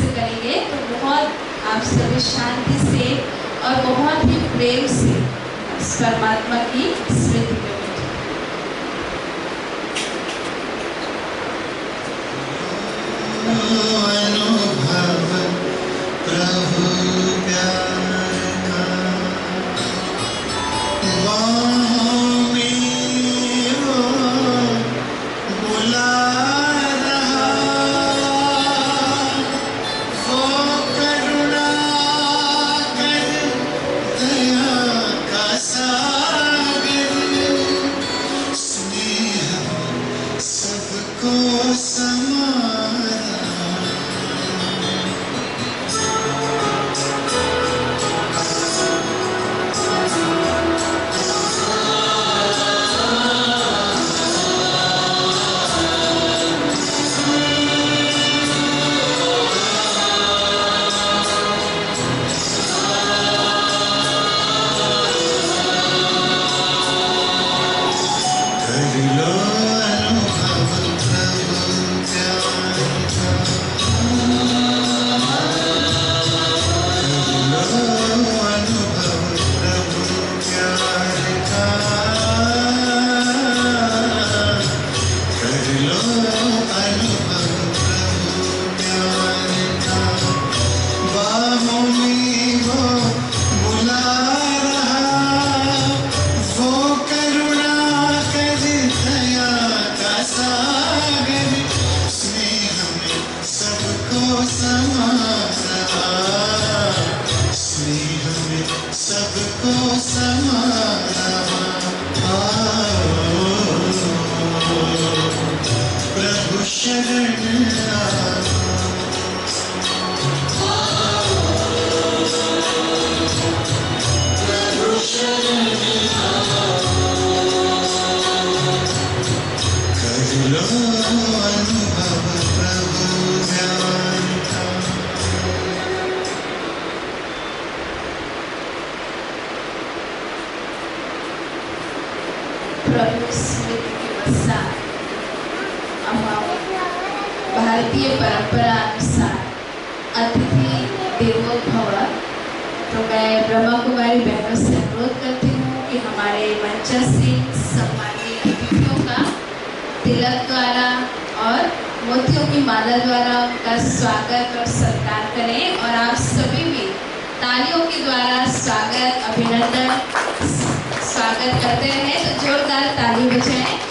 से करेंगे तो बहुत आप सभी शांति से और बहुत ही प्रेम से परमात्मा की स्मृति में अनुभव प्रभु प्यार का बाहों में वो बुला रहा, वो करुणा कर दया का सागर, स्नेह सबको समा भारतीय परंपरा अनुसार अतिथि देवो भव। तो मैं ब्रह्मा कुमारी बहनों से अनुरोध करती हूँ कि हमारे मंचस्वी सम्मानीय अतिथियों का तिलक द्वारा और मोतियों की माला द्वारा उनका स्वागत और सत्कार करें और आप सभी भी तालियों के द्वारा स्वागत अभिनंदन स्वागत करते रहें। तो जोरदार ताली बजाएं।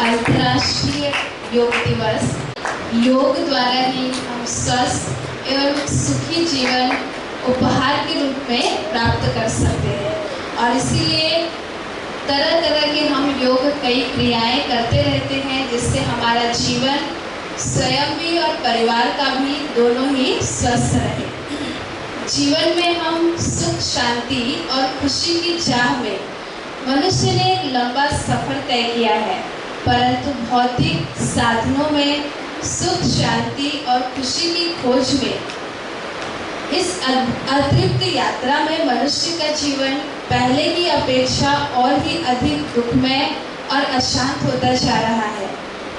अंतर्राष्ट्रीय योग दिवस। योग द्वारा ही हम स्वस्थ एवं सुखी जीवन उपहार के रूप में प्राप्त कर सकते हैं और इसीलिए तरह तरह के हम योग कई क्रियाएं करते रहते हैं जिससे हमारा जीवन स्वयं भी और परिवार का भी दोनों ही स्वस्थ रहे। जीवन में हम सुख शांति और खुशी की चाह में मनुष्य ने एक लंबा सफर तय किया है, परंतु भौतिक साधनों में सुख, शांति और खुशी की खोज में इस अतृप्त यात्रा में मनुष्य का जीवन पहले की अपेक्षा और भी अधिक दुखमय और अशांत होता जा रहा है।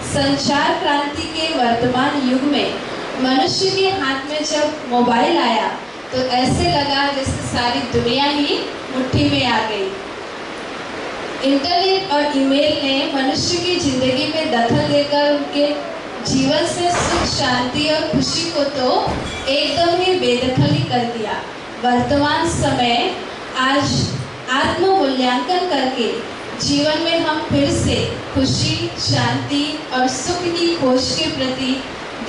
संचार क्रांति के वर्तमान युग में मनुष्य के हाथ में जब मोबाइल आया तो ऐसे लगा जैसे सारी दुनिया ही मुट्ठी में आ गई। इंटरनेट और ईमेल ने मनुष्य की जिंदगी में दखल देकर उनके जीवन से सुख, शांति और खुशी को तो एकदम ही बेदखल ही कर दिया। वर्तमान समय आज आत्म मूल्यांकन करके जीवन में हम फिर से खुशी, शांति और सुख की खोज के प्रति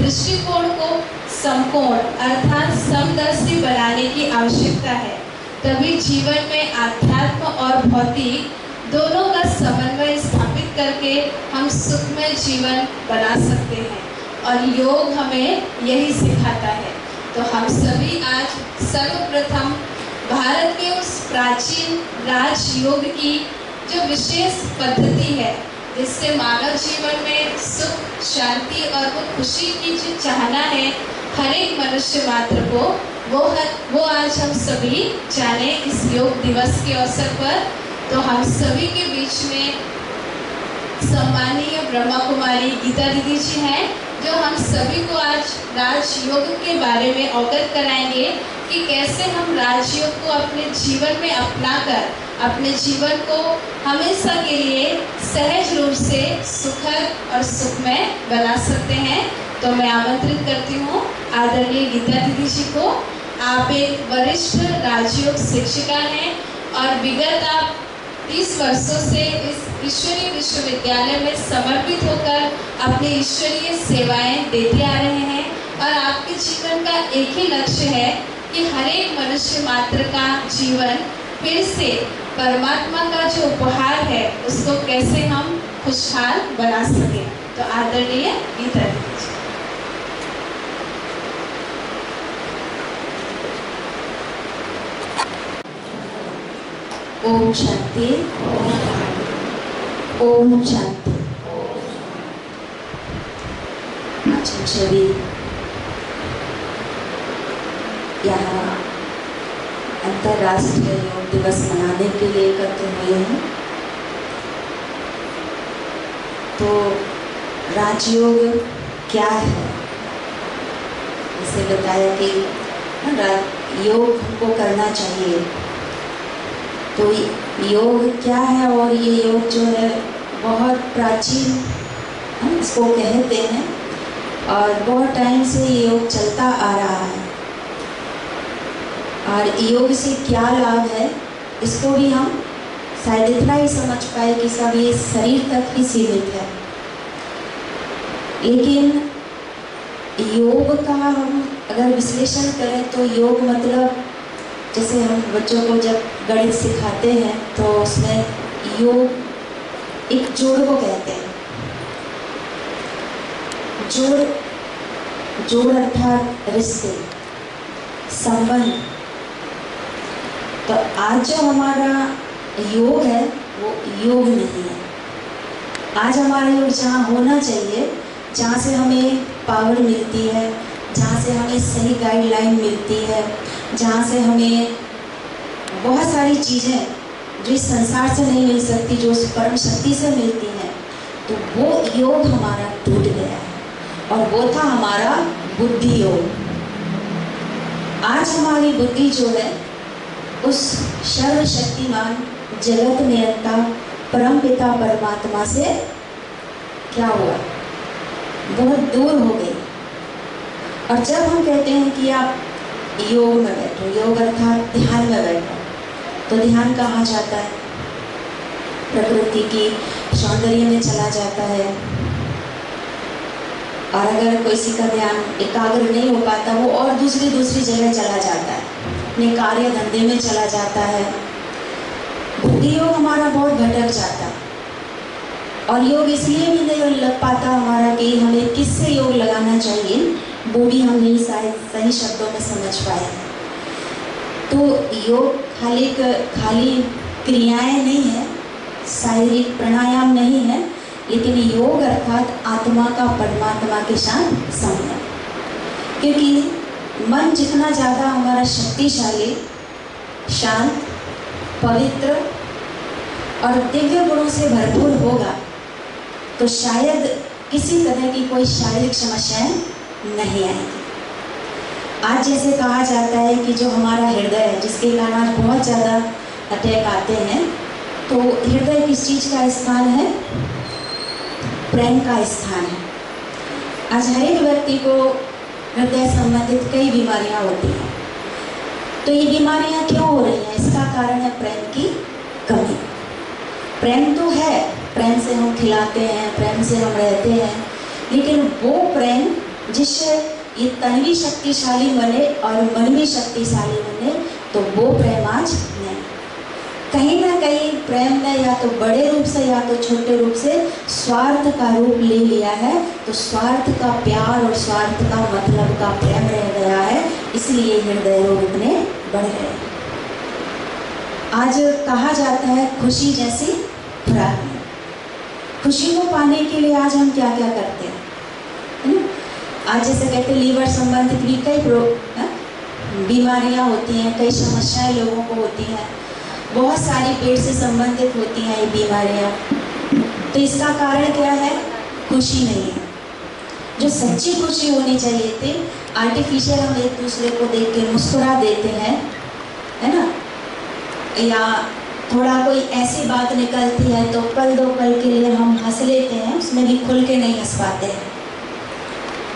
दृष्टिकोण को समकोण अर्थात समदर्शी बनाने की आवश्यकता है। तभी जीवन में आध्यात्म और भौतिक दोनों का समन्वय स्थापित करके हम सुखमय जीवन बना सकते हैं और योग हमें यही सिखाता है। तो हम सभी आज सर्वप्रथम भारत के उस प्राचीन राजयोग की जो विशेष पद्धति है जिससे मानव जीवन में सुख, शांति और वो खुशी की जो चाहना है हर एक मनुष्य मात्र को, वो आज हम सभी जाने इस योग दिवस के अवसर पर। तो हम सभी के बीच में सम्मानीय ब्रह्मा कुमारी गीता दीदी जी हैं जो हम सभी को आज राजयोग के बारे में अवगत कराएंगे कि कैसे हम राजयोग को अपने जीवन में अपनाकर अपने जीवन को हमेशा के लिए सहज रूप से सुखद और सुखमय बना सकते हैं। तो मैं आमंत्रित करती हूँ आदरणीय गीता दीदी जी को। आप एक वरिष्ठ राजयोग शिक्षिका हैं और विगत आप 30 वर्षों से इस ईश्वरीय विश्वविद्यालय में समर्पित होकर अपनी ईश्वरीय सेवाएं देते आ रहे हैं और आपके जीवन का एक ही लक्ष्य है कि हर एक मनुष्य मात्र का जीवन फिर से परमात्मा का जो उपहार है उसको कैसे हम खुशहाल बना सकें। तो आदरणीय गीता दीदी जी। ओम शांति, ओम शांति। आज हम सभी यहाँ अंतर्राष्ट्रीय योग दिवस मनाने के लिए एकत्र हुए हैं। तो राजयोग क्या है? जैसे बताया कि योग हमको करना चाहिए। तो योग क्या है? और ये योग जो है बहुत प्राचीन हम इसको कहते हैं और बहुत टाइम से ये योग चलता आ रहा है। और योग से क्या लाभ है इसको भी हम शायद इतना ही समझ पाए कि सब ये शरीर तक ही सीमित है। लेकिन योग का हम अगर विश्लेषण करें तो योग मतलब जैसे हम बच्चों को जब गणित सिखाते हैं तो उसमें योग एक जोड़ को कहते हैं। जोड़ अर्थात रिश्ते, संबंध। तो आज जो हमारा योग है वो योग नहीं है। आज हमारा योग जहाँ होना चाहिए, जहाँ से हमें पावर मिलती है, जहाँ से हमें सही गाइडलाइन मिलती है, जहाँ से हमें बहुत सारी चीज़ें जो इस संसार से नहीं मिल सकती, जो उस परम शक्ति से मिलती हैं, तो वो योग हमारा टूट गया है और वो था हमारा बुद्धि योग। आज हमारी बुद्धि जो है उस सर्वशक्तिमान जगत नियंता परम पिता परमात्मा से क्या हुआ, बहुत दूर हो गई। और जब हम कहते हैं कि आप योग में बैठो, योग अर्थात ध्यान में बैठो, तो ध्यान कहाँ जाता है? प्रकृति की सौंदर्य में चला जाता है। और अगर किसी का ध्यान एकाग्र नहीं हो पाता, वो और दूसरी जगह चला जाता है, अपने कार्य धंधे में चला जाता है। बुद्धि योग हमारा बहुत भटक जाता है और योग इसलिए भी नहीं लग पाता हमारा कि हमें किससे योग लगाना चाहिए, वो भी हम नहीं सही शब्दों में समझ पाए। तो योग खाली क्रियाएं नहीं है, शारीरिक प्राणायाम नहीं है, लेकिन योग अर्थात आत्मा का परमात्मा के साथ संबंध। क्योंकि मन जितना ज़्यादा हमारा शक्तिशाली, शांत, पवित्र और दिव्य गुणों से भरपूर होगा तो शायद किसी तरह की कोई शारीरिक समस्याएं नहीं आएगी। आज जैसे कहा जाता है कि जो हमारा हृदय है, जिसके कारण आज बहुत ज़्यादा अटैक आते हैं, तो हृदय किस चीज़ का स्थान है? प्रेम का स्थान है। आज हर एक व्यक्ति को हृदय संबंधित कई बीमारियां होती हैं। तो ये बीमारियां क्यों हो रही हैं? इसका कारण है प्रेम की कमी। प्रेम तो है, प्रेम से हम खिलाते हैं, प्रेम से हम रहते हैं, लेकिन वो प्रेम जिससे ये तन भी शक्तिशाली बने और मन भी शक्तिशाली बने, तो वो प्रेम आज नहीं। कहीं ना कहीं प्रेम ने या तो बड़े रूप से या तो छोटे रूप से स्वार्थ का रूप ले लिया है। तो स्वार्थ का प्यार और स्वार्थ का मतलब का प्रेम रह गया है, इसलिए हृदय रोग इतने बढ़ गए। आज कहा जाता है खुशी जैसी खुराक है। खुशी को पाने के लिए आज हम क्या क्या करते हैं? आज जैसे कहते हैं लीवर संबंधित भी कई बीमारियां होती हैं, कई समस्याएं लोगों को होती हैं, बहुत सारी पेट से संबंधित होती हैं ये बीमारियां। तो इसका कारण क्या है? खुशी नहीं है। जो सच्ची खुशी होनी चाहिए थी, आर्टिफिशियल हम एक दूसरे को देख के मुस्कुरा देते हैं, है ना, या थोड़ा कोई ऐसी बात निकलती है तो पल दो पल के लिए हम हंस लेते हैं, उसमें भी खुल के नहीं हंस पाते हैं।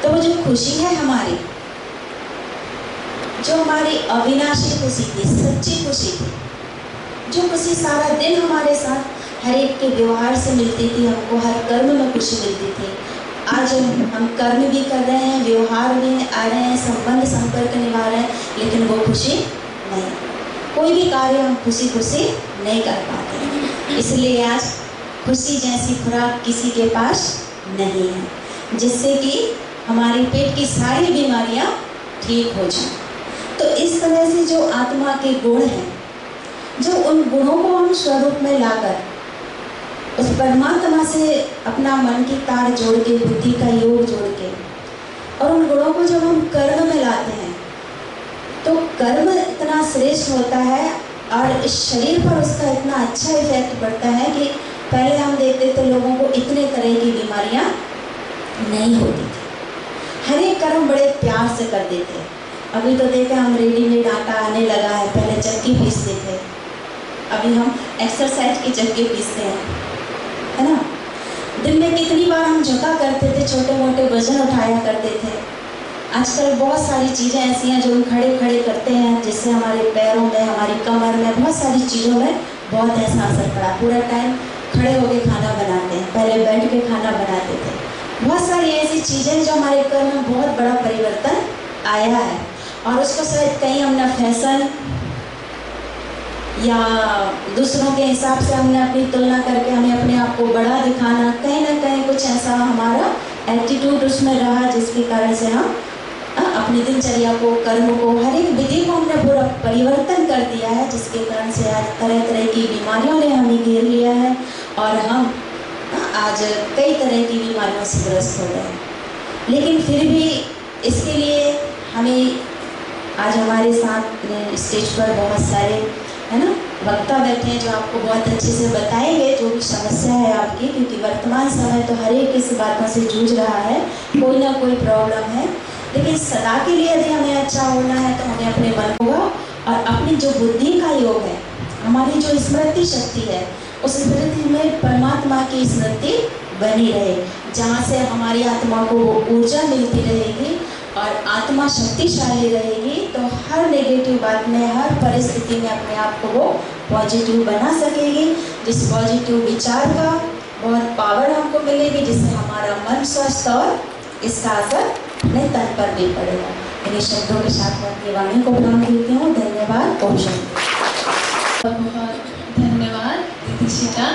तो वो जो खुशी है हमारी, जो हमारी अविनाशी खुशी थी, सच्ची खुशी थी, जो खुशी सारा दिन हमारे साथ हर एक के व्यवहार से मिलती थी, हमको हर कर्म में खुशी मिलती थी, आज हम कर्म भी कर रहे हैं, व्यवहार में आ रहे हैं, संबंध संपर्क निभा रहे हैं, लेकिन वो खुशी नहीं। कोई भी कार्य हम खुशी खुशी नहीं कर पाते। इसलिए आज खुशी जैसी खुराक किसी के पास नहीं है, जिससे कि हमारी पेट की सारी बीमारियां ठीक हो जाएं। तो इस तरह से जो आत्मा के गुण हैं, जो उन गुणों को हम स्वरूप में लाकर उस परमात्मा से अपना मन की तार जोड़ के, बुद्धि का योग जोड़ के, और उन गुणों को जब हम कर्म में लाते हैं तो कर्म इतना श्रेष्ठ होता है और इस शरीर पर उसका इतना अच्छा इफेक्ट पड़ता है कि पहले हम देखते थे लोगों को इतने तरह की बीमारियां नहीं होती थी। हर एक कर्म बड़े प्यार से कर देते। अभी तो देखे हम रेडीमेड आटा आने लगा है, पहले चक्की पीसते थे, अभी हम एक्सरसाइज की चक्की पीसते हैं, है ना। दिन में कितनी बार हम झुका करते थे, छोटे मोटे वजन उठाया करते थे। आजकल बहुत सारी चीज़ें ऐसी हैं जो हम खड़े खड़े करते हैं, जिससे हमारे पैरों में, हमारी कमर में, बहुत सारी चीज़ों में बहुत ऐसा असर पड़ा। पूरा टाइम खड़े होकर खाना बनाते हैं, पहले बैठ के खाना बनाते थे। बहुत सारी ऐसी चीज़ें जो हमारे कर्म में बहुत बड़ा परिवर्तन आया है, और उसको शायद कहीं हमने फैशन या दूसरों के हिसाब से हमने अपनी तुलना करके हमें अपने आप को बड़ा दिखाना, कहीं ना कहीं कुछ ऐसा हमारा एटीट्यूड उसमें रहा, जिसके कारण से हम अपनी दिनचर्या को, कर्म को, हर एक विधि को हमने पूरा परिवर्तन कर दिया है, जिसके कारण से आज तरह तरह की बीमारियों ने हमें घेर लिया है और हम आज कई तरह की बीमारियों से ग्रस्त हो गए हैं। लेकिन फिर भी इसके लिए हमें आज हमारे साथ स्टेज पर बहुत सारे, है ना, वक्ता बैठे हैं जो आपको बहुत अच्छे से बताएंगे जो भी समस्या है आपकी, क्योंकि वर्तमान समय तो हर एक इस बातों से जूझ रहा है, कोई ना कोई प्रॉब्लम है। लेकिन सदा के लिए यदि हमें अच्छा होना है तो हमें अपने मन को और अपनी जो बुद्धि का योग है, हमारी जो स्मृति शक्ति है, उस स्मृति में परमात्मा की स्मृति बनी रहे, जहाँ से हमारी आत्मा को वो ऊर्जा मिलती रहेगी और आत्मा शक्तिशाली रहेगी, तो हर नेगेटिव बात में, हर परिस्थिति में अपने आप को वो पॉजिटिव बना सकेगी। जिस पॉजिटिव विचार का बहुत पावर हमको मिलेगी, जिससे हमारा मन स्वस्थ और इसका असर अपने तन पर भी पड़ेगा। इन्हीं शब्दों के साथ मैं अपनी वाणी को प्रणाम करती हूँ। धन्यवाद। ओम शांति। बहुत धन्यवाद दीक्षिता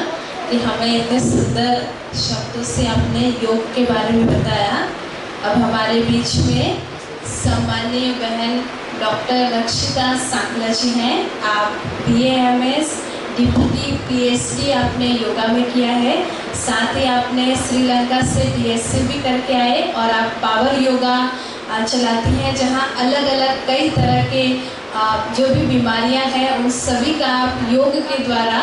कि हमें इतने सुंदर शब्दों से आपने योग के बारे में बताया। अब हमारे बीच में सम्मानीय बहन डॉक्टर रक्षिता सांकला जी हैं। आप BA MS डिप्टी PhD आपने योगा में किया है, साथ ही आपने श्रीलंका से DSC भी करके आए और आप पावर योगा चलाती हैं, जहां अलग अलग कई तरह के जो भी बीमारियां हैं उन सभी का आप योग के द्वारा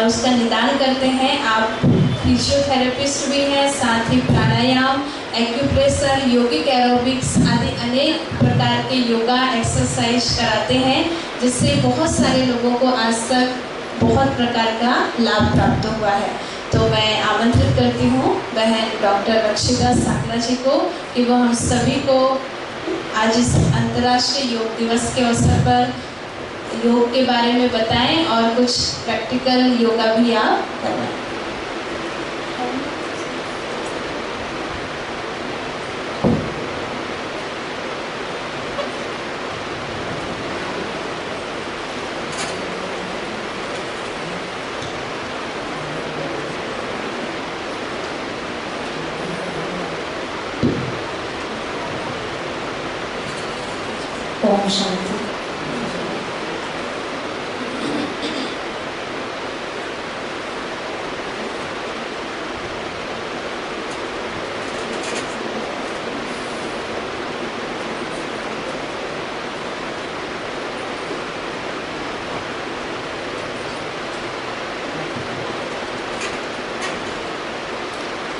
उसका निदान करते हैं। आप फिजियोथेरेपिस्ट भी हैं, साथ ही प्राणायाम, एक्यूप्रेशर, योगिक एरोबिक्स आदि अनेक प्रकार के योगा एक्सरसाइज कराते हैं, जिससे बहुत सारे लोगों को आज तक बहुत प्रकार का लाभ प्राप्त हुआ है। तो मैं आमंत्रित करती हूँ बहन डॉक्टर रक्षिता साकला जी को कि वो हम सभी को आज इस अंतर्राष्ट्रीय योग दिवस के अवसर पर योग के बारे में बताएं और कुछ प्रैक्टिकल योगा भी आप करवाएं। ओम शांति।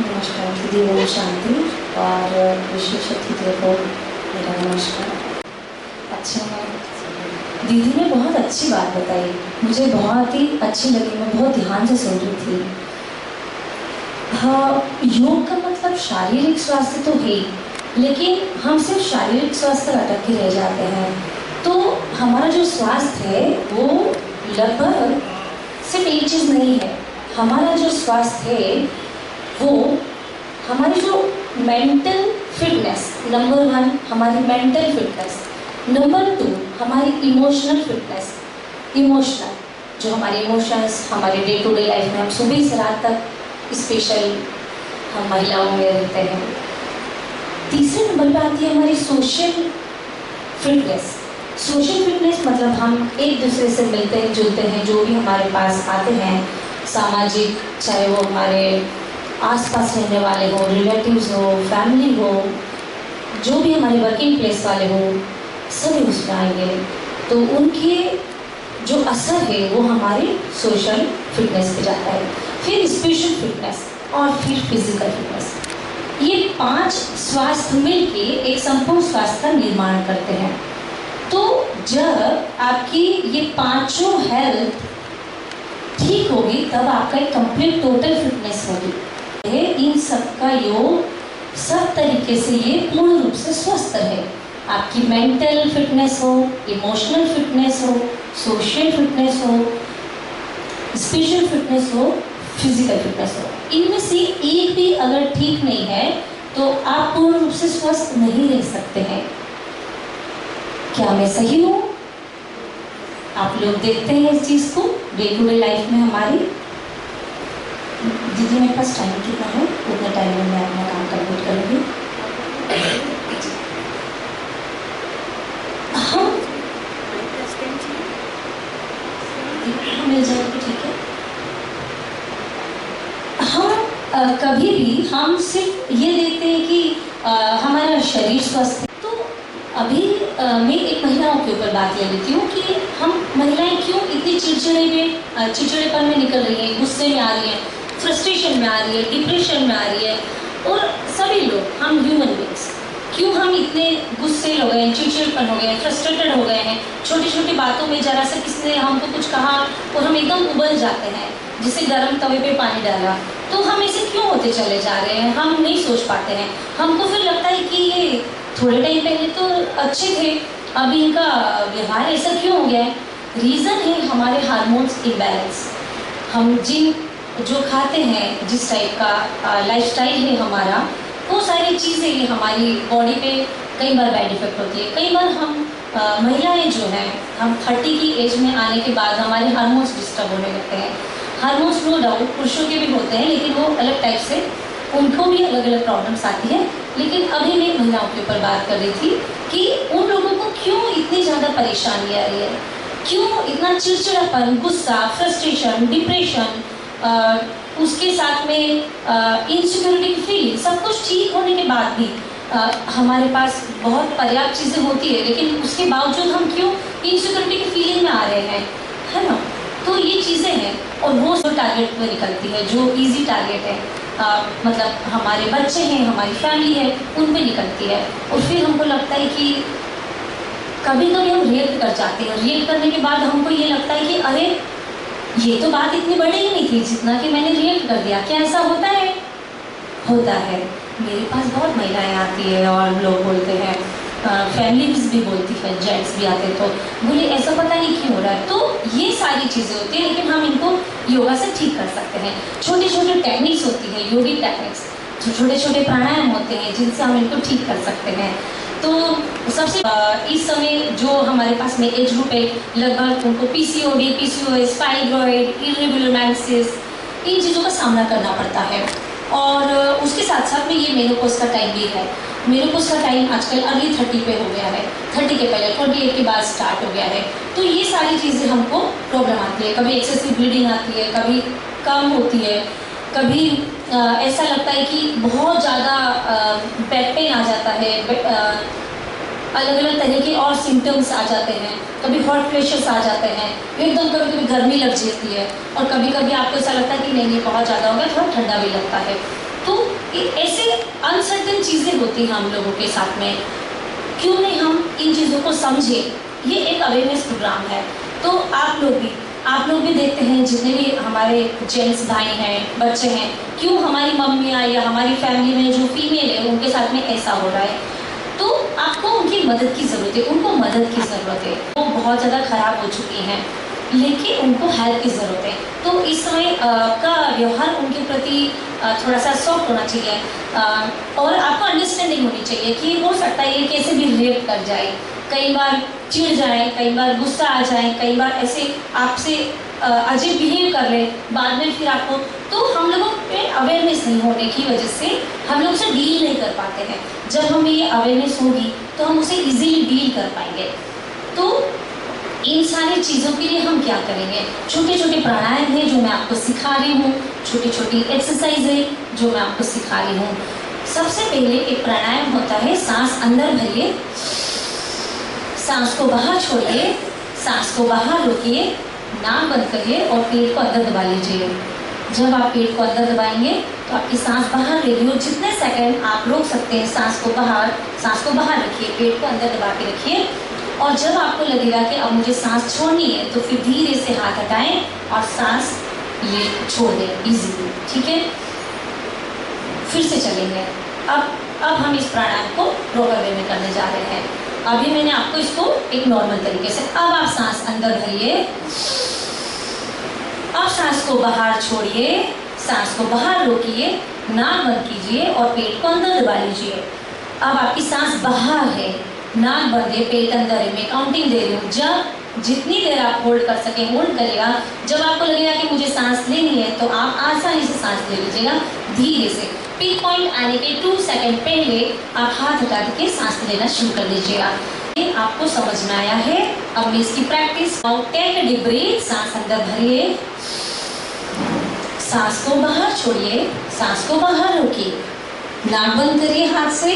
नमस्कार दीदी, ओम शांति और विशेष अतिथि को मेरा नमस्कार। अच्छा, दीदी ने बहुत अच्छी बात बताई, मुझे बहुत ही अच्छी लगी, मैं बहुत ध्यान से सुन रही थी। हाँ, योग का मतलब शारीरिक स्वास्थ्य तो है, लेकिन हम सिर्फ शारीरिक स्वास्थ्य पर अटक के रह जाते हैं। तो हमारा जो स्वास्थ्य है वो लगभग सिर्फ एक चीज़ नहीं है। हमारा जो स्वास्थ्य है वो हमारी जो मेंटल फिटनेस, नंबर 1 हमारी मेंटल फिटनेस, नंबर 2 हमारी इमोशनल फिटनेस, इमोशनल जो हमारे इमोशंस हमारे डे टू डे लाइफ में हम सुबह से रात तक स्पेशल हम महिलाओं में रहते हैं। तीसरे नंबर पर आती है हमारी सोशल फिटनेस। सोशल फिटनेस मतलब हम एक दूसरे से मिलते हैं जुलते हैं, जो भी हमारे पास आते हैं सामाजिक, चाहे वो हमारे आसपास रहने वाले हो, रिलेटिव्स हो, फैमिली हो, जो भी हमारे वर्किंग प्लेस वाले हो, सभी उसमें आएंगे। तो उनके जो असर है वो हमारी सोशल फिटनेस पे जाता है, फिर स्पिरिचुअल फिटनेस और फिर फिजिकल फिटनेस। ये 5 स्वास्थ्य मिलके एक संपूर्ण स्वास्थ्य का निर्माण करते हैं। तो जब आपकी ये 5 हेल्थ ठीक होगी तब आपका एक कंप्लीट टोटल फिटनेस होगी। इन सबका योग सब तरीके से ये पूर्ण रूप से स्वस्थ है। आपकी मेंटल फिटनेस हो, इमोशनल फिटनेस हो, सोशल फिटनेस हो, स्पिरिचुअल फिटनेस हो, फिजिकल फिटनेस हो, इनमें से एक भी अगर ठीक नहीं है तो आप पूर्ण रूप से स्वस्थ नहीं रह सकते हैं। क्या मैं सही हूँ? आप लोग देखते हैं इस चीज़ को डे टू डे लाइफ में हमारी। दीदी मेरे पास टाइम कितना है, उतने टाइम में मैं अपना काम कंप्लीट करूँगी। हम मिल जाएगी, ठीक है। हम कभी भी हम सिर्फ ये देखते हैं कि हमारा शरीर स्वस्थ है। तो अभी मैं एक महिलाओं के ऊपर बात ले लेती हूँ कि हम महिलाएं क्यों इतनी चिड़चिड़ेपन में निकल रही हैं, गुस्से में आ रही हैं, फ्रस्ट्रेशन में आ रही है, डिप्रेशन में आ रही है। और सभी लोग, हम ह्यूमन बींग्स, क्यों हम इतने गुस्से हो गए, चिड़चिड़पन हो गए, फ्रस्ट्रेटेड हो गए हैं। छोटी छोटी बातों में जरा सा किसने हमको कुछ कहा और हम एकदम उबल जाते हैं, जैसे गर्म तवे पे पानी डाला। तो हम ऐसे क्यों होते चले जा रहे हैं, हम नहीं सोच पाते हैं। हमको फिर लगता है कि ये थोड़े टाइम पहले तो अच्छे थे, अभी इनका व्यवहार ऐसा क्यों हो गया है। रीज़न है हमारे हार्मोन्स इम्बैलेंस। हम जो खाते हैं, जिस टाइप का लाइफस्टाइल है हमारा, वो सारी चीज़ें ये हमारी बॉडी पे कई बार बैड इफेक्ट होती है। कई बार हम महिलाएं जो हैं, हम 30 की एज में आने के बाद हमारे हार्मोन्स डिस्टर्ब होने लगते हैं। हार्मोन्स नो डाउट पुरुषों के भी होते हैं, लेकिन वो अलग टाइप से, उनको भी अलग अलग प्रॉब्लम्स आती है। लेकिन अभी मैं महिलाओं के ऊपर बात कर रही थी कि उन लोगों को क्यों इतनी ज़्यादा परेशानी आ रही है। क्यों इतना चिड़चिड़ापन, गुस्सा, फ्रस्ट्रेशन, डिप्रेशन, उसके साथ में इनसिक्योरिटी की फीलिंग, सब कुछ ठीक होने के बाद भी हमारे पास बहुत पर्याप्त चीज़ें होती है, लेकिन उसके बावजूद हम क्यों इनसिक्योरिटी की फीलिंग में आ रहे हैं, है ना? तो ये चीज़ें हैं, और वो जो टारगेट में निकलती है, जो इजी टारगेट है, मतलब हमारे बच्चे हैं, हमारी फैमिली है, उन पे निकलती है। और फिर हमको लगता है कि कभी कभी हम रिएक्ट कर जाते हैं। रिएक्ट करने के बाद हमको ये लगता है कि अरे ये तो बात इतनी बड़ी ही नहीं थी जितना कि मैंने रिएक्ट कर दिया। क्या ऐसा होता है? होता है। मेरे पास बहुत महिलाएं आती है और लोग बोलते हैं, फैमिलीज भी बोलती है, जेंट्स भी आते हैं, तो बोले ऐसा पता नहीं क्यों हो रहा है। तो ये सारी चीज़ें होती हैं, लेकिन हम इनको योगा से ठीक कर सकते हैं। छोटे छोटे टेक्निक्स होती है, योगिक टेक्निक्स, जो छोटे छोटे प्राणायाम होते हैं जिनसे हम इनको ठीक कर सकते हैं। तो सबसे इस समय जो हमारे पास में एज ग्रुप है, लगभग उनको PCOD, PCOS, fibroid, irregular menses, इन चीज़ों का सामना करना पड़ता है। और उसके साथ साथ में ये मेनोपॉज का टाइम भी है। मेनोपॉज का टाइम आजकल अर्ली 30 पे हो गया है, 30 के पहले 28 के बाद स्टार्ट हो गया है। तो ये सारी चीज़ें हमको प्रॉब्लम आती है। कभी एक्सेसिव ब्लीडिंग आती है, कभी कम होती है, कभी ऐसा लगता है कि बहुत ज़्यादा बैक पेन आ जाता है, अलग अलग तरह के और सिम्टम्स आ जाते हैं, कभी हॉट फ्लैशेस आ जाते हैं, एकदम कभी कभी गर्मी लग जाती है, और कभी कभी आपको ऐसा लगता है कि नहीं ये बहुत ज़्यादा हो गया, थोड़ा ठंडा भी लगता है। तो ऐसे अनसर्टेन चीज़ें होती हैं हम लोगों के साथ में। क्यों नहीं हम इन चीज़ों को समझें? ये एक अवेयरनेस प्रोग्राम है। तो आप लोग भी देखते हैं, जितने भी हमारे जेंट्स भाई हैं, बच्चे हैं, क्यों हमारी मम्मियाँ या हमारी फैमिली में जो फीमेल है उनके साथ में ऐसा हो रहा है। तो आपको उनकी मदद की ज़रूरत है, उनको मदद की ज़रूरत है। वो बहुत ज़्यादा ख़राब हो चुकी हैं, लेकिन उनको हेल्प की ज़रूरत है। तो इस समय का व्यवहार उनके प्रति थोड़ा सा सॉफ्ट होना चाहिए, और आपको अंडरस्टैंडिंग होनी चाहिए कि हो सकता है ये कैसे भी रिएक्ट कर जाए, कई बार चिढ़ जाए, कई बार गुस्सा आ जाए, कई बार ऐसे आपसे अजीब बिहेव कर ले, बाद में फिर आपको, तो हम लोगों पे अवेयरनेस नहीं होने की वजह से हम लोग उसे डील नहीं कर पाते हैं। जब हमें ये अवेयरनेस होगी तो हम उसे इजीली डील कर पाएंगे। तो इन सारी चीज़ों के लिए हम क्या करेंगे? छोटे छोटे प्राणायाम हैं जो मैं आपको सिखा रही हूँ, छोटी छोटी एक्सरसाइज है जो मैं आपको सिखा रही हूँ। सबसे पहले एक प्राणायाम होता है, सांस अंदर भरिए, सांस को बाहर छोड़िए, सांस को बाहर रोकिए, नाक बंद करिए और पेट को अंदर दबा लीजिए। जब आप पेट को अंदर दबाएंगे तो आपकी सांस बाहर रहेगी, और जितने सेकंड आप रोक सकते हैं सांस को बाहर रखिए, पेट को अंदर दबा के रखिए। और जब आपको लगेगा कि अब मुझे सांस छोड़नी है तो फिर धीरे से हाथ हटाएं और सांस ये छोड़ दें इजीली, ठीक है? फिर से चलेंगे। अब हम इस प्राणायाम को प्रॉपर वे में करने जा रहे हैं। अभी मैंने आपको इसको एक नॉर्मल तरीके से, अब आप सांस अंदर भरिए, अब सांस को बाहर छोड़िए, सांस को बाहर रोकिए, नाक बंद कीजिए और पेट को अंदर दबा लीजिए। अब आपकी सांस बाहर है, नाक बंद है, पेट अंदर है। मैं काउंटिंग दे रही हूँ, जब जितनी देर आप होल्ड कर सकें होल्ड करिएगा। जब आपको लगेगा कि मुझे सांस लेनी है तो आप आसानी से सांस ले लीजिएगा, धीरे से। पिक पॉइंट आने के 2 सेकंड पहले आप हाथ हटा के सांस लेना शुरू कर दीजिएगा। आपको समझ में आया है? अब मैं इसकी practice. Take a deep breath, सांस अंदर भरिए, सांस को बाहर छोड़िए, सांस को बाहर रोकिए, नाक बंद करिए हाथ से,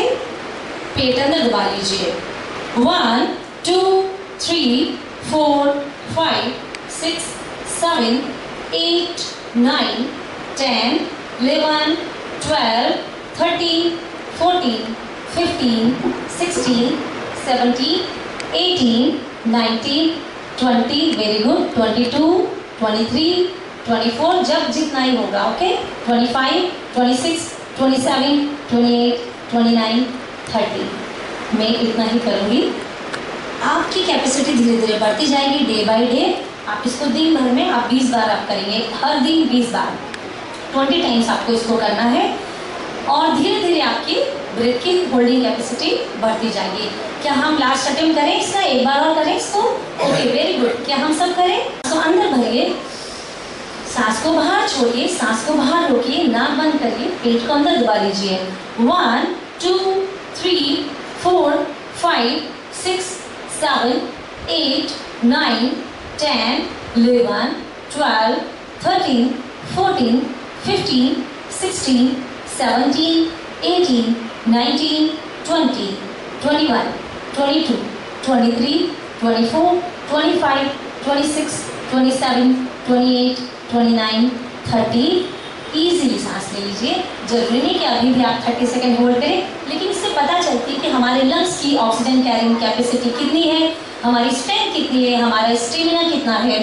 पेट अंदर दबा लीजिए। 1 2 3 4 5 6 7 8 9 10 11 12 13 14 15 16 17 18 19 20, वेरी गुड, 22 23 24, जब जितना ही होगा, ओके, 25 26 27 28 29 30। मैं इतना ही करूँगी। आपकी कैपेसिटी धीरे धीरे बढ़ती जाएगी डे बाय डे। आप इसको दिन भर में आप 20 बार आप करेंगे, हर दिन 20 बार, 20 टाइम्स आपको इसको करना है। और धीरे धीरे आपकी ब्रेथ की होल्डिंग कैपेसिटी बढ़ती जाएगी। क्या हम लास्ट अटेम्प्ट करें इसका? एक बार और करें इसको? Okay, very good. क्या हम सब करें? तो अंदर भरिए, सांस को बाहर छोड़िए, सांस को बाहर रोकिए, नाक बंद करिए, पेट को अंदर दबा लीजिए। 1 2 3 4 5 6 7 8 9 10, 11, 12, 13, 14, 15, 16, 17, 18, 19, 20, 21, 22, 23, 24, 25, 26, 27, 28, 29, 30। ईजिली सांस ले लीजिए। जरूरी नहीं कि अभी भी आप 30 सेकेंड होल्ड करें, लेकिन इससे पता चलती है कि हमारे लंग्स की ऑक्सीजन कैरिंग कैपेसिटी कितनी है, हमारी स्ट्रेंथ कितनी है, हमारा स्टेमिना कितना है,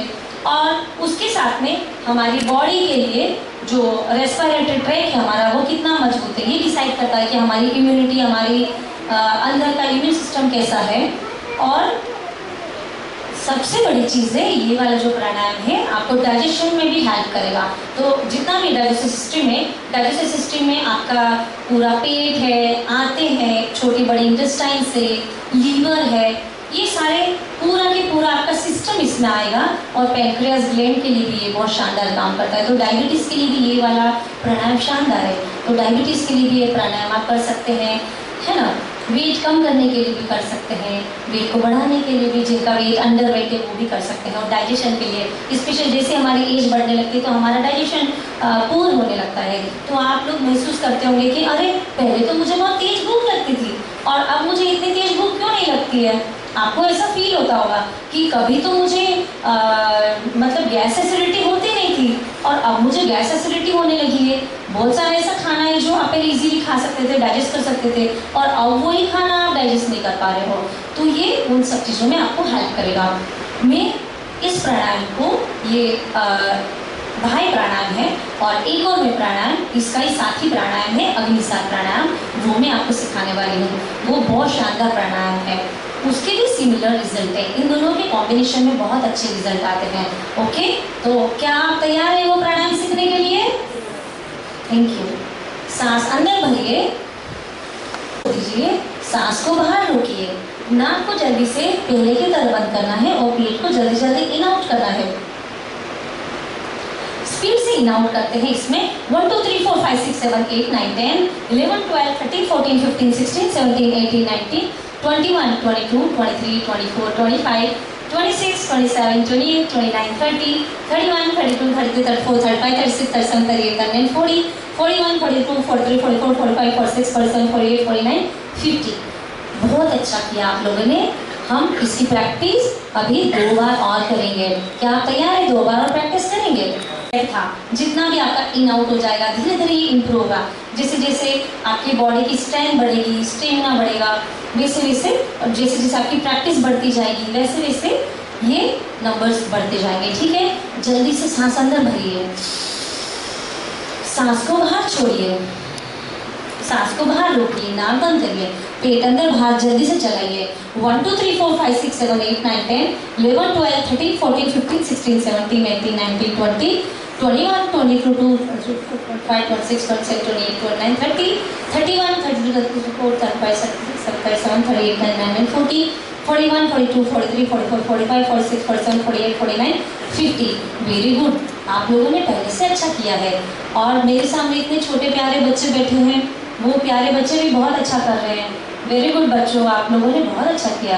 और उसके साथ में हमारी बॉडी के लिए जो रेस्पिरेटरी ट्रैक है हमारा वो कितना मजबूत है, ये डिसाइड करता है कि हमारी इम्यूनिटी, हमारी अंदर का इम्यून सिस्टम कैसा है। और सबसे बड़ी चीज़ है ये वाला जो प्राणायाम है, आपको डाइजेशन में भी हेल्प करेगा। तो जितना भी डाइजेस्टिव सिस्टम में आपका पूरा पेट है, आंतें हैं, छोटी बड़ी इंटेस्टाइन से, लीवर है, ये सारे पूरा के पूरा आपका सिस्टम इसमें आएगा। और पैंक्रियास ग्लैंड के लिए भी ये बहुत शानदार काम करता है। तो डायबिटीज़ के लिए भी ये वाला प्राणायाम शानदार है। तो डायबिटीज़ के लिए भी ये प्राणायाम आप कर सकते हैं, है ना। वेट कम करने के लिए भी कर सकते हैं, वेट को बढ़ाने के लिए भी, जिनका वेट अंडर वेट है वो भी कर सकते हैं। और डाइजेशन के लिए स्पेशल, जैसे हमारी एज बढ़ने लगती है तो हमारा डाइजेशन पूर्ण होने लगता है। तो आप लोग महसूस करते होंगे कि अरे पहले तो मुझे बहुत तेज भूख लगती थी और अब मुझे इतनी तेज भूख क्यों नहीं लगती है। आपको ऐसा फील होता होगा कि कभी तो मुझे मतलब गैस एसिडिटी होती नहीं थी और अब मुझे गैस एसिडिटी होने लगी है। बहुत सारा ऐसा खाना है जो आप पहले इजीली खा सकते थे, डाइजेस्ट कर सकते थे, और अब वही खाना आप डाइजेस्ट नहीं कर पा रहे हो। तो ये उन सब चीज़ों में आपको हेल्प करेगा। मैं इस प्राणायाम को, ये बाह्य प्राणायाम है, और एक और मैं प्राणायाम, इसका ही साथी प्राणायाम है अग्निसार प्राणायाम, वो मैं आपको सिखाने वाली हूँ। वो बहुत शानदार प्राणायाम है, उसके भी सिमिलर रिजल्ट है। इन दोनों के कॉम्बिनेशन में बहुत अच्छे रिजल्ट आते हैं। ओके, तो क्या आप तैयार हैं वो प्राणायाम सीखने के लिए? Thank you. सांस अंदर भरिए, दीजिए, सांस को बाहर रोकिए, नाक को जल्दी से पहले की तरह बंद करना है और पेट को जल्दी जल्दी इन आउट करना है। स्पीड से इन आउट करते हैं इसमें 1 2 3 4 5 6 7 8 9 10 11 12 13 14 15 16 17 18 19 21 22 23 24 25 26 27 28 29 30 31 32 33 34 35 36 37 38 39 40 41 42 43 44 45 46 47 48 49 50। बहुत अच्छा किया आप लोगों ने। हम इसकी प्रैक्टिस अभी 2 बार और करेंगे। क्या आप तैयार हैं? 2 बार और प्रैक्टिस करेंगे। था जितना भी आपका इन आउट हो जाएगा, धीरे धीरे ही इम्प्रूव होगा। जैसे जैसे आपकी बॉडी की स्ट्रेंथ बढ़ेगी, स्टेमिना बढ़ेगा, वैसे वैसे, और जैसे जैसे आपकी प्रैक्टिस बढ़ती जाएगी वैसे वैसे ये नंबर्स बढ़ते जाएंगे। ठीक है, जल्दी से सांस अंदर भरिए, सांस को बाहर छोड़िए, सांस को बाहर रोकिए, नाक बंद करिए, पेट अंदर बाहर जल्दी से चलाइए। 1 2 3 4 5 6 7 8 9 10 11 12 13 14 15 16 17 18 19 20 21 22 25 26 27 28 29 30 31 32 34 35 36 37 38 39 40 41 42 43 44 45 46 47 48 49 50। वेरी गुड, आप लोगों ने पहले से अच्छा किया है। और मेरे सामने इतने छोटे प्यारे बच्चे बैठे हैं, वो प्यारे बच्चे भी बहुत अच्छा कर रहे हैं। वेरी गुड बच्चों, आप लोगों ने बहुत अच्छा किया,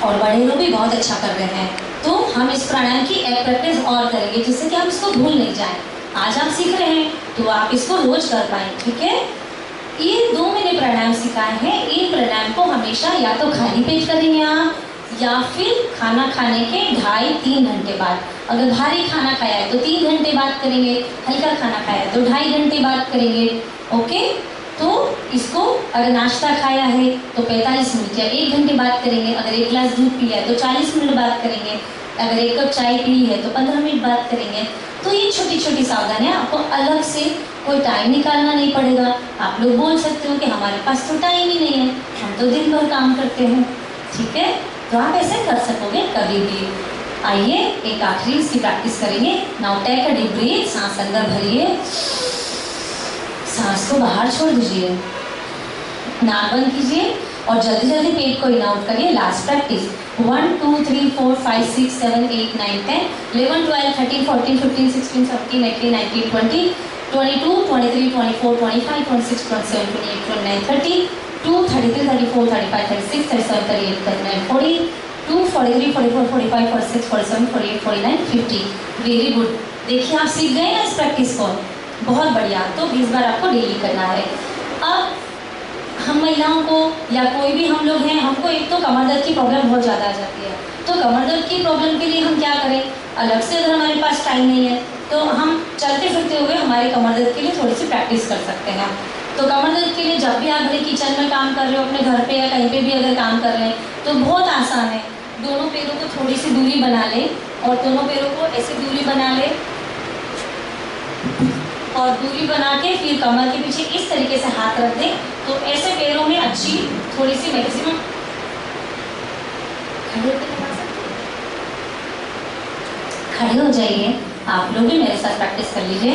और बड़े लोग भी बहुत अच्छा कर रहे हैं। तो हम इस प्राणायाम की एक प्रैक्टिस और करेंगे जिससे कि हम इसको भूल नहीं जाएं। आज आप सीख रहे हैं तो आप इसको रोज कर पाएं। ठीक है, ये 2 मैंने प्राणायाम सिखाए हैं। इन प्राणायाम को हमेशा या तो खाली पेट करेंगे आप, या फिर खाना खाने के 2.5-3 घंटे बाद। अगर भारी खाना खाया है तो 3 घंटे बाद करेंगे, हल्का खाना खाया है तो 2.5 घंटे बाद करेंगे। ओके, तो इसको अगर नाश्ता खाया है तो 45 मिनट या 1 घंटे बाद करेंगे। अगर 1 गिलास दूध पिया है तो 40 मिनट बाद करेंगे। अगर 1 कप चाय पी है तो 15 मिनट बाद करेंगे। तो ये छोटी छोटी सावधानियाँ, आपको अलग से कोई टाइम निकालना नहीं पड़ेगा। आप लोग बोल सकते हो कि हमारे पास तो टाइम ही नहीं है, हम तो दिन भर काम करते हैं। ठीक है, तो आप ऐसे कर सकोगे कभी भी। आइए एक आखिरी इसकी प्रैक्टिस करेंगे। Now take a deep breath, सांस अंदर भरिए, सांस को बाहर छोड़ दीजिए, नाक बंद कीजिए और जल्दी जल्दी पेट को इन आउट करिए। Last practice 1 2 3 4 5 6 7 8 9 10 11 12 13 14 15 16 17 18 19 20 22 23 24 25 26 27 28 29 30 2 33 34 35 36 37 38 39 40 42, 43, 44, 45, 46, 47, 48, 49, 50। Very good. देखिए आप सीख गए ना इस प्रैक्टिस को, बहुत बढ़िया। तो 20 बार आपको डेली करना है। अब हम महिलाओं को या कोई भी हम लोग हैं, हमको एक तो कमर दर्द की प्रॉब्लम बहुत ज़्यादा आ जाती है। तो कमर दर्द की प्रॉब्लम के लिए हम क्या करें, अलग से अगर हमारे पास टाइम नहीं है तो हम चलते फिरते हुए हमारे कमर दर्द के लिए थोड़ी सी प्रैक्टिस कर सकते हैं। तो कमर दर्द के लिए जब भी आप अपने किचन में काम कर रहे हो, अपने घर पे या कहीं पे भी अगर काम कर रहे हैं तो बहुत आसान है। दोनों पैरों को थोड़ी सी दूरी बना लें और दोनों पैरों को ऐसे दूरी बना लें और दूरी बना के फिर कमर के पीछे इस तरीके से हाथ रख दें। तो ऐसे पैरों में अच्छी थोड़ी सी मैक्सिमम खड़े हो जाइए। आप लोग भी मेरे साथ प्रैक्टिस कर लीजिए।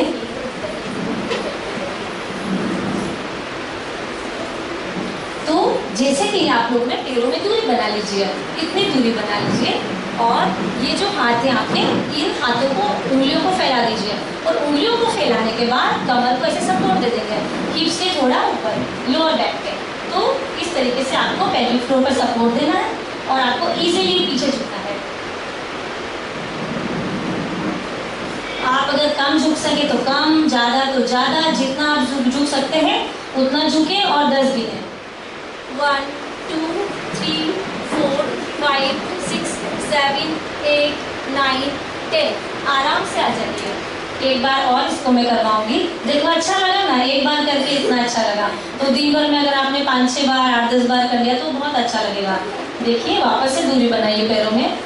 तो जैसे कि आप लोग ने पैरों में दूरी बना लीजिए, इतनी दूरी बना लीजिए और ये जो हाथ है आपके, इन हाथों को, उंगलियों को फैला दीजिए और उंगलियों को फैलाने के बाद कमर को ऐसे सपोर्ट दे देंगे, हिप से थोड़ा ऊपर, लोअर बैक पे। तो इस तरीके से आपको पेल्विक फ्लोर पर सपोर्ट देना है और आपको इजीली पीछे झुकना है। आप अगर कम झुक सके तो कम, ज़्यादा तो ज़्यादा, जितना आप झुक सकते हैं उतना झुकें और 10 गिने। 1 2 3 4 5 6 7 8 9 10। आराम से आ जाइए। एक बार और इसको मैं करवाऊंगी। देखो अच्छा लगा ना, एक बार करके इतना अच्छा लगा। तो दिन भर में अगर आपने 5-6 बार 8-10 बार कर लिया तो बहुत अच्छा लगेगा। देखिए वापस से दूरी बनाइए पैरों में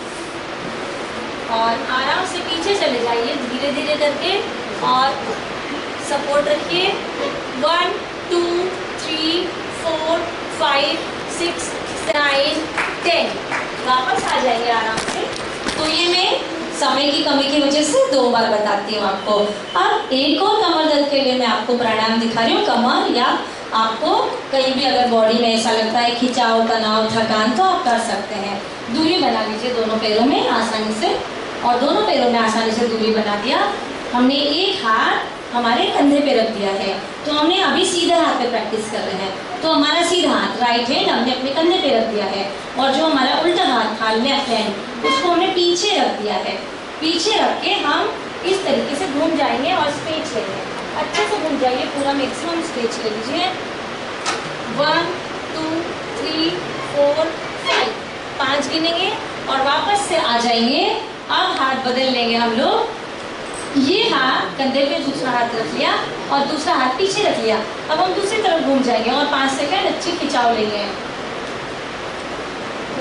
और आराम से पीछे चले जाइए धीरे धीरे करके और सपोर्ट रखिए। 1 2 3 4 5 6 9 10। वापस आ जाएंगे आराम से। तो ये मैं समय की कमी की वजह से 2 बार बताती हूँ आपको। अब एक और कमर दर्द के लिए मैं आपको प्राणायाम दिखा रही हूँ। कमर या आपको कहीं भी अगर बॉडी में ऐसा लगता है खिंचाव, तनाव, थकान, तो आप कर सकते हैं। दूरी बना लीजिए दोनों पैरों में आसानी से और दोनों पैरों में आसानी से दूरी बना दिया। हमने एक हाथ हमारे कंधे पे रख दिया है। तो हमने अभी सीधा हाथ पे प्रैक्टिस कर रहे हैं। तो हमारा सीधा हाथ राइट हैंड हमने अपने कंधे पे रख दिया है और जो हमारा उल्टा हाथ था लेफ्ट हैंड उसको हमने पीछे रख दिया है। पीछे रख के हम इस तरीके से घूम जाएंगे और स्ट्रेच लेंगे। अच्छे से घूम जाइए, पूरा मैक्सिमम स्ट्रेच ले लीजिए। 1 2 3 4 5 5 गिनेंगे और वापस से आ जाएंगे। अब हाथ बदल लेंगे हम लोग। ये हाथ कंधे पे दूसरा हाथ रख लिया और दूसरा हाथ पीछे रख लिया। अब हम दूसरी तरफ घूम जाएंगे और 5 सेकंड अच्छी खिंचाव लेंगे।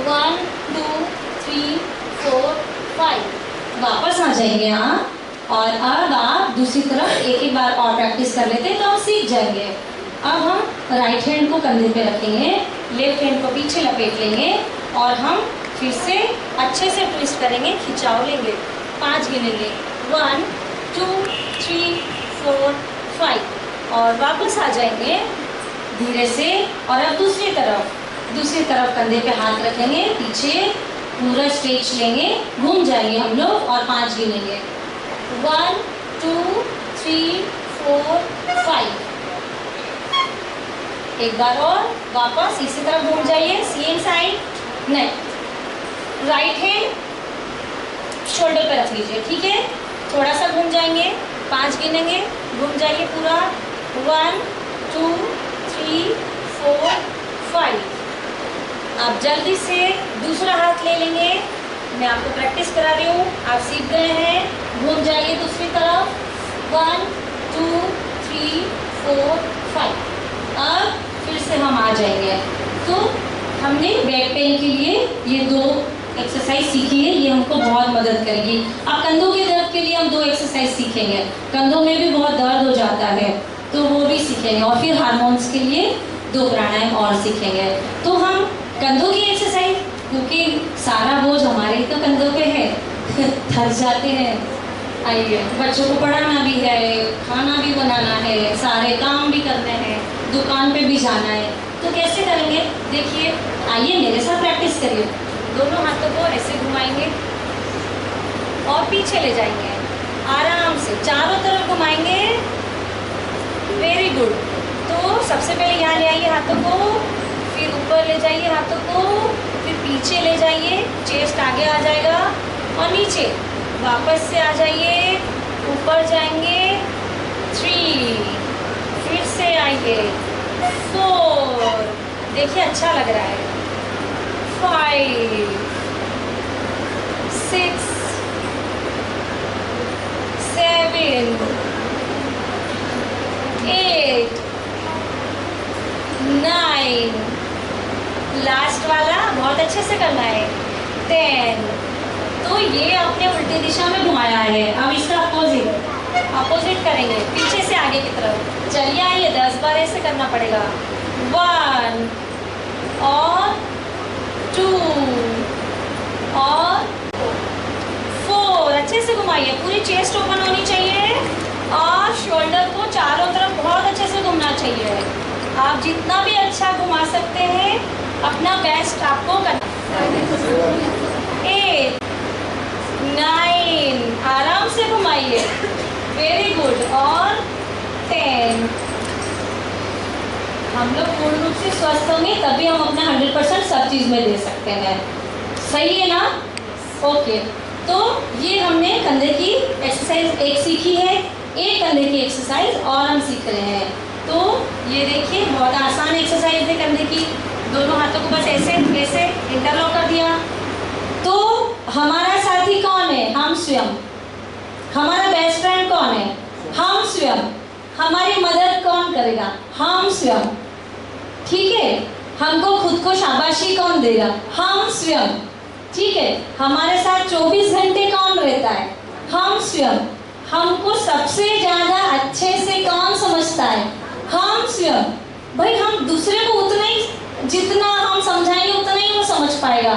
1 2 3 4 5 वापस आ जाएंगे यहाँ। और अब आप दूसरी तरफ एक एक बार और प्रैक्टिस कर लेते हैं तो हम सीख जाएंगे। अब हम राइट हैंड को कंधे पे रखेंगे, लेफ्ट हैंड को पीछे लपेट लेंगे और हम फिर से अच्छे से ट्विस्ट करेंगे, खिंचाव लेंगे। 5 गिनेंगे। 1 2 3 4 5 और वापस आ जाएंगे धीरे से। और अब दूसरी तरफ कंधे पे हाथ रखेंगे, पीछे पूरा स्ट्रेच लेंगे, घूम जाएंगे हम लोग और 5 गिनेंगे। 1 2 3 4 5 एक बार और वापस इसी तरफ घूम जाइए, सेम साइड। नहीं, राइट हैंड शोल्डर पे रख लीजिए, ठीक है। थोड़ा सा घूम जाएंगे, 5 गिनेंगे, घूम जाइए पूरा। 1 2 3 4 5 आप जल्दी से दूसरा हाथ ले लेंगे। मैं आपको प्रैक्टिस करा रही हूँ, आप सीख गए हैं। घूम जाइए दूसरी तरफ। 1 2 3 4 5 अब फिर से हम आ जाएंगे। तो हमने बैक पेन के लिए ये 2 एक्सरसाइज सीखी है, ये हमको बहुत मदद करेगी। अब कंधों के दर्द के लिए हम 2 एक्सरसाइज सीखेंगे। कंधों में भी बहुत दर्द हो जाता है तो वो भी सीखेंगे और फिर हार्मोन्स के लिए 2 प्राणायाम और सीखेंगे। तो हम कंधों की एक्सरसाइज, क्योंकि सारा बोझ हमारे ही तो कंधों पे है थक जाते हैं। आइए, बच्चों को पढ़ाना भी है, खाना भी बनाना है, सारे काम भी करने हैं, दुकान पे भी जाना है, तो कैसे करेंगे? देखिए, आइए मेरे साथ प्रैक्टिस करिए। दोनों हाथों को ऐसे घुमाएंगे और पीछे ले जाएंगे, आराम से चारों तरफ घुमाएंगे। Very good. तो सबसे पहले यहाँ ले आइए हाथों को, फिर ऊपर ले जाइए हाथों को, फिर पीछे ले जाइए, चेस्ट आगे आ जाएगा और नीचे वापस से आ जाइए, ऊपर जाएंगे 3, फिर से आएंगे 4, देखिए अच्छा लग रहा है 5, 6, 7, 8, 9, लास्ट वाला बहुत अच्छे से करना है 10। तो ये आपने उल्टी दिशा में घुमाया है। अब इसका अपोजिट करेंगे, पीछे से आगे की तरफ। चलिए आइए 10 बार ऐसे करना पड़ेगा। 1 और 2 और 4, अच्छे से घुमाइए, पूरी चेस्ट ओपन होनी चाहिए और शोल्डर को चारों तरफ बहुत अच्छे से घुमाना चाहिए। आप जितना भी अच्छा घुमा सकते हैं, अपना बेस्ट आपको करना। 8, 9, आराम से घुमाइए, वेरी गुड, और 10। हम लोग पूर्ण रूप से स्वस्थ होंगे तभी हम अपना 100% सब चीज़ में दे सकते हैं, सही है ना? ओके, तो ये हमने कंधे की एक्सरसाइज एक सीखी है, एक कंधे की एक्सरसाइज और हम सीख रहे हैं। तो ये देखिए बहुत आसान एक्सरसाइज है कंधे की। दोनों हाथों को बस ऐसे ऐसे इंटरलॉक कर दिया। तो हमारा साथी कौन है? हम स्वयं। हमारा बेस्ट फ्रेंड कौन है? हम स्वयं। हमारी मदद कौन करेगा? हम स्वयं। ठीक है, हमको खुद को शाबाशी कौन देगा? हम स्वयं। ठीक है, हमारे साथ 24 घंटे कौन रहता है? हम स्वयं। हमको सबसे ज्यादा अच्छे से कौन समझता है? हम स्वयं। भाई हम दूसरे को उतना ही, जितना हम समझाएंगे उतना ही वो समझ पाएगा,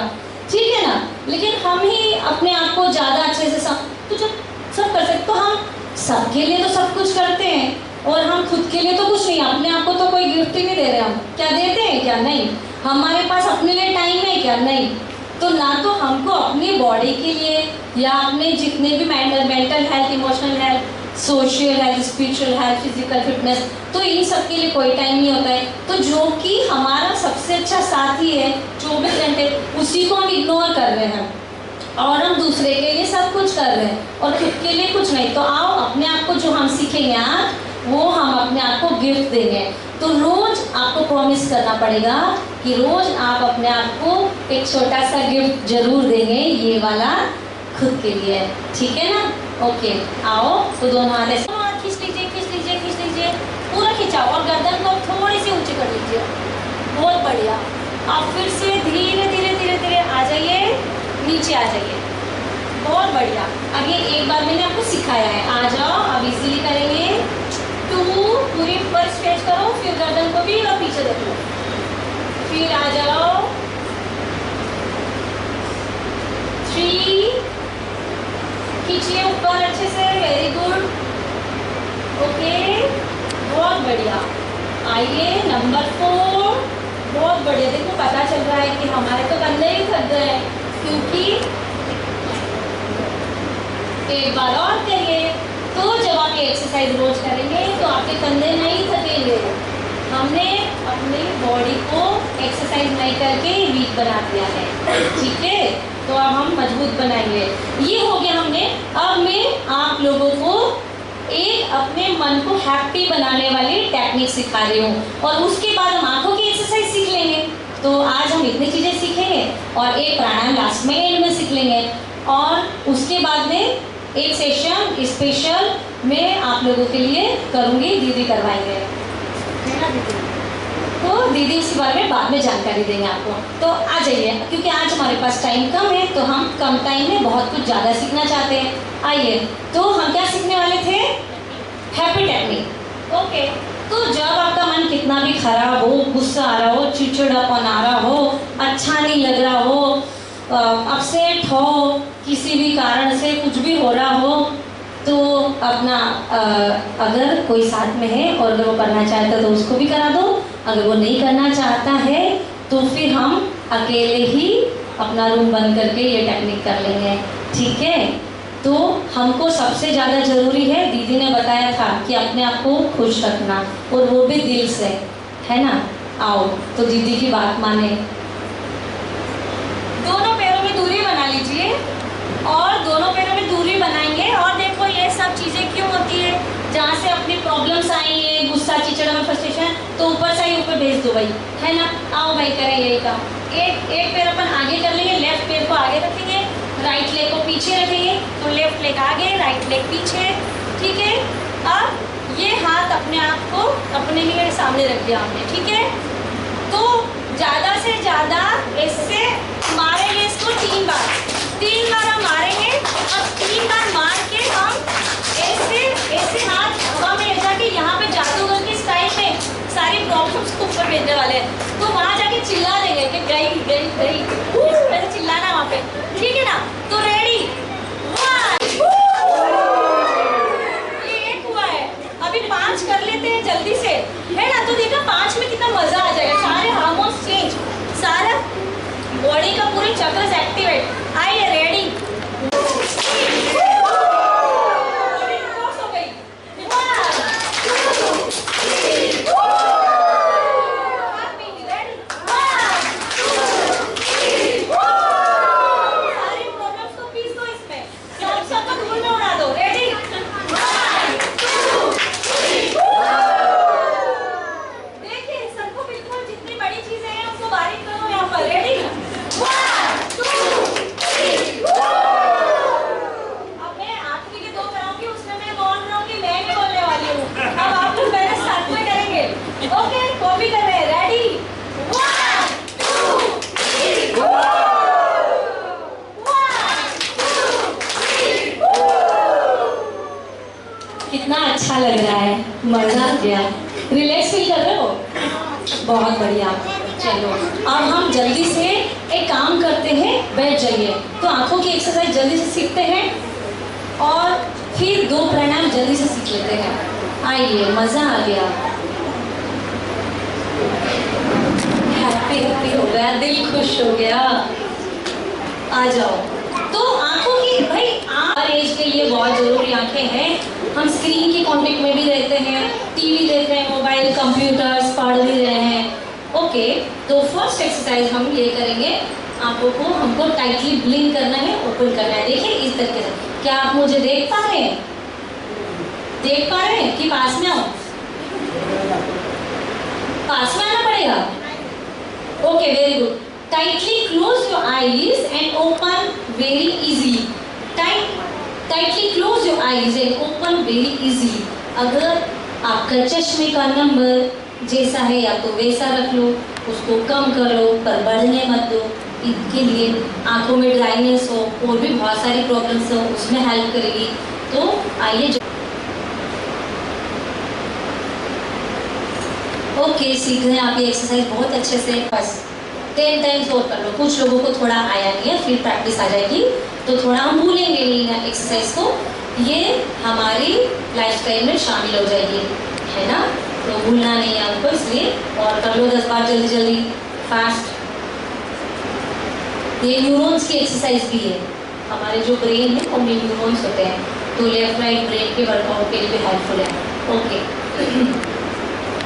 ठीक है ना? लेकिन हम ही अपने आप को ज्यादा अच्छे से तो जब सब कर सकते, तो हम सबके लिए तो सब कुछ करते हैं और हम खुद के लिए तो कुछ नहीं। अपने आप को तो कोई गिफ्ट ही नहीं दे रहे, हम क्या देते हैं? क्या नहीं? हमारे पास अपने लिए टाइम है क्या? नहीं। तो ना तो हमको अपनी बॉडी के लिए या अपने जितने भी mental health, emotional health, social health, spiritual health, physical fitness, तो इन सब के लिए कोई टाइम नहीं होता है। तो जो कि हमारा सबसे अच्छा साथी है 24 घंटे, उसी को हम इग्नोर कर रहे हैं और हम दूसरे के लिए सब कुछ कर रहे हैं और खुद के लिए कुछ नहीं। तो आओ अपने आप को जो हम सीखेंगे आज, वो हम अपने आप को गिफ्ट देंगे। तो रोज आपको प्रॉमिस करना पड़ेगा कि रोज आप अपने आप को एक छोटा सा गिफ्ट जरूर देंगे, ये वाला खुद के लिए, ठीक है ना? ओके, आओ तो दोनों हाथ ऐसे खींच लीजिए, खींच लीजिए, खींच लीजिए, पूरा खिंचाओ और गर्दन को थोड़ी सी ऊंची कर लीजिए। बहुत बढ़िया। आप फिर से धीरे धीरे धीरे धीरे आ जाइए, नीचे आ जाइए। बहुत बढ़िया। आगे एक बार मैंने आपको सिखाया है, आ जाओ, अब इजीली करेंगे। 2, पूरी ऊपर स्ट्रेच करो, फिर गर्दन को भी और पीछे देखो, फिर आ जाओ। 3, खींचिए ऊपर अच्छे से, वेरी गुड, ओके, बहुत बढ़िया। आइए नंबर 4, बहुत बढ़िया। देखो पता चल रहा है कि हमारे तो कंधे ही थक गए हैं, क्योंकि एक बार और करिए। तो जब आप ये एक्सरसाइज रोज करेंगे तो आपके कंधे नहीं थकेंगे। हमने अपनी बॉडी को एक्सरसाइज नहीं करके वीक बना दिया है, ठीक है? तो अब हम मजबूत बनाएंगे। ये हो गया हमने। अब मैं आप लोगों को एक अपने मन को हैप्पी बनाने वाली टेक्निक सिखा रही हूँ और उसके बाद हम आंखों की एक्सरसाइज सीख लेंगे। तो आज हम इतनी चीज़ें सीखेंगे और एक प्राणायाम लास्ट में एंड में सीख लेंगे और उसके बाद में एक सेशन स्पेशल मैं आप लोगों के लिए करूँगी, दीदी करवाएंगे, है ना दीदी? तो दीदी इसी बारे में बाद में जानकारी देंगे आपको। तो आ जाइए, क्योंकि आज हमारे पास टाइम कम है तो हम कम टाइम में बहुत कुछ ज़्यादा सीखना चाहते हैं। आइए, तो हम क्या सीखने वाले थे? Happy technique. ओके, तो जब आपका मन कितना भी खराब हो, गुस्सा आ रहा हो, चिड़चिड़ापन आ रहा हो, अच्छा नहीं लग रहा हो, अपसेट हो, किसी भी कारण से कुछ भी हो रहा हो, तो अपना अगर कोई साथ में है और अगर वो करना चाहता है तो उसको भी करा दो। अगर वो नहीं करना चाहता है तो फिर हम अकेले ही अपना रूम बंद करके ये टेक्निक कर लेंगे, ठीक है? तो हमको सबसे ज़्यादा ज़रूरी है, दीदी ने बताया था कि अपने आप को खुश रखना और वो भी दिल से, है ना? आओ तो दीदी की बात माने। लीजिए और दोनों पैरों में दूरी बनाएंगे। और देखो ये सब चीज़ें क्यों होती है, जहाँ से अपनी प्रॉब्लम्स आई है, गुस्सा, चिड़चिड़ा, फ्रस्ट्रेशन, तो ऊपर से ही ऊपर भेज दो भाई, है ना। आओ भाई करें यही काम। एक पैर अपन आगे कर लेंगे, लेफ्ट पैर को आगे रखेंगे, राइट लेग को पीछे रखेंगे, तो लेफ्ट लेग आगे, राइट लेग पीछे, ठीक है। अब ये हाथ अपने आप को अपने लिए सामने रख दिया हमने, ठीक है। तो ज़्यादा से ज़्यादा इससे मारेंगे इसको 3 बार हम मारेंगे और 3 बार मार के हम ऐसे हाथ हवा में ले जाके यहाँ पे जादूगर की स्टाइल में सारी प्रॉब्लम्स को ऊपर भेजने वाले हैं। तो वहाँ जाके चिल्ला देंगे कि गई गई गई, वैसे चिल्लाना वहाँ पे, ठीक है ना। तो रेडी, ये 1 हुआ है, अभी 5 कर लेते हैं जल्दी से, है ना। तो देखा 5 में कितना मजा आ जाएगा, सारे हार्मोन्स चेंज, सारा बॉडी का पूरे चक्र एक्टिवेट। आइए रेडी, कितना अच्छा लग रहा है, मजा आ गया। रिलैक्स फील कर रहे हो, बहुत बढ़िया। चलो अब हम जल्दी से एक काम करते हैं, बैठ जाइए। तो आंखों की एक्सरसाइज जल्दी से सीखते हैं और फिर 2 प्राणायाम जल्दी से सीख लेते हैं। आइए, मजा आ गया, हैप्पी हो गया, दिल खुश हो गया। आ जाओ। तो आंखों की भाई हर एज के लिए बहुत जरूरी आंखें हैं। हम स्क्रीन के कांटेक्ट में भी रहते हैं, टीवी देख रहे हैं, मोबाइल, कंप्यूटर्स पढ़ भी रहे हैं। ओके, तो फर्स्ट एक्सरसाइज हम ये करेंगे, आंखों को हमको टाइटली ब्लिंक करना है, ओपन करना है। देखिए इस तरीके से। क्या आप मुझे देख पा रहे हैं? देख पा रहे हैं कि पास में आओ? पास में आना पड़ेगा। Okay, very good. Tightly close your eyes and open very easily. Tightly close your eyes and open very easily. अगर आपका चश्मे का नंबर जैसा है या तो वैसा रख लो, उसको कम कर लो, पर बढ़ने मत दो। इसके लिए आंखों में ड्राइनेस हो और भी बहुत सारी प्रॉब्लम्स हो, उसमें हेल्प करेगी। तो आइए, ओके, सीख रहे हैं आप ये एक्सरसाइज बहुत अच्छे से। बस 10 टाइम्स और कर लो। कुछ लोगों को थोड़ा आया नहीं है, फिर प्रैक्टिस आ जाएगी तो थोड़ा हम भूलेंगे नहीं ना एक्सरसाइज को। ये हमारी लाइफस्टाइल में शामिल हो जाएगी, है ना। तो भूलना नहीं है हमको, इसलिए और कर लो 10 बार जल्दी जल्दी, फास्ट। ये न्यूरॉन्स की एक्सरसाइज भी है। हमारे जो ब्रेन है उनमें न्यूरॉन्स होते हैं, तो लेफ्ट राइट ब्रेन के वर्कआउट के लिए भी हेल्पफुल है। ओके,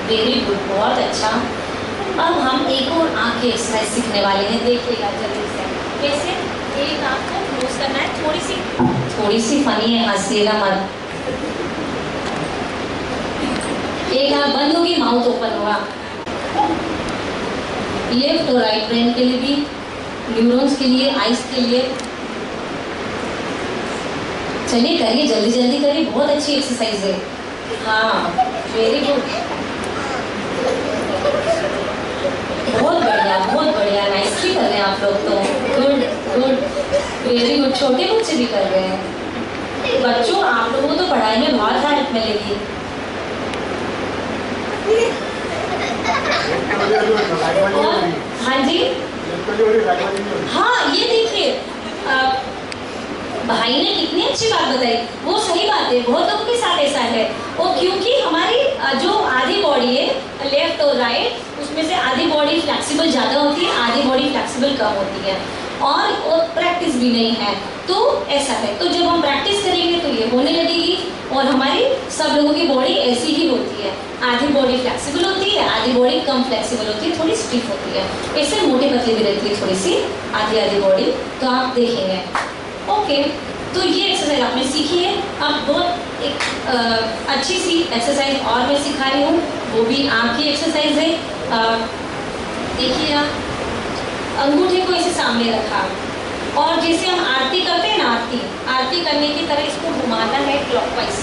वेरी गुड, बहुत अच्छा। अब हम एक और आँख की एक्सरसाइज सीखने वाले हैं, देखिएगा जल्दी से। कैसे? एक आँख को क्लोज करना है, थोड़ी सी फनी है, हंसिएगा मत। एक आँख बंद होगी, माउथ ओपन होगा। लेफ्ट और राइट ब्रेन के लिए भी, न्यूरॉन्स के लिए, आइज के लिए। चलिए करिए, जल्दी जल्दी करिए, बहुत अच्छी एक्सरसाइज है। हाँ, वेरी गुड, बहुत बढ़िया, नाइसली कर रहे हैं आप लोग तो। Good good, very good. छोटे बच्चे भी कर रहे हैं। बच्चों, आप लोगों को तो पढ़ाई में बहुत हेल्प मिलेगी। हाँ जी, हाँ, ये देखिए भाई ने कितनी अच्छी बात बताई। वो सही बात है, बहुत लोगों के साथ ऐसा है। वो क्योंकि हमारी जो आधी बॉडी है, लेफ्ट और राइट, उसमें से आधी बॉडी फ्लेक्सिबल ज़्यादा होती है, आधी बॉडी फ्लेक्सिबल कम होती है, और प्रैक्टिस भी नहीं है, तो ऐसा है। तो जब हम प्रैक्टिस करेंगे तो ये होने लगेगी, और हमारी सब लोगों की बॉडी ऐसी ही होती है। आधी बॉडी फ्लेक्सिबल होती है, आधी बॉडी कम फ्लेक्सिबल होती है, थोड़ी स्टिफ होती है। इससे मोटी पतली भी रहती है थोड़ी सी आधी आधी बॉडी, तो आप देखेंगे। ओके, तो ये एक्सरसाइज आपने सीखी है। अब बहुत एक अच्छी सी एक्सरसाइज और मैं सिखा रही हूँ, वो भी आँख की एक्सरसाइज है। देखिए आप अंगूठे को इसे सामने रखा और जैसे हम आरती करते हैं ना, आरती करने की तरह इसको घुमाना है क्लॉकवाइज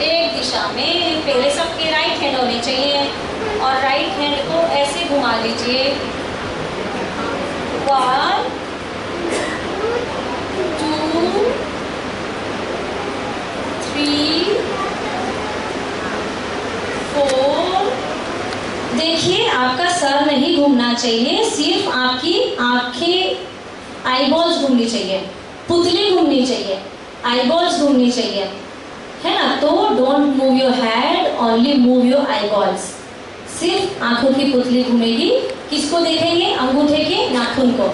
एक दिशा में। पहले सबके राइट हैंड होने चाहिए और राइट हैंड को ऐसे घुमा लीजिए। 1 2 3 4। देखिए आपका सर नहीं घूमना चाहिए, सिर्फ आपकी आंखें, आईबॉल्स घूमनी चाहिए, पुतली घूमनी चाहिए, आईबॉल्स घूमनी चाहिए, है ना। तो don't move your head, only move your eyeballs. सिर्फ आंखों की पुतली घूमेगी। किसको देखेंगे? अंगूठे के नाखून को।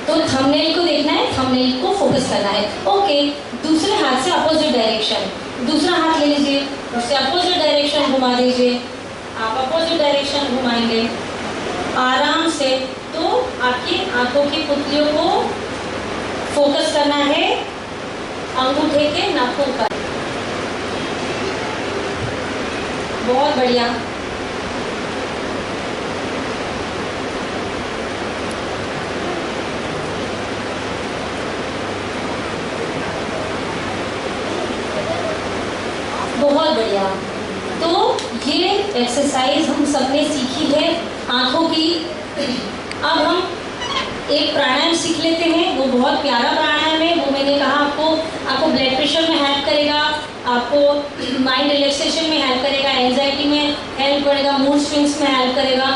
तो थंबनेल को देखना है, थंबनेल को फोकस करना है। ओके, दूसरे हाथ से अपोजिट डायरेक्शन, दूसरा हाथ ले लीजिए, उससे अपोजिट डायरेक्शन घुमा दीजिए। आप अपोजिट डायरेक्शन घुमाएंगे आराम से। तो आपकी आंखों की पुतलियों को फोकस करना है अंगूठे के नाखून पर। बहुत बढ़िया। बहुत बढ़िया। तो ये एक्सरसाइज हम सबने सीखी है आंखों की। अब हम एक प्राणायाम सीख लेते हैं, वो बहुत प्यारा प्राणायाम है। वो मैंने कहा आपको ब्लड प्रेशर में हेल्प करेगा, आपको माइंड रिलैक्सेशन में हेल्प करेगा, एंजाइटी में हेल्प करेगा, मूड स्विंग्स में हेल्प करेगा,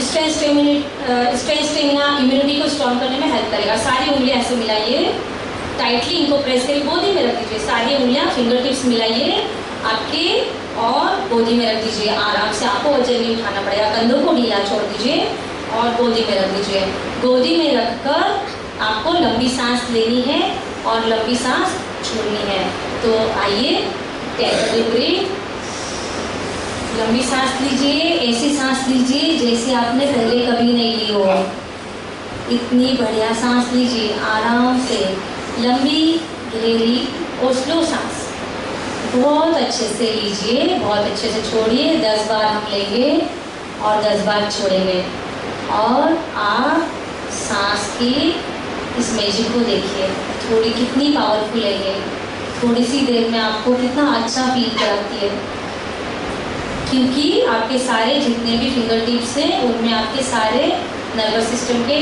स्ट्रेंथ स्टेमिना इम्यूनिटी को स्ट्रॉन्ग करने में हेल्प करेगा। सारी उंगलियां ऐसे मिलाइए, टाइटली इनको प्रेस करिए, गोदी में रख दीजिए। सारी उंगलियां फिंगर टिप्स मिलाइए आपके और गोदी में रख दीजिए आराम से। आपको वजन नहीं उठाना पड़ेगा, कंधों को ढीला छोड़ दीजिए और गोदी में रख दीजिए। गोदी में रखकर आपको लंबी सांस लेनी है और लंबी सांस छोड़नी है। तो आइए, कैजुअली ब्रीथ, लंबी सांस लीजिए, ऐसी सांस लीजिए जैसे आपने पहले कभी नहीं ली हो। इतनी बढ़िया सांस लीजिए आराम से, लंबी गहरी और स्लो सांस बहुत अच्छे से लीजिए, बहुत अच्छे से छोड़िए। 10 बार हम लेंगे और 10 बार छोड़ेंगे। और आप सांस की इस मैजिक को देखिए, थोड़ी कितनी पावरफुल है ये। थोड़ी सी देर में आपको कितना अच्छा फील कराती है, क्योंकि आपके सारे जितने भी फिंगर टिप्स हैं उनमें आपके सारे नर्वस सिस्टम के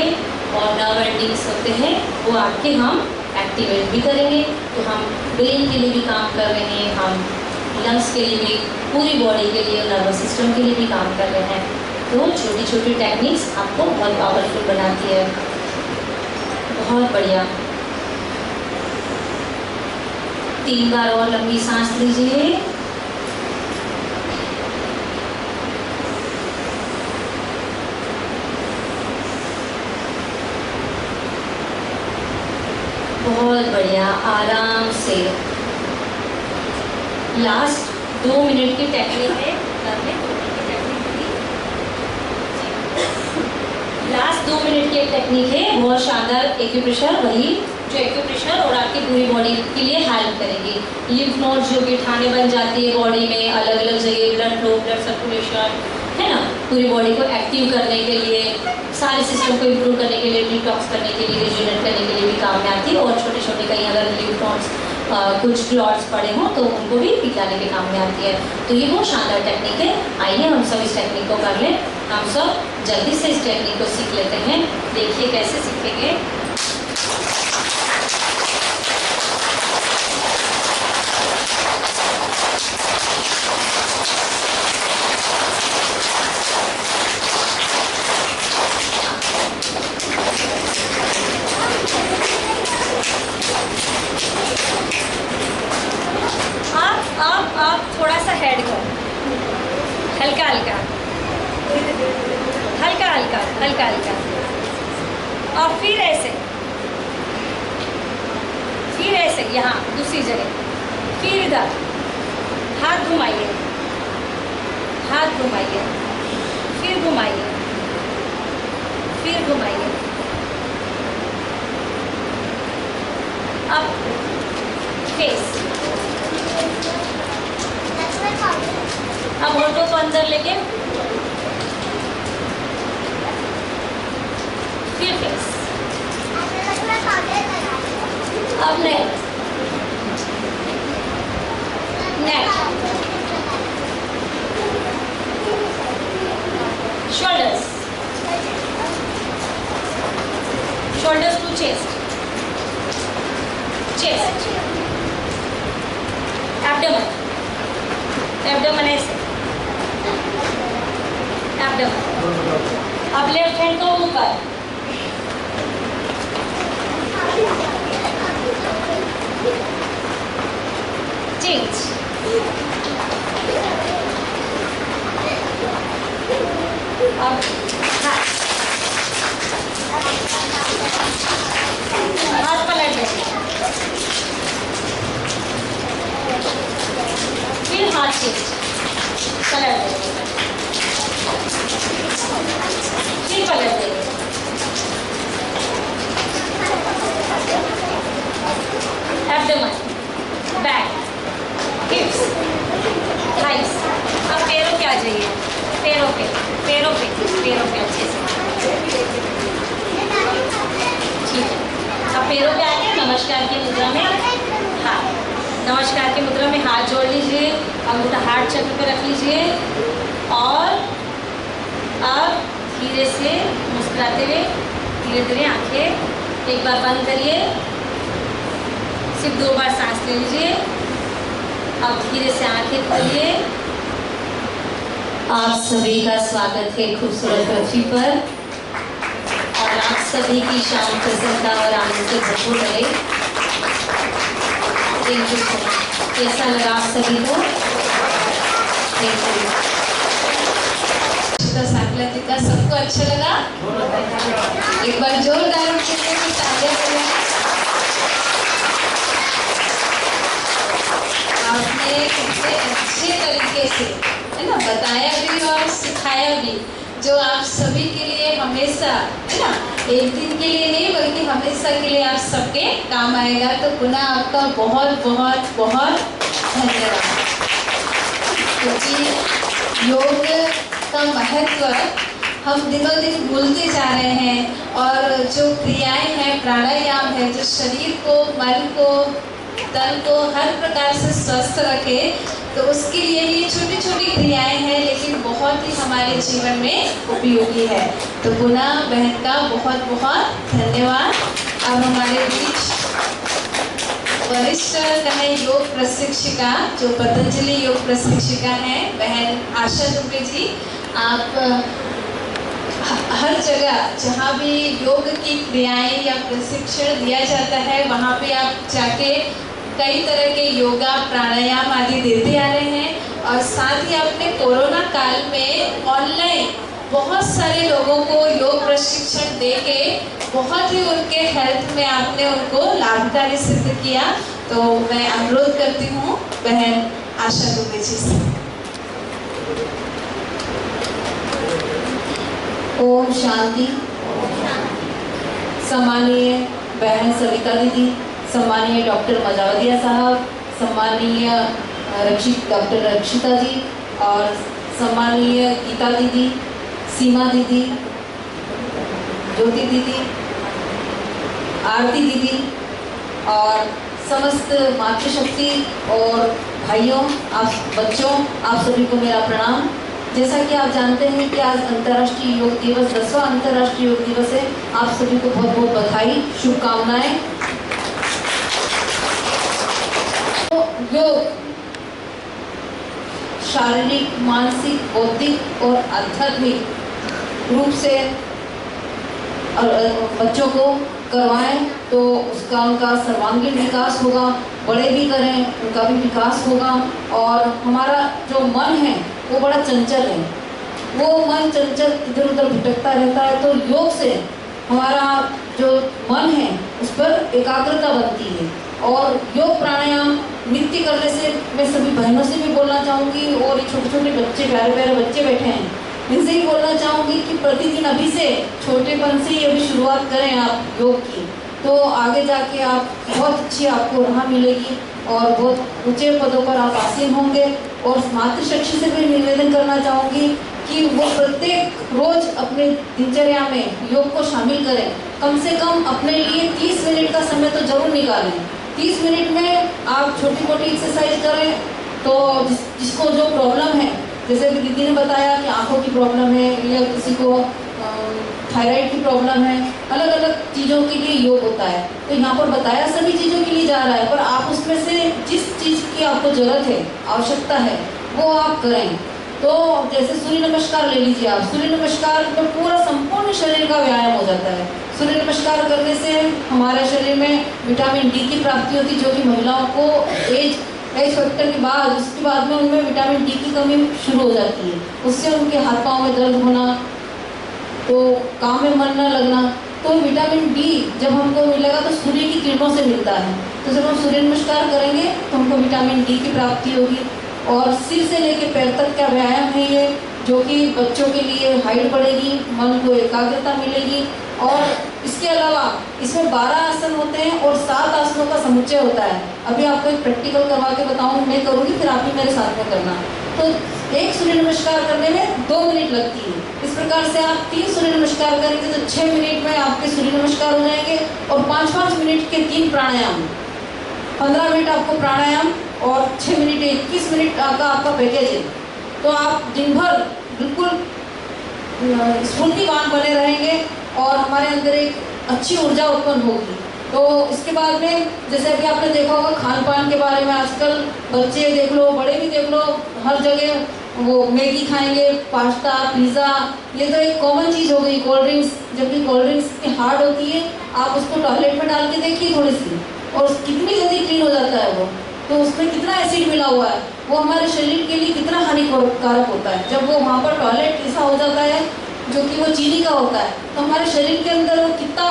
और नर्व एंडिंग्स होते हैं, वो आपके हम एक्टिवेट भी करेंगे। तो हम ब्रेन के लिए भी काम कर रहे हैं, हम लंग्स के लिए भी, पूरी बॉडी के लिए, नर्वस सिस्टम के लिए भी काम कर रहे हैं। तो छोटी छोटी टेक्निक्स आपको बहुत पावरफुल बनाती है। बहुत बढ़िया। 3 बार और लंबी सांस लीजिए। बहुत बढ़िया, आराम से। लास्ट 2 मिनट की टेक्निक है। लास्ट 2 मिनट की एक टेक्निक है, बहुत शानदार एक्यूप्रेशर, वही जो एक्यूप्रेशर और आपकी पूरी बॉडी के लिए हेल्प करेगी। लिम्फ नोड्स जो कि ठाने बन जाती है बॉडी में, अलग अलग जगह ब्लड फ्लो, ब्लड सर्कुलेशन, है ना, पूरी बॉडी को एक्टिव करने के लिए, सारे सिस्टम को इम्प्रूव करने के लिए, डिटॉक्स करने के लिए, रिजुनेट करने के लिए भी काम में आती है। और छोटे छोटे कहीं अगर लिम्फ नोड्स कुछ क्लॉट्स पड़े हों तो उनको भी पिघलाने के काम में आती है। तो ये बहुत शानदार टेक्निक है। आइए हम सब इस टेक्निक को कर लें। हम सब जल्दी से इस टेक्निक को सीख लेते हैं। देखिए कैसे सीखेंगे। आप थोड़ा सा हेड को हल्का हल्का हल्का हल्का हल्का हल्का, और फिर ऐसे यहाँ दूसरी जगह, फिर इधर हाथ घुमाइए, हाथ घुमाइए, फिर घुमाइए, फिर घुमाइए। अब फेस, अब होठों को अंदर लेके फिर फेस। अब नेक, नेक, shoulders, shoulders to chest, chest, abdomen, abdomen ऐसे, abdomen। अब लेफ्ट हैंड को ऊपर, चेंज, अब हाथ पलट दें, फिर हाथ चेंज, पलट दें, फिर पलट दें, एब्डोमेन, बैक, हिप्स, थाइस। अब पैरों पे आ जाइए, पैरों पे, पैरों पे, पैरों पे अच्छे से, ठीक है। अब पैरों पे आके नमस्कार की मुद्रा में, हाँ, नमस्कार की मुद्रा में हाथ जोड़ लीजिए, अंगूठा हार्ट चक्र पे रख लीजिए और अब धीरे से मुस्कुराते हुए धीरे धीरे आंखें एक बार बंद करिए, सिर्फ 2 बार सांस ले लीजिए। अब धीरे से आंखें खोलिए। आप सभी का स्वागत है खूबसूरत पृथ्वी पर और आप सभी की शाम प्रसन्नता और आनंद से भरपूर रहे। Thank you so much. कैसा लगा आप सभी को? Thank you. साकला जी का सबको अच्छा लगा? एक बार जोरदार उनके लिए तालियां बजाएं। आपने कितने अच्छे तरीके से, है ना, बताया भी और सिखाया भी, जो आप सभी के लिए हमेशा, है ना, एक दिन के लिए नहीं बल्कि हमेशा के लिए आप सबके काम आएगा। तो पुनः आपका बहुत बहुत बहुत धन्यवाद, क्योंकि योग का महत्व हम दिनों दिन भूलते जा रहे हैं और जो क्रियाएं हैं, प्राणायाम है, जो शरीर को, मन को, तन को हर प्रकार से स्वस्थ रखे, तो उसके लिए ये छोटी छोटी क्रियाएं हैं लेकिन बहुत ही हमारे जीवन में उपयोगी है। तो पुनः बहन का बहुत बहुत धन्यवाद। अब हमारे बीच वरिष्ठ कहें योग प्रशिक्षिका, जो पतंजलि योग प्रशिक्षिका हैं, बहन आशा दुबे जी। आप हर जगह जहाँ भी योग की क्रियाएं या प्रशिक्षण दिया जाता है वहाँ पे आप जाके कई तरह के योगा, प्राणायाम आदि देते आ रहे हैं और साथ ही आपने कोरोना काल में ऑनलाइन बहुत सारे लोगों को योग प्रशिक्षण दे के बहुत ही उनके हेल्थ में आपने उनको लाभकारी सिद्ध किया। तो मैं अनुरोध करती हूँ बहन आशा दुबे जी से। ओम शांति। सम्मानीय बहन सविता दीदी, सम्मानीय डॉक्टर मजावदिया साहब, सम्मानीय डॉक्टर रक्षिता जी और सम्मानीय गीता दीदी, सीमा दीदी, ज्योति दीदी, आरती दीदी और समस्त मातृशक्ति और भाइयों, आप बच्चों, आप सभी को मेरा प्रणाम। जैसा कि आप जानते हैं कि आज अंतर्राष्ट्रीय योग दिवस, 10वां अंतर्राष्ट्रीय योग दिवस है। आप सभी को बहुत बहुत बधाई, शुभकामनाएं। योग शारीरिक, मानसिक, बौद्धिक और आध्यात्मिक रूप से बच्चों को करवाएं तो उसका उनका सर्वांगीण विकास होगा, बड़े भी करें उनका भी विकास होगा। और हमारा जो मन है वो बड़ा चंचल है, वो मन चंचल इधर उधर भटकता रहता है, तो योग से हमारा जो मन है उस पर एकाग्रता बनती है और योग प्राणायाम नृत्य करने से मैं सभी बहनों से भी बोलना चाहूँगी, और ये छोटे छोटे बच्चे, प्यारे प्यारे बच्चे बैठे हैं, इनसे ही बोलना चाहूँगी कि प्रतिदिन अभी से, छोटेपन से ही अभी शुरुआत करें आप योग की, तो आगे जाके आप बहुत अच्छी आपको राह मिलेगी और बहुत ऊंचे पदों पर आप आसीन होंगे। और मातृशक्ति से भी निवेदन करना चाहूँगी कि वो प्रत्येक रोज अपने दिनचर्या में योग को शामिल करें। कम से कम अपने लिए 30 मिनट का समय तो जरूर निकालें। 30 मिनट में आप छोटी मोटी एक्सरसाइज करें, तो जिसको जो प्रॉब्लम है, जैसे दीदी ने बताया कि आंखों की प्रॉब्लम है या किसी को थायराइड की प्रॉब्लम है, अलग अलग चीज़ों के लिए योग होता है। तो यहाँ पर बताया सभी चीज़ों के लिए जा रहा है, पर आप उसमें से जिस चीज़ की आपको ज़रूरत है, आवश्यकता है, वो आप करें। तो जैसे सूर्य नमस्कार ले लीजिए आप, सूर्य नमस्कार में पूरा संपूर्ण शरीर का व्यायाम हो जाता है। सूर्य नमस्कार करने से हमारे शरीर में विटामिन डी की प्राप्ति होती है, जो कि महिलाओं को एज फैक्टर के बाद, उसके बाद में उनमें विटामिन डी की कमी शुरू हो जाती है। उससे उनके हाथ पाँव में दर्द होना, तो काम में मन न लगना। तो विटामिन डी जब हमको मिलेगा तो सूर्य की किरणों से मिलता है। तो जब हम सूर्य नमस्कार करेंगे तो हमको विटामिन डी की प्राप्ति होगी। और सिर से लेकर पैर तक का व्यायाम है ये, जो कि बच्चों के लिए हाइट बढ़ेगी, मन को एकाग्रता मिलेगी। और इसके अलावा इसमें 12 आसन होते हैं और 7 आसनों का समुच्चय होता है। अभी आपको एक प्रैक्टिकल करवा के बताऊँ, मैं करूँगी, फिर आप भी मेरे साथ में करना। तो एक सूर्य नमस्कार करने में 2 मिनट लगती है। इस प्रकार से आप 3 सूर्य नमस्कार करेंगे तो 6 मिनट में आपके सूर्य नमस्कार हो जाएंगे। और 5-5 मिनट के 3 प्राणायाम, 15 मिनट आपको प्राणायाम और 6 मिनट 21 मिनट का आपका पैकेज है। तो आप दिन भर बिल्कुल स्फूर्तिवान बने रहेंगे और हमारे अंदर एक अच्छी ऊर्जा उत्पन्न होगी। तो इसके बाद में जैसे अभी आपने देखा होगा खान पान के बारे में, आजकल बच्चे देख लो, बड़े भी देख लो, हर जगह वो मैगी खाएंगे, पास्ता, पिज़्ज़ा, ये तो एक कॉमन चीज़ हो गई। कोल्ड ड्रिंक्स, जबकि कोल्ड ड्रिंक्स इतनी हार्ड होती है, आप उसको टॉयलेट में डाल के देखिए थोड़ी सी, और कितनी जल्दी क्लीन हो जाता है वो। तो उसमें कितना एसिड मिला हुआ है, वो हमारे शरीर के लिए कितना हानिकारक होता है। जब वो वहाँ पर टॉयलेट ऐसा हो जाता है जो कि वो चीनी का होता है, तो हमारे शरीर के अंदर वो कितना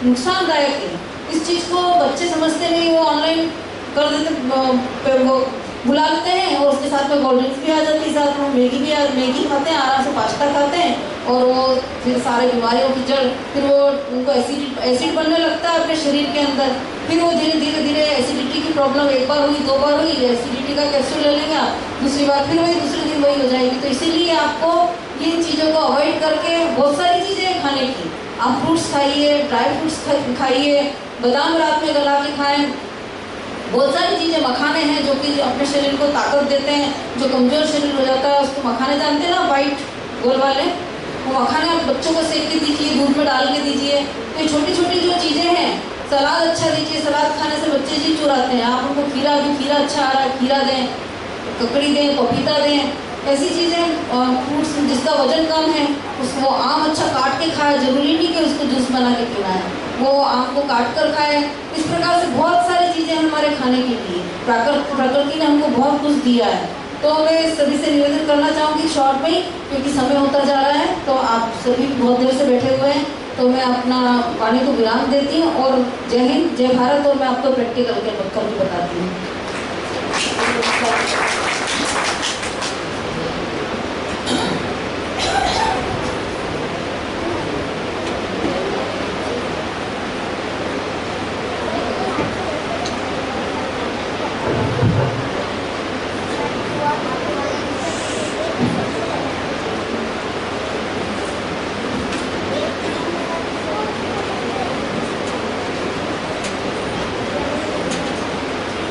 नुकसानदायक है। इस चीज़ को बच्चे समझते नहीं, वो ऑनलाइन कर देते, वो बुला लेते हैं और उसके साथ में कोल्ड ड्रिंक्स भी आ जाती है, साथ में मैगी खाते हैं, आराम से पास्ता खाते हैं, और वो फिर सारे बीमारियों की जड़, फिर वो उनको एसिड बनने लगता है अपने शरीर के अंदर। फिर वो धीरे धीरे एसिडिटी की प्रॉब्लम, एक बार हुई, 2 बार हुई, एसिडिटी का कैप्सूल ले लेंगे, दूसरी बार फिर वही, दूसरे दिन वही हो जाएगी। तो इसीलिए आपको इन चीज़ों को अवॉइड करके, बहुत सारी चीज़ें खाने की, आप फ्रूट्स खाइए, ड्राई फ्रूट्स खाइए, बादाम रात में गला के खाएं, बहुत सारी चीज़ें, मखाने हैं जो कि अपने शरीर को ताकत देते हैं। जो कमज़ोर शरीर हो जाता है उसको मखाने, जानते हैं ना, वाइट गोल वाले, वो मखाने आप बच्चों को सेक के दीजिए, दूध में डाल के दीजिए। तो ये छोटी छोटी जो चीज़ें हैं, सलाद अच्छा दीजिए, सलाद खाने से बच्चे जी चुराते हैं। आप उनको खीरा अच्छा आ रहा है, खीरा दें, ककड़ी दें, पपीता दें, ऐसी चीज़ें। फ्रूट्स जिसका वजन कम है उसको आम अच्छा काट के खाए, जरूरी नहीं कि उसको जूस बना के पीना है, वो आम को काट कर खाए। इस प्रकार से बहुत सारी चीज़ें हमारे खाने के लिए प्रकृति ने हमको बहुत कुछ दिया है। तो मैं सभी से निवेदन करना चाहूँगी शॉर्ट में ही, क्योंकि समय होता जा रहा है, तो आप सभी बहुत देर से बैठे हुए हैं, तो मैं अपना वाणी को विराम देती हूँ। और जय हिंद, जय भारत। और मैं आपको प्रैक्टिकल करके बताती हूँ।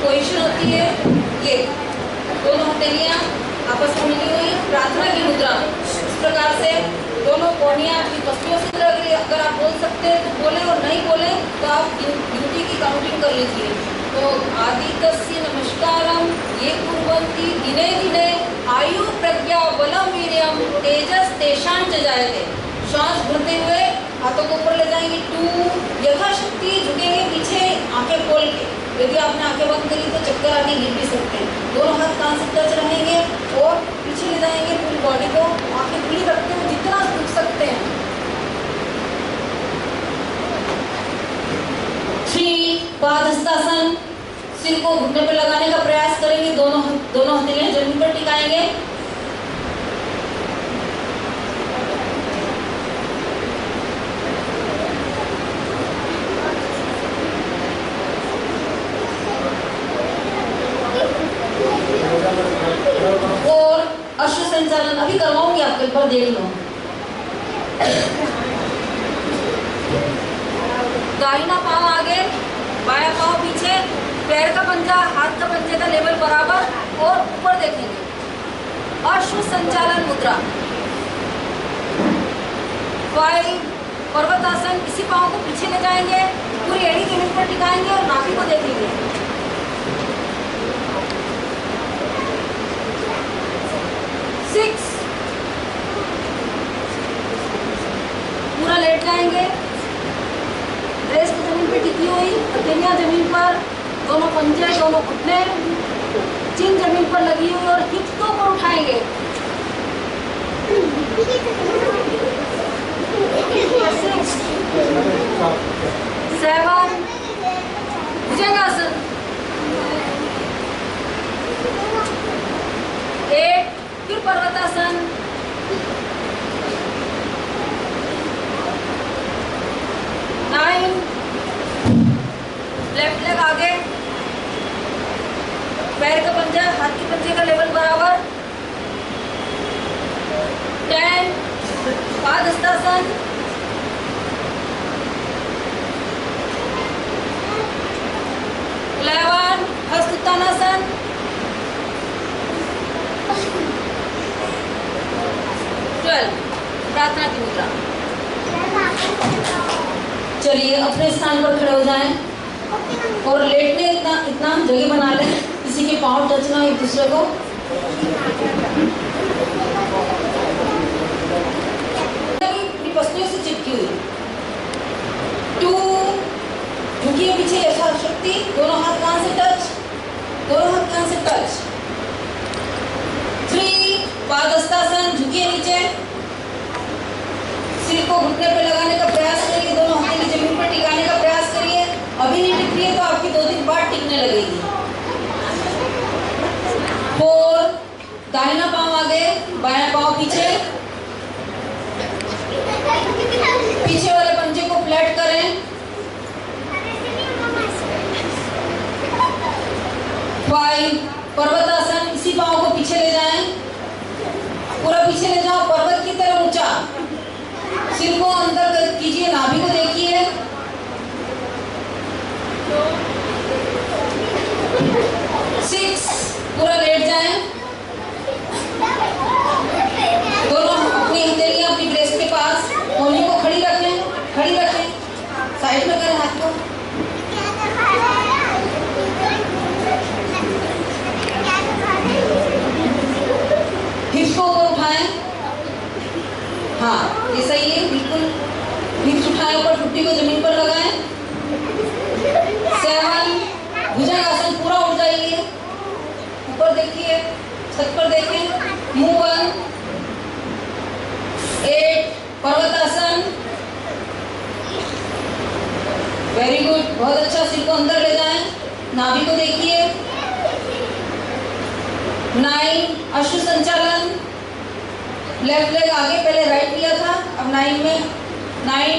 पोजीशन होती है ये, दोनों हथेलियाँ आपस में मिली हुई, प्रार्थना की मुद्रा। इस प्रकार से दोनों कोहनियाँ आपकी पसलियों से लग रही है। अगर आप बोल सकते हैं तो बोले, और नहीं बोले तो आप गिनती की काउंटिंग कर लीजिए। तो आदित्य नमस्कारम ये कुर्वन्ति दिने दिने आयु प्रज्ञा बलम वीर्यम तेजस तेषां च जायते। श्वास भरते हुए हाथों को ऊपर ले जाएंगे, 2, यथाशक्ति झुकेंगे पीछे, आंखें खोल के। यदि आपने आंखें बंद करी तो चक्कर आके गिर भी सकते हैं। दोनों हाथ कान से टच रहेंगे और पीछे ले जाएंगे पूरी बॉडी को, आंखें खुली रखते हुए जितना झुक सकते हैं। 3 पादहस्तासन, सिर को घुटने पे लगाने का जाएंगे। और अश्व संचालन अभी करवाऊंगी, आप एक बार देख लो। दाहिना पाँव आगे, बायां पाँव पीछे, पैर का पंजा हाथ का पंजे का लेवल बराबर और ऊपर देखेंगे। अश्व संचालन मुद्रा। 5 पर्वतासन, इसी पाँव को पीछे ले जाएंगे, पूरी एड़ी जमीन पर टिकाएंगे और नाभि को देखेंगे। 6 पूरा लेट जाएंगे, ड्रेस को जमीन पे टिकी हुई, हथेलियां जमीन पर, दोनों पंजे दोनों घुटने चिन जमीन पर लगी हुई और हिप्स को ऊपर उठाएंगे। 6 7 भुजंगासन, 8 फिर पर्वतासन, 9 लेफ्ट लेग आगे, पैर का पंजा हाथ के पंजे का लेवल बराबर। 10 पादहस्तासन, 11 हस्त उत्तानासन, 12 प्रार्थना की मुद्रा। चलिए अपने स्थान पर खड़े हो जाएं और लेटने इतना जगह बना लें, किसी के पाँव टच ना एक दूसरे को। पसलियों से चिपकी हुई। 2 झुकी हुई पीछे यथाशक्ति, दोनों हाथ कान से टच, दोनों हाथ कान से टच। 3 पादहस्तासन, झुकिए नीचे, सिर को घुटने पे लगाने का प्रयास करिए, दोनों हथेली जमीन पर टिकाने का प्रयास करिए। अभी नहीं टिक रही है तो आपकी 2 दिन बाद टिकने लगेगी। 4 दाहिना पाँव आगे, बायां पाँव पीछे, पीछे वाले पंजे को फ्लैट करें। 5 पर्वतासन, इसी पाँव को पीछे ले जाएं, पूरा पीछे ले जाओ, पर्वत की तरह ऊंचा, सिर को अंदर कीजिए, नाभि को देखिए। 6 पूरा लेट जाएं, दोनों अपनी हथेलियां अपनी ब्रेस्ट के पास, कोहनी को खड़ी रखें, साइड में करें हाथ को। हिप्स को ऊपर उठाएं, हाँ ये सही है, बिल्कुल हिप्स उठाएं, ऊपर ठुड्डी को जमीन पर लगाएं। 7 भुजंगासन, पूरा उठ जाइए, ऊपर देखिए, छत पर देखें, मुंह बंद। 8 पर्वतासन, वेरी गुड, बहुत अच्छा, सिर को अंदर ले जाएं, नाभि को देखिए। 9 अश्व संचालन, लेफ्ट लेग आगे, पहले राइट लिया था, अब 9 में 9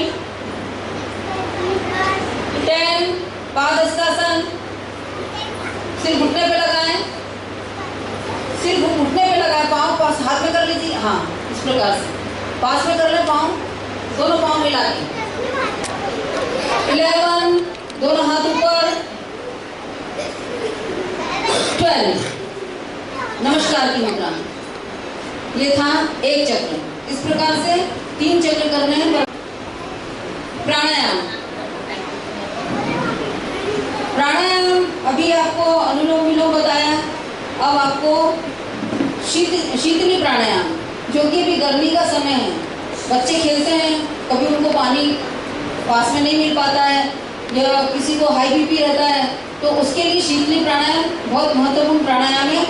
10 पादहस्तासन, सिर घुटने पे लगाएं, सिर घुटने पे लगाएं, पाँव पास हाथ में कर लीजिए, हाँ इस प्रकार से पास में कर ले पाँव, दोनों पाँव मिला के। 11 दोनों हाथ ऊपर। 12 नमस्कार की मुद्रा। ये था एक चक्र। इस प्रकार से 3 चक्र करने हैं। प्राणायाम, प्राणायाम अभी आपको अनुलोम विलोम बताया। अब आपको शीतली प्राणायाम, जो कि अभी गर्मी का समय है, बच्चे खेलते हैं, कभी उनको पानी पास में नहीं मिल पाता है या किसी को हाई बीपी रहता है, तो उसके लिए शीतली प्राणायाम बहुत महत्वपूर्ण प्राणायाम है।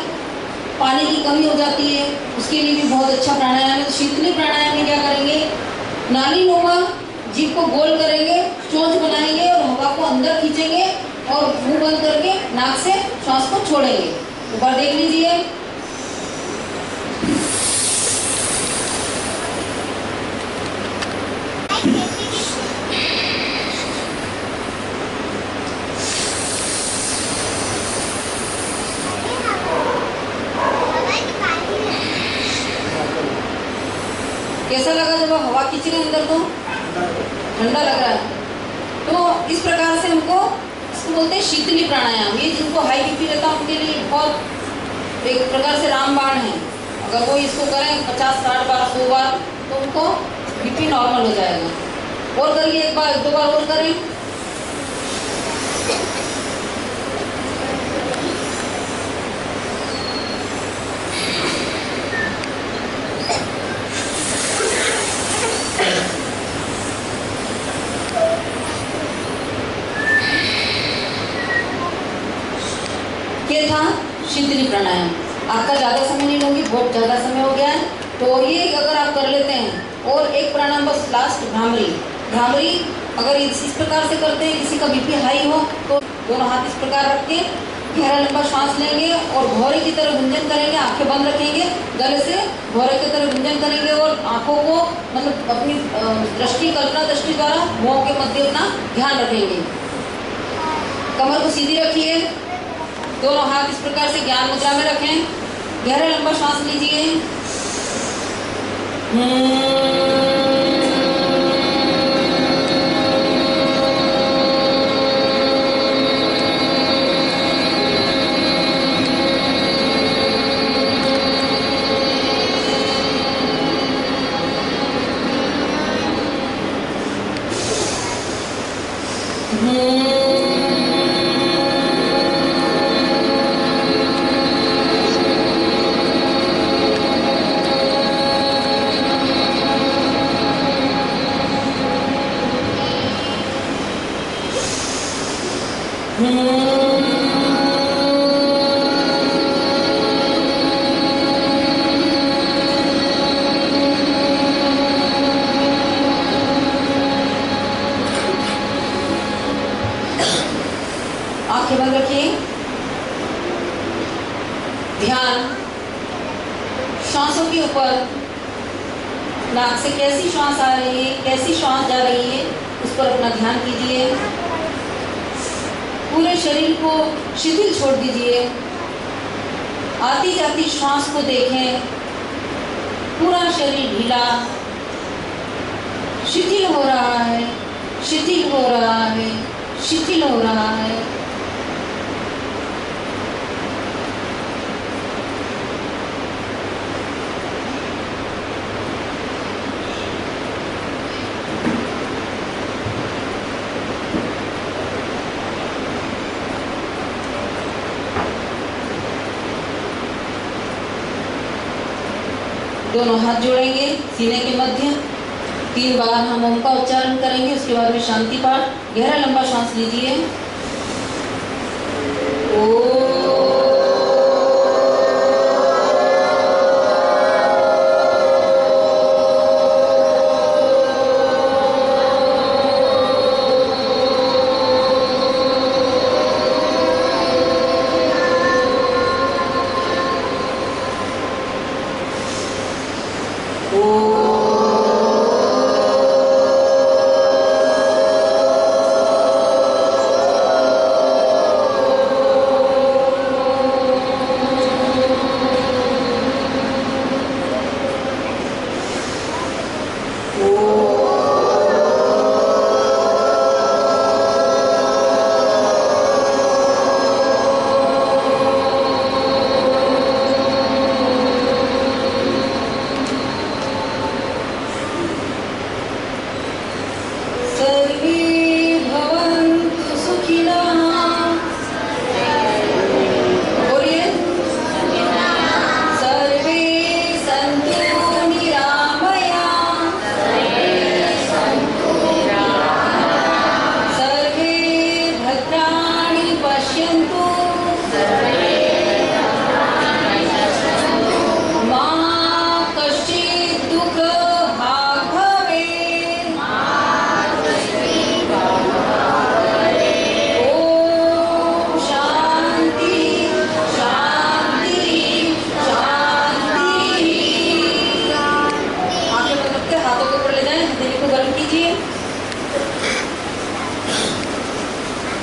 पानी की कमी हो जाती है, उसके लिए भी बहुत अच्छा प्राणायाम है। शीतली प्राणायाम में क्या करेंगे, नाली नुमा जीभ को गोल करेंगे, चोंच बनाएंगे और हवा को अंदर खींचेंगे और मुंह बंद करके नाक से श्वास को छोड़ेंगे। एक बार देख लीजिए। कैसा लगा जब हवा खींच रहे अंदर तो ठंडा लग रहा है। तो इस प्रकार से हमको इसको बोलते हैं शीतली प्राणायाम। ये जिनको हाई बीपी रहता है उनके लिए बहुत एक प्रकार से रामबाण है। अगर वो इसको करें 50, 60 बार, 100 बार तो उनको बीपी नॉर्मल हो जाएगा। और करिए, एक बार 2 बार और करें। ये था शीतली प्राणायाम। आपका ज़्यादा समय नहीं लूँगी, बहुत ज़्यादा समय हो गया है। तो ये अगर आप कर लेते हैं और एक प्राणायाम बस लास्ट, भ्रामरी। भ्रामरी अगर इस प्रकार से करते हैं, किसी का बीपी हाई हो तो दोनों हाथ इस प्रकार रख के गहरा लंबा सांस लेंगे और भौरे की तरह गुंजन करेंगे। आंखें बंद रखेंगे, गले से भौरे की तरह गुंजन करेंगे और आंखों को मतलब अपनी दृष्टि, कल्पना दृष्टि द्वारा मुँह के मध्य अपना ध्यान रखेंगे। कमर को सीधी रखिए, दोनों हाथ इस प्रकार से ज्ञान मुद्रा में रखें। गहरा लंबा सांस लीजिए। आंखें बंद रखिए। ध्यान श्वासों के ऊपर, नाक से कैसी श्वास आ रही है, कैसी श्वास जा रही है, उस पर अपना ध्यान कीजिए। पूरे शरीर को शिथिल छोड़ दीजिए। आती जाती श्वास को देखें। पूरा शरीर ढीला, शिथिल हो रहा है, शिथिल हो रहा है, शिथिल हो रहा है। दोनों हाथ जोड़ेंगे सीने के मध्य। 3 बार हम ओम का उच्चारण करेंगे, उसके बाद में शांति पाठ। गहरा लंबा सांस लीजिए। ओम।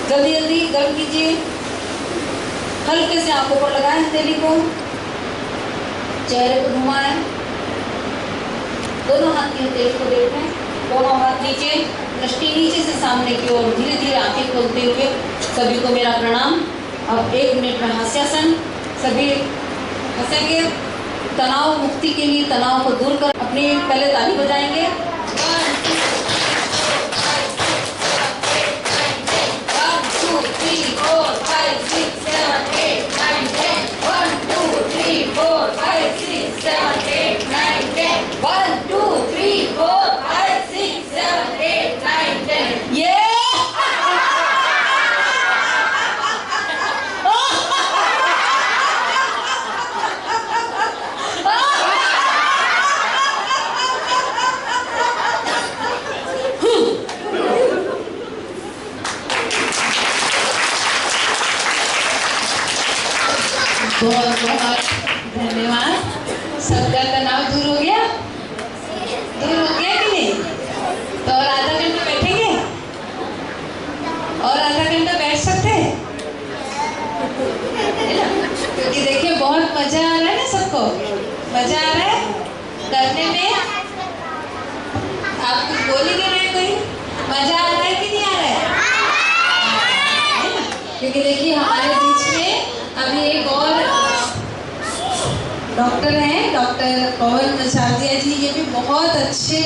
जल्दी जल्दी गर्म कीजिए। हल्के से आंखों पर लगाएं हथेली को, चेहरे को घुमाएं। दोनों हाथ तेज को देखें, दोनों हाथ नीचे, दृष्टि नीचे से सामने की ओर, धीरे धीरे आंखें खोलते हुए सभी को मेरा प्रणाम। अब 1 मिनट में हास्यासन, सभी हंसेंगे। तनाव मुक्ति के लिए तनाव को दूर कर अपनी पहले ताली बजाएंगे। 1 2 3 4 5 6 7 8 9 10 1 2 3 4 5 6 7 8 9 10 1 2 3 4 5 6 7 8 9 10 ये बहुत बहुत धन्यवाद। सबका तनाव दूर हो गया? दूर हो गया कि नहीं? तो और आधा घंटा बैठेंगे? और आधा घंटा बैठ सकते हैं? क्योंकि देखिए बहुत मजा आ रहा है ना सबको। मजा आ रहा है करने में? आप कुछ बोल ही नहीं रहे कोई? मजा आ रहा है कि नहीं आ रहा है? क्योंकि देखिए हमारे बीच में अभी एक और डॉक्टर हैं, डॉक्टर पवन मचादिया जी। ये भी बहुत अच्छे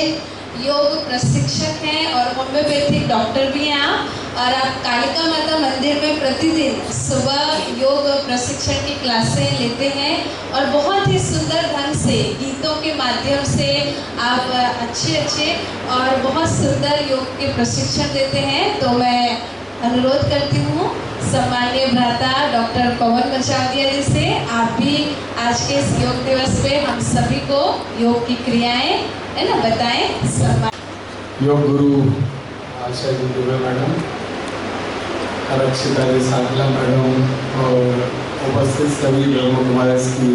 योग प्रशिक्षक हैं और होम्योपैथिक डॉक्टर भी हैं आप। और आप कालिका माता मंदिर में प्रतिदिन सुबह योग प्रशिक्षण की क्लासें लेते हैं और बहुत ही सुंदर ढंग से गीतों के माध्यम से आप अच्छे और बहुत सुंदर योग के प्रशिक्षण देते हैं। तो मैं अनुरोध करती हूँ सम्माननीय भ्राता डॉक्टर पवन मचादिया जी से, आप भी आज के इस योग दिवस पे हम सभी को योग की क्रियाएं है ना बताएं। योग गुरु आशा जी दुबे मैडम, अरक्षिता जी साकला मैडम और उपस्थित सभी ब्रह्म कुमारीज की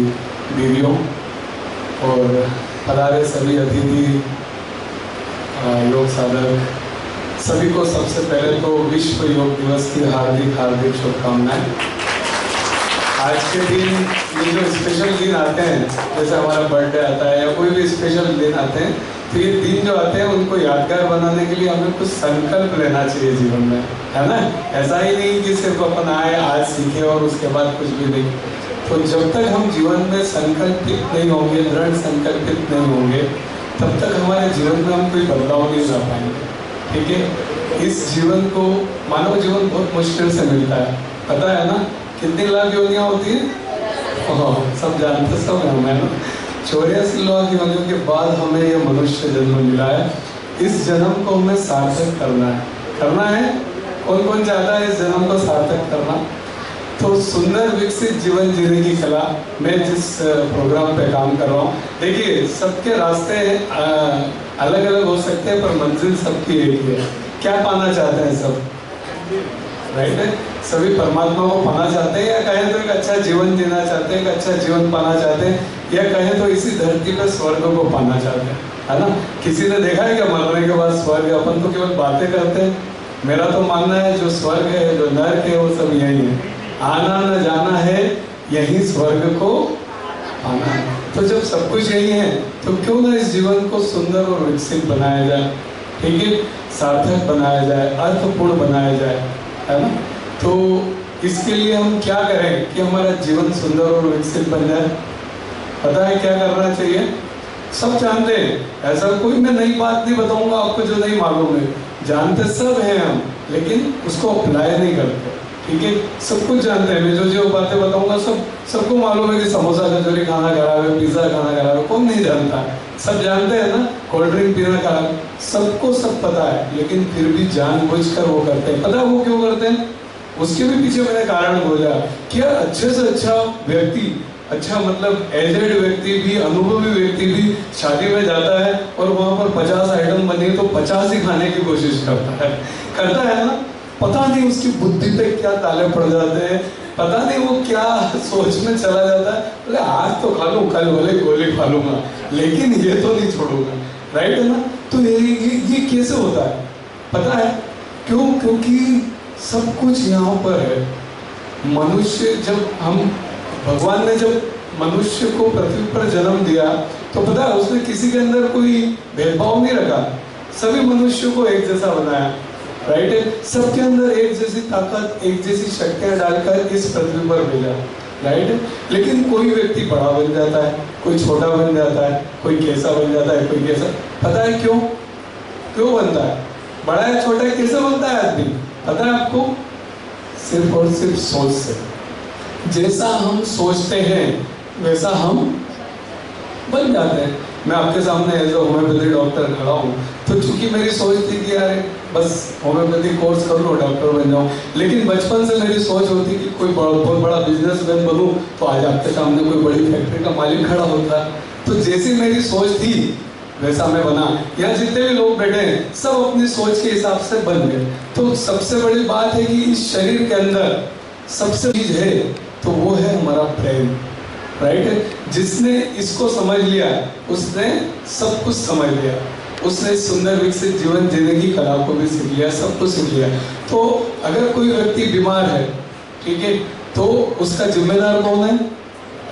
दीदियों और पधारे सभी अतिथि योग साधक, सभी को सबसे पहले तो विश्व योग दिवस की हार्दिक शुभकामनाएं। आज के दिन ये जो स्पेशल दिन आते हैं, जैसे हमारा बर्थडे आता है या कोई भी स्पेशल दिन आते हैं, तो ये दिन जो आते हैं उनको यादगार बनाने के लिए हमें कुछ संकल्प लेना चाहिए जीवन में, है ना। ऐसा ही नहीं कि सिर्फ अपन आए आज सीखे और उसके बाद कुछ भी नहीं। तो जब तक हम जीवन में संकल्पित नहीं होंगे, दृढ़ संकल्पित नहीं होंगे, तब तक हमारे जीवन में हम कोई बदलाव नहीं ला पाएंगे। ठीक है, इस जीवन को, मानव जीवन बहुत मुश्किल से मिलता है, पता है ना। कितनी लाख योनियाँ होती है? सब जानते, सब हमें ना 84 लाख योनियों के बाद हमें ये मनुष्य जन्म मिला है। इस जन्म को हमें सार्थक करना है। कौन कौन चाहता है इस जन्म को सार्थक करना? तो सुंदर विकसित जीवन जीने की कला, मैं जिस प्रोग्राम पे काम कर रहा हूँ, देखिए सबके रास्ते अलग अलग हो सकते हैं पर मंजिल सबकी एक ही है। क्या पाना चाहते हैं सब? राइट है, सभी परमात्मा को पाना चाहते हैं, या कहें तो एक अच्छा जीवन जीना चाहते हैं, एक अच्छा जीवन पाना चाहते हैं, या कहें तो इसी धरती पे स्वर्ग को पाना चाहते हैं, है ना। किसी ने देखा है क्या मरने के बाद स्वर्ग? अपन तो केवल बातें करते हैं। मेरा तो मानना है जो स्वर्ग है, जो नर्क है, वो सब यही है। आना न जाना है, यही स्वर्ग को पाना है। तो जब सब कुछ यही है तो क्यों ना इस जीवन को सुंदर और विकसित बनाया जाए, ठीक है, सार्थक बनाया जाए, अर्थपूर्ण बनाया जाए, है ना। तो इसके लिए हम क्या करें कि हमारा जीवन सुंदर और विकसित बन जाए? पता है क्या करना चाहिए? सब जानते हैं, ऐसा कोई मैं नई बात नहीं बताऊंगा आपको जो नहीं मालूम है। जानते सब हैं हम, लेकिन उसको अप्लाई नहीं करते। ठीक है, सब कुछ जानते हैं। मैं जो बातें बताऊंगा सबको मालूम है कि समोसा कचौरी खाना खराब है, पिज्जा खाना खराब है, कौन नहीं जानता? सब जानते हैं ना, कोल्ड ड्रिंक पीना खराब, सबको सब पता है, लेकिन फिर भी जानबूझकर वो करते हैं। पता है वो क्यों करते हैं? उसके भी पीछे मैंने कारण बोला कि यार अच्छे से अच्छा व्यक्ति, अच्छा मतलब एजेड व्यक्ति भी, अनुभवी व्यक्ति भी शादी में जाता है और वहाँ पर 50 आइटम बने तो 50 ही खाने की कोशिश करता है ना। पता नहीं उसकी बुद्धि पे क्या ताले पड़ जाते हैं, पता नहीं वो क्या सोच में चला जाता है, बोले आज तो खा लूँ, कल बोले गोली खा लूंगा, लेकिन ये तो नहीं छोड़ूंगा। राइट है ना। तो ये कैसे होता है पता है क्यों? क्योंकि सब कुछ यहाँ पर है। मनुष्य जब हम, भगवान ने जब मनुष्य को पृथ्वी पर जन्म दिया तो पता है उसने किसी के अंदर कोई भेदभाव नहीं रखा, सभी मनुष्यों को एक जैसा बनाया, राइट है। सबके अंदर एक जैसी ताकत, एक जैसी शक्तियां डालकर इस पृथ्वी पर भेजा, राइट है। लेकिन कोई व्यक्ति बड़ा बन जाता है, कोई छोटा बन जाता है, कोई कैसा बन जाता है, कोई कैसा। पता है क्यों? क्यों बनता है? बड़ा या छोटा कैसे बनता है आदमी? पता है आपको? सिर्फ और सिर्फ सोच से। जैसा हम सोचते हैं वैसा हम बन जाते हैं। मैं आपके सामने एज ए होम्योपैथी डॉक्टर खड़ा हूँ तो चूंकि मेरी सोच थी कि यार बस होम्योपैथी कोर्स कर लो, डॉक्टर बन जाऊँ। लेकिन बचपन से मेरी सोच होती कि कोई बहुत बड़ा बिजनेसमैन बनूँ तो आज आपके सामने कोई बड़ी फैक्ट्री का मालिक खड़ा होता। तो जैसी मेरी सोच थी वैसा मैं बना। यहाँ जितने भी लोग बैठे हैं सब अपनी सोच के हिसाब से बन गए। तो सबसे बड़ी बात है कि इस शरीर के अंदर सबसे चीज है तो वो है हमारा ब्रेन, राइट है। जिसने इसको समझ लिया उसने सब कुछ समझ लिया, उसने सुंदर विकसित जीवन जीने की कला को भी सीख लिया, सब कुछ सीख लिया। तो अगर कोई व्यक्ति बीमार है, ठीक है, तो उसका जिम्मेदार कौन है?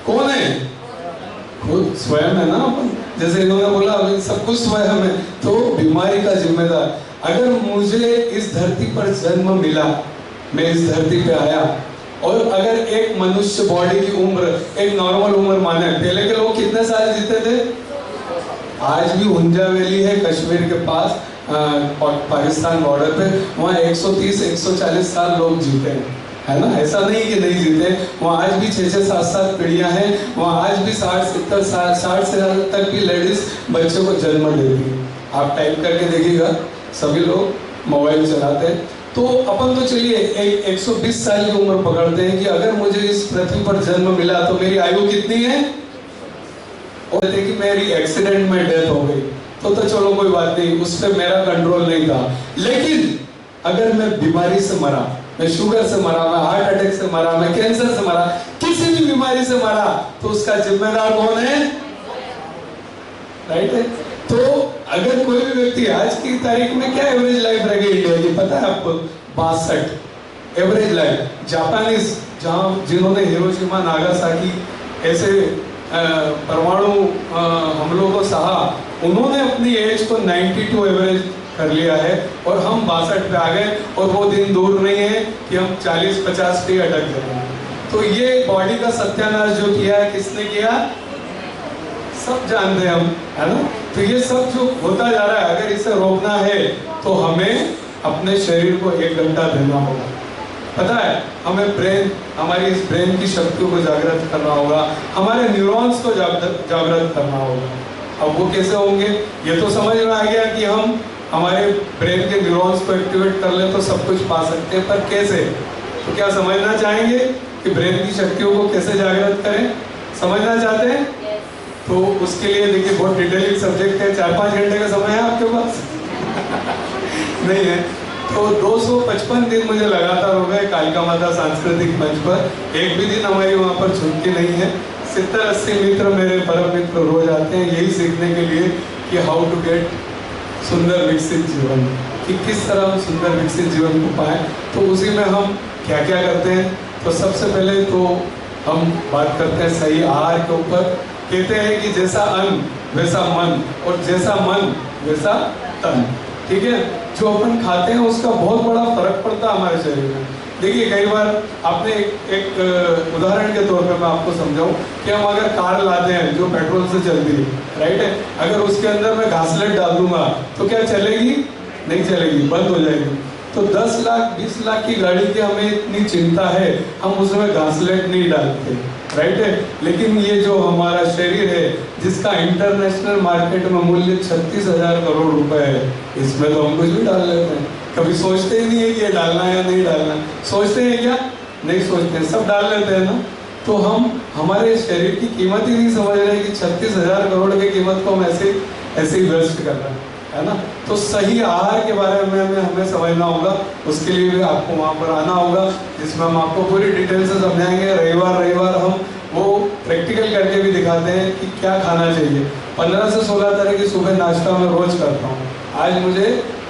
कौन है? खुद स्वयं है ना। अपन जैसे इन्होंने बोला अभी सब कुछ स्वयं है, तो बीमारी का जिम्मेदार। अगर मुझे इस धरती पर जन्म मिला, मैं इस धरती पे आया, और अगर एक मनुष्य बॉडी की उम्र एक नॉर्मल उम्र माने, पहले के लोग कितने साल जीते थे? आज भी हुंजा वैली है कश्मीर के पास, पाकिस्तान बॉर्डर पे, वहाँ 130-140 साल लोग जीते हैं, है ना। ऐसा नहीं कि नहीं जीते, वहाँ आज भी 6-6, 7-7 पीढ़ियाँ हैं। वहाँ आज भी 60-70 साल 60 से ज़्यादा तक भी लेडीज बच्चों को जन्म देती है। आप टाइप करके देखिएगा, सभी लोग मोबाइल चलाते हैं। तो अपन तो चलिए एक 120 साल की उम्र पकड़ते हैं कि अगर मुझे इस पृथ्वी पर जन्म मिला तो मेरी आयु कितनी है? और कि मेरी एक्सीडेंट में डेथ हो गई तो चलो कोई बात नहीं, उस पर मेरा कंट्रोल नहीं था। लेकिन अगर मैं बीमारी से मरा, मैं शुगर से मरा, मैं हार्ट अटैक से मरा, मैं कैंसर से मरा, किसी भी बीमारी से मरा, तो उसका जिम्मेदार कौन है? राइट है। तो अगर कोई भी व्यक्ति, आज की तारीख में क्या एवरेज लाइफ रह गई इंडिया की पता है आपको? 62 एवरेज लाइफ। जापानीज जिन्होंने हिरोशिमा नागासाकी ऐसे परमाणु हमलों को सहा, उन्होंने अपनी एज को 92 एवरेज कर लिया है, और हम 62 पे आ गए। और वो दिन दूर नहीं है कि हम 40-50 पे अटक जाएंगे। तो ये बॉडी का सत्यानाश जो किया है, किसने किया? सब जानते हैं हम, है ना। तो ये सब जो होता जा रहा है, अगर इसे रोकना है तो हमें अपने शरीर को 1 घंटा देना होगा। पता है, हमें ब्रेन, हमारी इस ब्रेन की शक्तियों को जागृत करना होगा, हमारे न्यूरॉन्स को जागृत करना होगा। अब वो कैसे होंगे? ये तो समझ में आ गया कि हम हमारे ब्रेन के न्यूरॉन्स को एक्टिवेट कर ले तो सब कुछ पा सकते हैं, पर कैसे? तो क्या समझना चाहेंगे कि ब्रेन की शक्तियों को कैसे जागृत करें? समझना चाहते हैं? तो उसके लिए देखिए बहुत डिटेलिंग सब्जेक्ट है, 4-5 घंटे का समय है आपके पास नहीं है। तो 255 दिन मुझे लगातार हो गए कालिका माता सांस्कृतिक मंच पर, एक भी दिन हमारी वहाँ पर छुट्टी नहीं है। 70-80 मित्र, मेरे परम मित्र रोज आते हैं यही सीखने के लिए कि हाउ टू गेट सुंदर विकसित जीवन, कि किस तरह हम सुंदर विकसित जीवन को पाएं। तो उसी में हम क्या क्या करते हैं? तो सबसे पहले तो हम बात करते हैं सही आहार के ऊपर। कहते हैं कि जैसा अन्न वैसा मन, और जैसा मन वैसा तन, ठीक है। जो अपन खाते हैं उसका बहुत बड़ा फर्क पड़ता है हमारे शरीर में। देखिए कई बार आपने एक उदाहरण के तौर पे मैं आपको समझाऊं कि हम अगर कार लाते हैं जो पेट्रोल से चलती है, राइट है, अगर उसके अंदर मैं घासलेट डाल दूंगा तो क्या चलेगी? नहीं चलेगी, बंद हो जाएगी। तो 10 लाख 20 लाख की गाड़ी की हमें इतनी चिंता है, हम उसमें घासलेट नहीं डालते, राइट है। लेकिन ये जो हमारा शरीर है जिसका इंटरनेशनल मार्केट में मूल्य 36,000 करोड़ रुपए है, इसमें तो हम कुछ भी डाल लेते हैं। कभी सोचते ही नहीं है कि ये डालना है या नहीं डालना। सोचते हैं क्या? नहीं सोचते हैं, सब डाल लेते हैं ना। तो हम हमारे शरीर की कीमत ही नहीं समझ रहे कि 36,000 करोड़ की कीमत को हम ऐसे ही वेस्ट कर रहे हैं, है ना। तो सही आहार के बारे में हमें समझना होगा, उसके लिए भी आपको वहाँ पर आना होगा, जिसमें हम आपको पूरी डिटेल से समझाएंगे। रविवार हम वो प्रैक्टिकल करके भी दिखाते हैं कि क्या खाना चाहिए। 15 से 16 तरह की सुबह नाश्ता मैं रोज करता हूँ। आज मुझे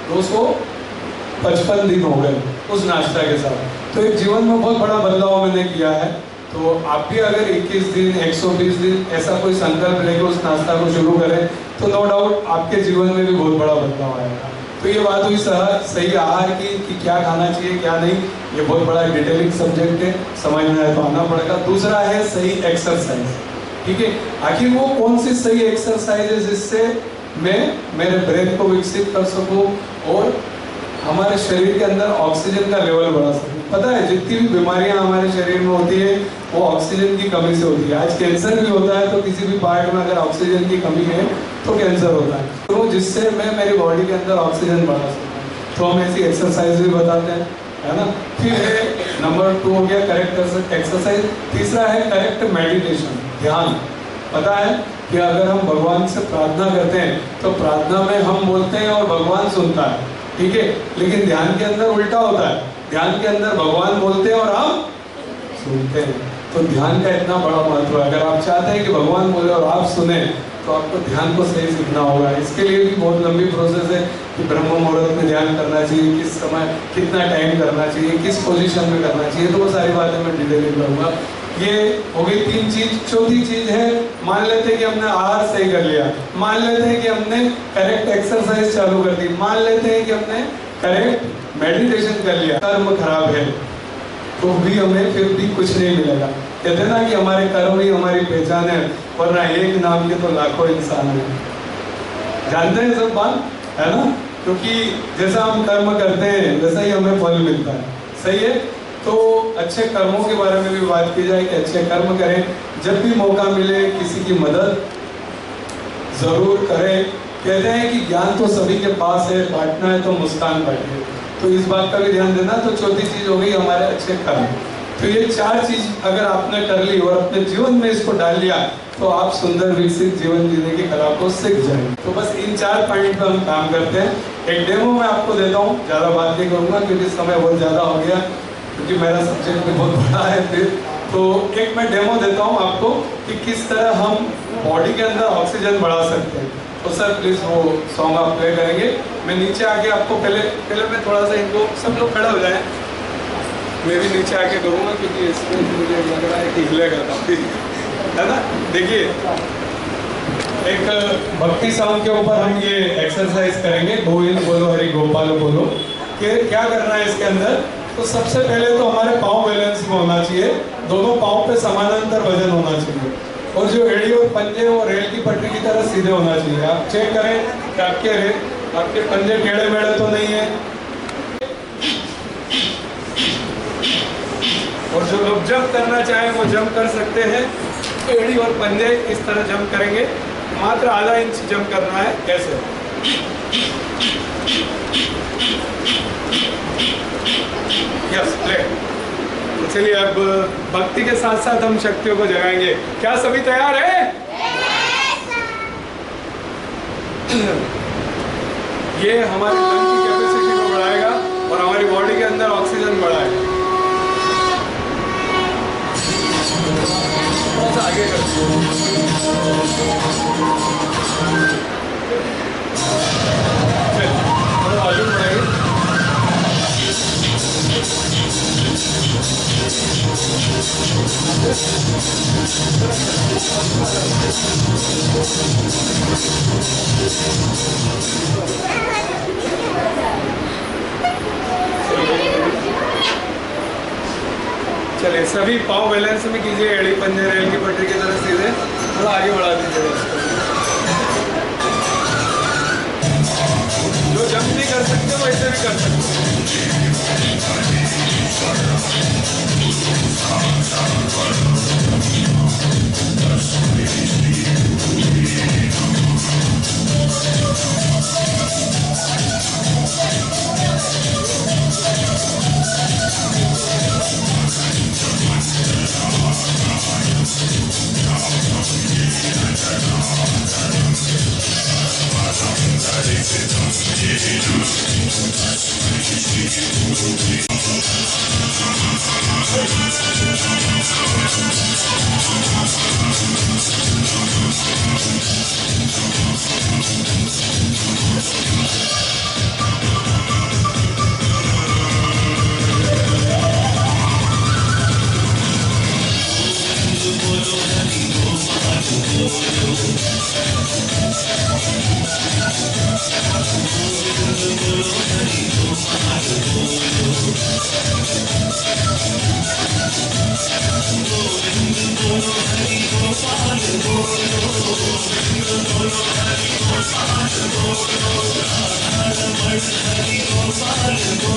255 दिन हो गए उस नाश्ता के साथ। तो एक जीवन में बहुत बड़ा बदलाव मैंने किया है। तो आप भी अगर 21 दिन 120 दिन ऐसा कोई संकल्प लेके उस नाश्ता को शुरू करें तो नो डाउट आपके जीवन में भी बहुत बड़ा बदलाव आएगा। तो ये बात हुई सही आहार की कि क्या खाना चाहिए क्या नहीं, ये बहुत बड़ा डिटेलिंग सब्जेक्ट है, समझ में आए तो आना पड़ेगा। दूसरा है सही एक्सरसाइज, ठीक है। आखिर वो कौन सी सही एक्सरसाइज है जिससे मैं मेरे ब्रेन को विकसित कर सकूं और हमारे शरीर के अंदर ऑक्सीजन का लेवल बढ़ा सकूं। पता है जितनी भी बीमारियां हमारे शरीर में होती है वो ऑक्सीजन की कमी से होती है। आज कैंसर भी होता है तो किसी भी पार्ट में अगर ऑक्सीजन की कमी है तो कैंसर होता है। तो जिससे मैं मेरी बॉडी के अंदर ऑक्सीजन बढ़ा सकूं तो हम ऐसी एक्सरसाइज भी बताते हैं, है ना। फिर है नंबर 2 हो गया करेक्ट एक्सरसाइज। तीसरा है करेक्ट मेडिटेशन, ध्यान। पता है कि अगर हम भगवान से प्रार्थना करते हैं तो प्रार्थना में हम बोलते हैं और भगवान सुनता है, ठीक है। लेकिन ध्यान के अंदर उल्टा होता है, ध्यान के अंदर भगवान बोलते हैं और हम सुनते हैं। तो ध्यान का इतना बड़ा महत्व है। अगर आप चाहते हैं कि भगवान बोले और आप सुने तो आपको ध्यान को सही सीखना होगा। इसके लिए भी बहुत लंबी प्रोसेस है कि ब्रह्म मुहूर्त में ध्यान करना चाहिए, किस समय कितना टाइम करना चाहिए, किस पोजीशन में करना चाहिए, तो वो सारी बातें मैं डिटेलिंग करूँगा। ये हो गई 3 चीज। चौथी चीज है, मान लेते हैं कि हमने आहार सही कर लिया, मान लेते हैं कि हमने करेक्ट एक्सरसाइज चालू कर दी, मान लेते हैं कि हमने करेक्ट मेडिटेशन कर लिया, कर्म खराब है तो भी हमें फिर भी कुछ नहीं मिलेगा। कहते हैं ना कि हमारे कर्म ही हमारी पहचान है, वरना एक नाम के तो लाखों इंसान हैं। जानते हैं सब बात, है ना। क्योंकि जैसा हम कर्म करते हैं वैसा ही हमें फल मिलता है, सही है। तो अच्छे कर्मों के बारे में भी बात की जाए कि अच्छे कर्म करें, जब भी मौका मिले किसी की मदद जरूर करें। कहते हैं कि ज्ञान तो सभी के पास है, बांटना है तो मुस्कान बांटे, तो इस बात का भी ध्यान देना। तो चौथी चीज हो गई हमारे अच्छे कर्म। तो ये 4 चीज अगर आपने कर ली और अपने जीवन में इसको डाल लिया तो आप सुंदर विकसित जीवन जीने की कला को सीख जाएंगे। तो बस इन 4 पॉइंट पे हम काम करते हैं। एक डेमो मैं आपको देता हूँ, ज्यादा बात नहीं करूंगा क्योंकि समय बहुत ज्यादा हो गया, क्योंकि मेरा सब्जेक्ट भी बहुत बड़ा है। फिर तो एक मैं डेमो देता हूँ आपको कि किस तरह हम बॉडी के अंदर ऑक्सीजन बढ़ा सकते हैं। तो सर प्लीज वो सॉन्ग आप प्ले करेंगे। मैं नीचे आके आपको पहले मैं थोड़ा सा इनको सब लोग खड़े हो जाएं, मैं भी नीचे आके करूँगा क्योंकि इसमें मुझे लग रहा है कि हिलेगा काफी, है ना। देखिए एक भक्ति सॉन्ग के ऊपर हम ये एक्सरसाइज करेंगे, गोविंद बोलो हरि गोपाल बोलो। कि क्या करना है इसके अंदर, तो सबसे पहले तो हमारे पाँव बैलेंस में होना चाहिए, दोनों पाँव पे समानांतर वजन होना चाहिए और जो एड़ी और पंजे वो रेल की पटरी की तरह सीधे होना चाहिए। आप चेक करें कि आपके पंजे टेढ़े मेढ़े तो नहीं है। और जो लोग जंप करना चाहें वो जंप कर सकते हैं। एड़ी और पंजे इस तरह जंप करेंगे, मात्र आधा इंच जंप करना है, ऐसे। Yes play. तो चलिए अब भक्ति के साथ साथ हम शक्तियों को जगाएंगे। क्या सभी तैयार है? ये हमारी लंग की कैपेसिटी को बढ़ाएगा और हमारी बॉडी के अंदर ऑक्सीजन बढ़ाएगा। थोड़ा सा आगे कर थोड़ा आगे बढ़ाइए। चलिए सभी पाँव बैलेंस में कीजिए, एड़ी पंजे रेल की पटरी की तरह सीधे, थोड़ा आगे बढ़ा दीजिए। जो जंप नहीं कर सकते वैसे भी कर सकते।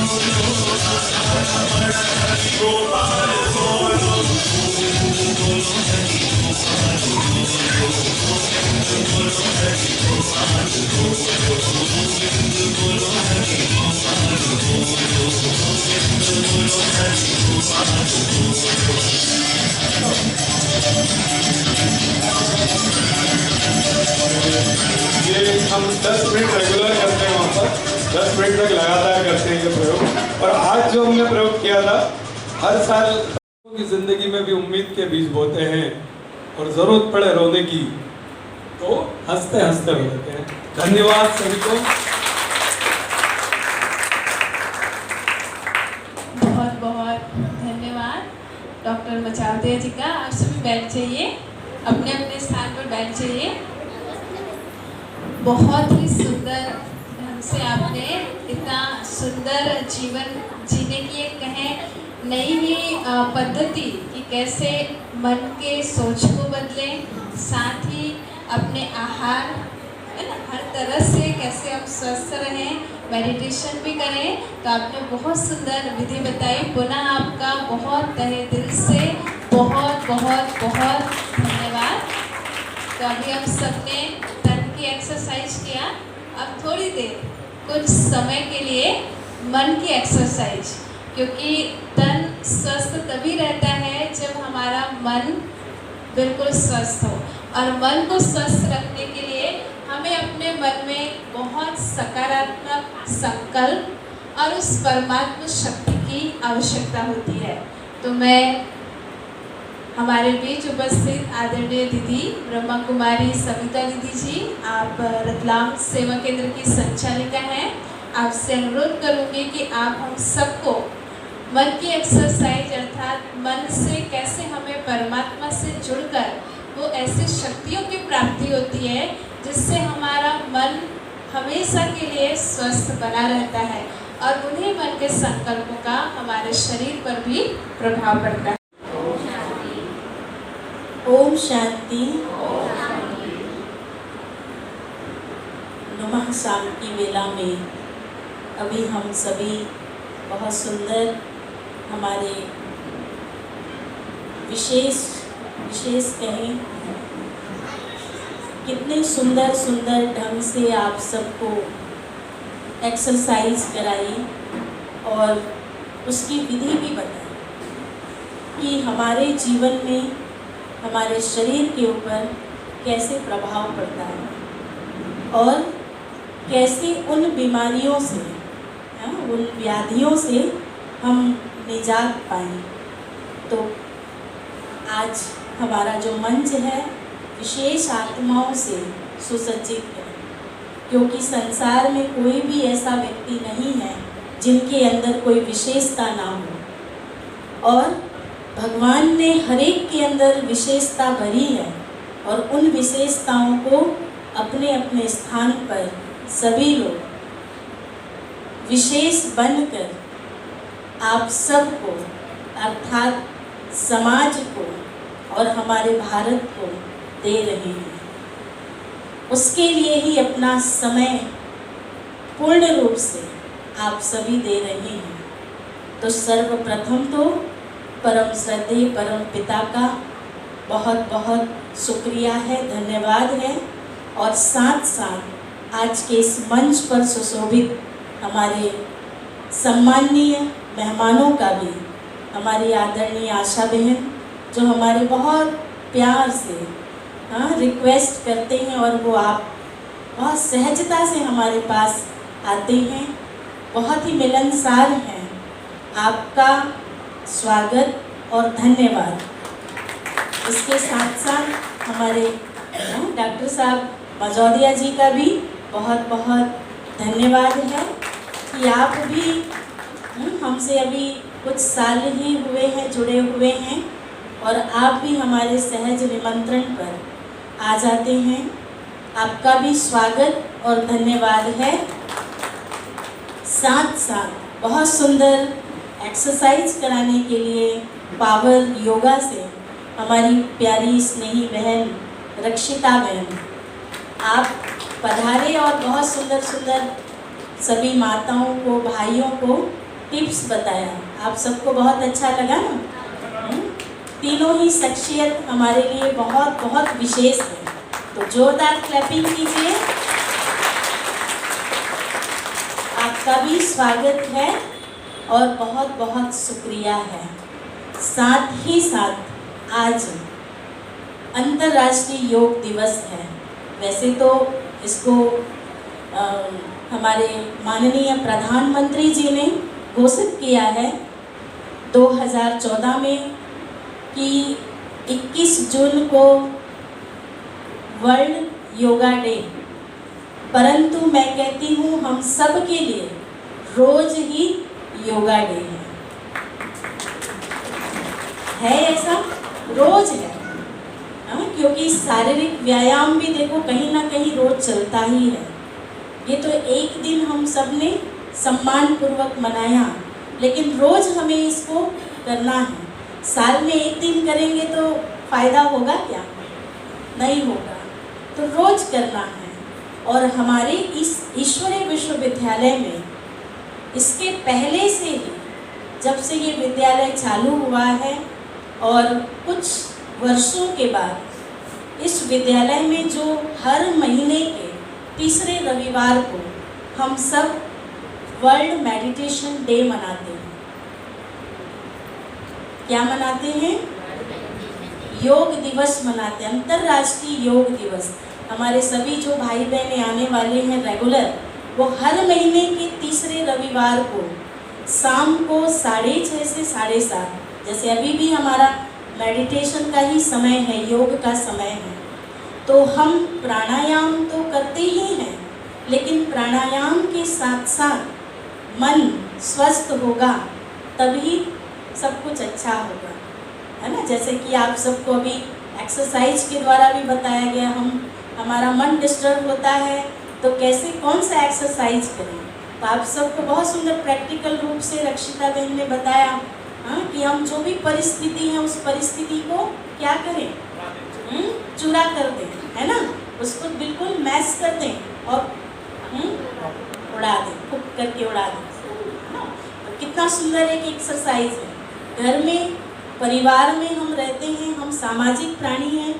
ये हम 10 मिनट रेगुलर करते हैं, वहाँ पर 10 मिनट तक लगातार करते हैं ये प्रयोग। और आज जो हमने प्रयोग किया था, हर साल की जिंदगी में भी उम्मीद के बीज बोते हैं और जरूरत पड़े रोने की तो हंसते हंसते हो जाते हैं। धन्यवाद सभी को। बहुत बहुत धन्यवाद डॉक्टर मचावदिया जी का। आप सभी बैठ जाइए, अपने अपने स्थान पर बैठ जाइए। बहुत ही सुंदर ढंग से आपने इतना सुंदर जीवन जीने की एक कहें नई ही पद्धति कि कैसे मन के सोच को बदलें, साथ ही अपने आहार है ना हर तरह से कैसे हम स्वस्थ रहें, मेडिटेशन भी करें। तो आपने बहुत सुंदर विधि बताई। पुनः आपका बहुत तहे दिल से बहुत बहुत बहुत धन्यवाद। तो अभी हम सबने तन की एक्सरसाइज किया। अब थोड़ी देर कुछ समय के लिए मन की एक्सरसाइज, क्योंकि तन स्वस्थ तभी रहता है जब हमारा मन बिल्कुल स्वस्थ हो। और मन को स्वस्थ रखने के लिए हमें अपने मन में बहुत सकारात्मक संकल्प और उस परमात्मा शक्ति की आवश्यकता होती है। तो मैं हमारे बीच उपस्थित आदरणीय दीदी ब्रह्मा कुमारी सविता दीदी जी, आप रतलाम सेवा केंद्र की संचालिका हैं, आपसे अनुरोध करूंगी कि आप हम सबको मन की एक्सरसाइज अर्थात मन से कैसे हमें परमात्मा से जुड़कर वो ऐसी शक्तियों की प्राप्ति होती है जिससे हमारा मन हमेशा के लिए स्वस्थ बना रहता है और उन्हीं मन के संकल्पों का हमारे शरीर पर भी प्रभाव पड़ता है। ओम शांति। नमः शाम की वेला में अभी हम सभी बहुत सुंदर हमारे विशेष कहें कितने सुंदर सुंदर ढंग से आप सबको एक्सरसाइज कराई और उसकी विधि भी बताई कि हमारे जीवन में हमारे शरीर के ऊपर कैसे प्रभाव पड़ता है और कैसे उन बीमारियों से उन व्याधियों से हम निजात पाएं। तो आज हमारा जो मंच है विशेष आत्माओं से सुसज्जित है, क्योंकि संसार में कोई भी ऐसा व्यक्ति नहीं है जिनके अंदर कोई विशेषता ना हो। और भगवान ने हर एक के अंदर विशेषता भरी है और उन विशेषताओं को अपने अपने स्थान पर सभी लोग विशेष बनकर आप सबको अर्थात समाज को और हमारे भारत को दे रहे हैं। उसके लिए ही अपना समय पूर्ण रूप से आप सभी दे रहे हैं। तो सर्वप्रथम तो परम श्रद्धेय परम पिता का बहुत बहुत शुक्रिया है, धन्यवाद है। और साथ साथ आज के इस मंच पर सुशोभित हमारे सम्माननीय मेहमानों का भी, हमारी आदरणीय आशा बहन जो हमारे बहुत प्यार से रिक्वेस्ट करते हैं और वो आप बहुत सहजता से हमारे पास आते हैं, बहुत ही मिलनसार हैं। आपका स्वागत और धन्यवाद। इसके साथ साथ हमारे डॉक्टर साहब मजौदिया जी का भी बहुत बहुत धन्यवाद है कि आप भी हमसे अभी कुछ साल ही हुए हैं, जुड़े हुए हैं और आप भी हमारे सहज निमंत्रण पर आ जाते हैं। आपका भी स्वागत और धन्यवाद है। साथ साथ बहुत सुंदर एक्सरसाइज कराने के लिए पावर योगा से हमारी प्यारी स्नेही बहन रक्षिता बहन आप पधारे और बहुत सुंदर सुंदर सभी माताओं को, भाइयों को टिप्स बताया, आप सबको बहुत अच्छा लगा ना? तीनों ही शख्सियत हमारे लिए बहुत बहुत विशेष है, तो जोरदार क्लैपिंग कीजिए। आपका भी स्वागत है और बहुत बहुत शुक्रिया है। साथ ही साथ आज अंतर्राष्ट्रीय योग दिवस है। वैसे तो इसको हमारे माननीय प्रधानमंत्री जी ने घोषित किया है 2014 में कि 21 जून को वर्ल्ड योगा डे, परंतु मैं कहती हूँ हम सब के लिए रोज ही योगा डे है ऐसा रोज है। क्योंकि शारीरिक व्यायाम भी देखो कहीं ना कहीं रोज चलता ही है। ये तो एक दिन हम सब ने सम्मान पूर्वक मनाया, लेकिन रोज हमें इसको करना है। साल में एक दिन करेंगे तो फायदा होगा क्या? नहीं होगा, तो रोज करना है। और हमारे इस ईश्वरीय विश्वविद्यालय में इसके पहले से ही, जब से ये विद्यालय चालू हुआ है और कुछ वर्षों के बाद इस विद्यालय में जो हर महीने के तीसरे रविवार को हम सब वर्ल्ड मेडिटेशन डे मनाते हैं। क्या मनाते हैं? योग दिवस मनाते हैं, अंतर्राष्ट्रीय योग दिवस। हमारे सभी जो भाई बहन आने वाले हैं रेगुलर, वो हर महीने के तीसरे रविवार को शाम को 6:30 से 7:30, जैसे अभी भी हमारा मेडिटेशन का ही समय है, योग का समय है, तो हम प्राणायाम तो करते ही हैं, लेकिन प्राणायाम के साथ साथ मन स्वस्थ होगा तभी सब कुछ अच्छा होगा, है ना? जैसे कि आप सबको अभी एक्सरसाइज के द्वारा भी बताया गया, हमारा मन डिस्टर्ब होता है तो कैसे कौन सा एक्सरसाइज करें। तो आप सबको बहुत सुंदर प्रैक्टिकल रूप से रक्षिता बहन ने बताया कि हम जो भी परिस्थिति है उस परिस्थिति को क्या करें, चूरा कर दें, है ना? उसको बिल्कुल मैश कर दें और उड़ा दें, कुक करके उड़ा दें। तो कितना सुंदर एक एक्सरसाइज है। घर में परिवार में हम रहते हैं, हम सामाजिक प्राणी हैं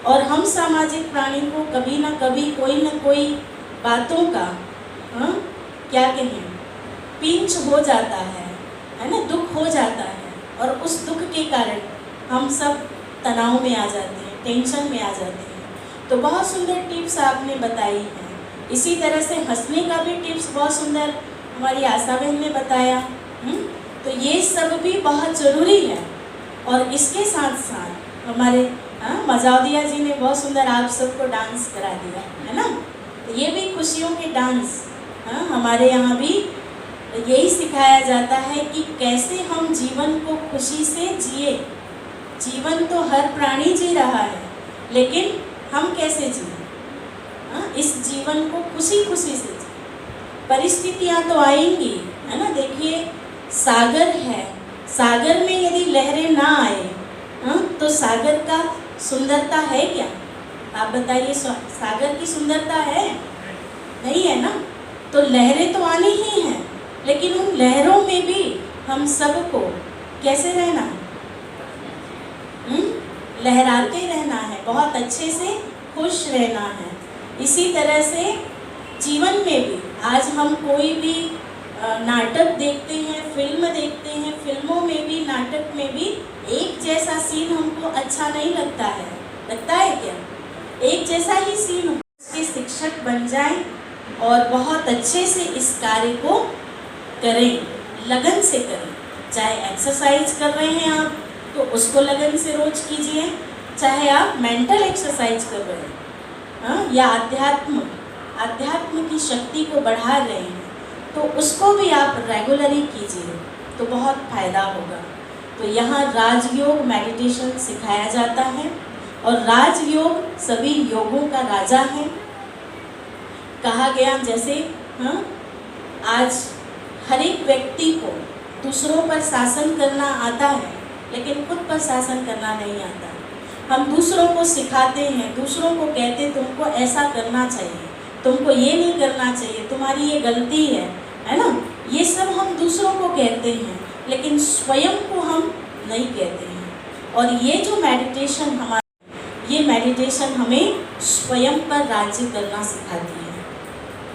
और हम सामाजिक प्राणी को कभी ना कभी कोई ना कोई बातों का क्या कहें पिंच हो जाता है ना? दुख हो जाता है और उस दुख के कारण हम सब तनाव में आ जाते हैं, टेंशन में आ जाते हैं। तो बहुत सुंदर टिप्स आपने बताई हैं। इसी तरह से हंसने का भी टिप्स बहुत सुंदर हमारी आशा बहन ने बताया। तो ये सब भी बहुत ज़रूरी है। और इसके साथ साथ हमारे मजाउदिया जी ने बहुत सुंदर आप सबको डांस करा दिया, है ना? तो ये भी खुशियों के डांस, हमारे यहाँ भी यही सिखाया जाता है कि कैसे हम जीवन को खुशी से जिए। जीवन तो हर प्राणी जी रहा है, लेकिन हम कैसे जिए? इस जीवन को खुशी खुशी से जिए। परिस्थितियाँ तो आएंगी, है ना? देखिए सागर है, सागर में यदि लहरें ना आए तो सागर का सुंदरता है क्या? आप बताइए, सागर की सुंदरता है? नहीं है ना? तो लहरें तो आनी ही हैं, लेकिन उन लहरों में भी हम सबको कैसे रहना है? लहराते रहना है, बहुत अच्छे से खुश रहना है। इसी तरह से जीवन में भी आज हम कोई भी नाटक देखते हैं, फिल्म देखते हैं, फिल्मों में भी नाटक में भी एक जैसा सीन हमको अच्छा नहीं लगता है। लगता है क्या? एक जैसा ही सीन उसके शिक्षक बन जाएं और बहुत अच्छे से इस कार्य को करें, लगन से करें। चाहे एक्सरसाइज कर रहे हैं आप तो उसको लगन से रोज कीजिए, चाहे आप मेंटल एक्सरसाइज कर रहे हैं या अध्यात्म की शक्ति को बढ़ा रहे हैं तो उसको भी आप रेगुलरली कीजिए, तो बहुत फायदा होगा। तो यहाँ राजयोग मेडिटेशन सिखाया जाता है और राजयोग सभी योगों का राजा है। कहा गया जैसे आज हर एक व्यक्ति को दूसरों पर शासन करना आता है, लेकिन खुद पर शासन करना नहीं आता। हम दूसरों को सिखाते हैं, दूसरों को कहते हैं तुमको ऐसा करना चाहिए, तुमको ये नहीं करना चाहिए, तुम्हारी ये गलती है ना? ये सब हम दूसरों को कहते हैं, लेकिन स्वयं को हम नहीं कहते हैं। और ये जो मेडिटेशन हमारा, ये मेडिटेशन हमें स्वयं पर राज्य करना सिखाती है।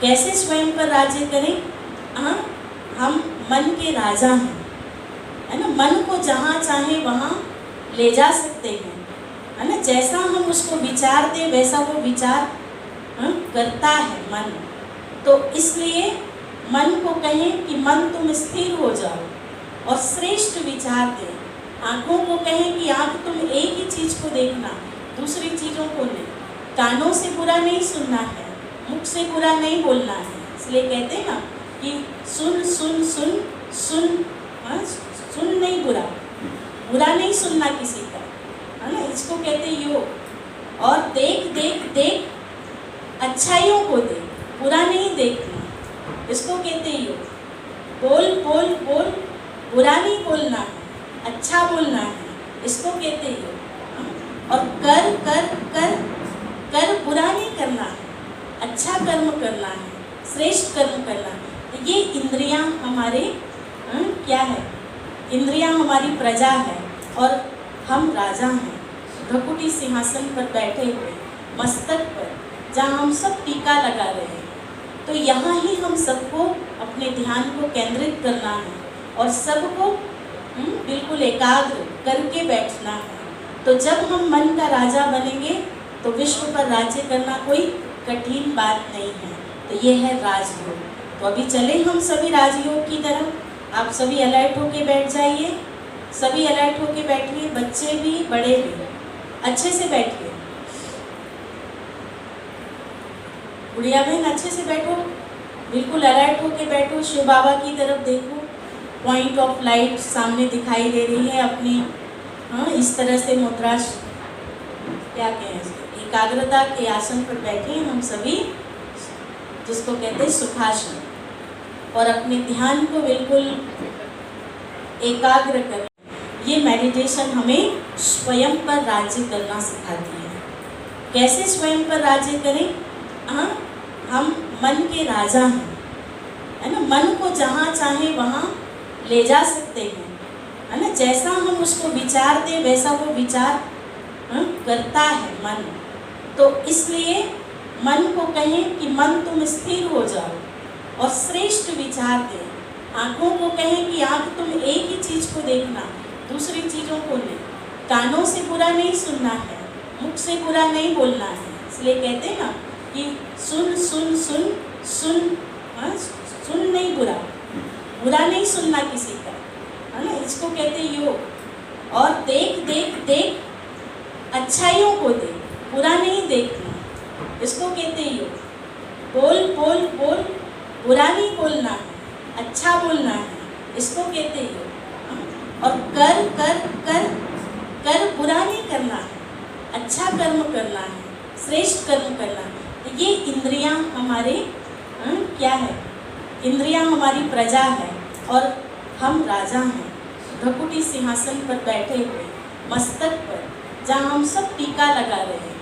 कैसे स्वयं पर राज्य करें? हम मन के राजा हैं, है ना। मन को जहाँ चाहे वहाँ ले जा सकते हैं, है ना। जैसा हम उसको विचार दें वैसा वो विचार करता है मन। तो इसलिए मन को कहें कि मन तुम स्थिर हो जाओ और श्रेष्ठ विचार दें। आँखों को कहें कि आँख तुम एक ही चीज़ को देखना, दूसरी चीज़ों को नहीं। कानों से बुरा नहीं सुनना है, मुख से बुरा नहीं बोलना है। इसलिए कहते हैं ना कि सुन सुन सुन सुन, सुन नहीं बुरा, बुरा नहीं सुनना किसी का, है ना। इसको कहते योग। और देख देख देख, अच्छाइयों को देख, बुरा नहीं देखना, इसको कहते योग। बोल बोल बोल, बुरा नहीं बोलना है, अच्छा बोलना है, इसको कहते योग। और कर कर कर कर, बुरा नहीं करना है, अच्छा कर्म करना है, श्रेष्ठ कर्म करना है। तो ये इंद्रियां हमारे क्या है? इंद्रियां हमारी प्रजा है और हम राजा हैं। भ्रकुटी सिंहासन पर बैठे हुए, मस्तक पर जहाँ हम सब टीका लगा रहे हैं। तो यहाँ ही हम सबको अपने ध्यान को केंद्रित करना है और सबको बिल्कुल एकाग्र करके बैठना है। तो जब हम मन का राजा बनेंगे तो विश्व पर राज्य करना कोई कठिन बात नहीं है। तो ये है राजयोग। तो अभी चले हम सभी राजयोग की तरफ। आप सभी अलर्ट होके बैठ जाइए, सभी अलर्ट होके बैठिए, बच्चे भी बड़े भी अच्छे से बैठिए। गुड़िया बहन अच्छे से बैठो, बिल्कुल अलर्ट होके बैठो, शिव बाबा की तरफ देखो। पॉइंट ऑफ लाइट सामने दिखाई दे रही है अपनी। इस तरह से मुद्रा, क्या कहें इसको, एकाग्रता के आसन पर बैठे हैं हम सभी, जिसको कहते हैं सुखासन। और अपने ध्यान को बिल्कुल एकाग्र करें। ये मेडिटेशन हमें स्वयं पर राज्य करना सिखाती है। कैसे स्वयं पर राज्य करें? हम मन के राजा हैं, है ना। मन को जहाँ चाहे वहाँ ले जा सकते हैं, है ना। जैसा हम उसको विचार दें वैसा वो विचार करता है मन। तो इसलिए मन को कहें कि मन तुम स्थिर हो जाओ और श्रेष्ठ विचार दें। आँखों को कहें कि आँख तुम एक ही चीज़ को देखना, दूसरी चीज़ों को नहीं। कानों से बुरा नहीं सुनना है, मुख से बुरा नहीं बोलना है। इसलिए कहते हैं ना कि सुन सुन सुन सुन, सुन नहीं बुरा, बुरा नहीं सुनना किसी का, है ना। इसको कहते योग। और देख देख देख, अच्छाइयों को देख, बुरा नहीं देखना, इसको कहते योग। बोल बोल बोल, बुरा नहीं बोलना है, अच्छा बोलना है, इसको कहते योग। और कर कर कर कर, बुरा नहीं करना है, अच्छा कर्म करना है, श्रेष्ठ कर्म करना है। तो ये इंद्रियां हमारे क्या है? इंद्रियां हमारी प्रजा है और हम राजा हैं। भ्रकुटी सिंहासन पर बैठे हुए, मस्तक पर जहाँ हम सब टीका लगा रहे हैं।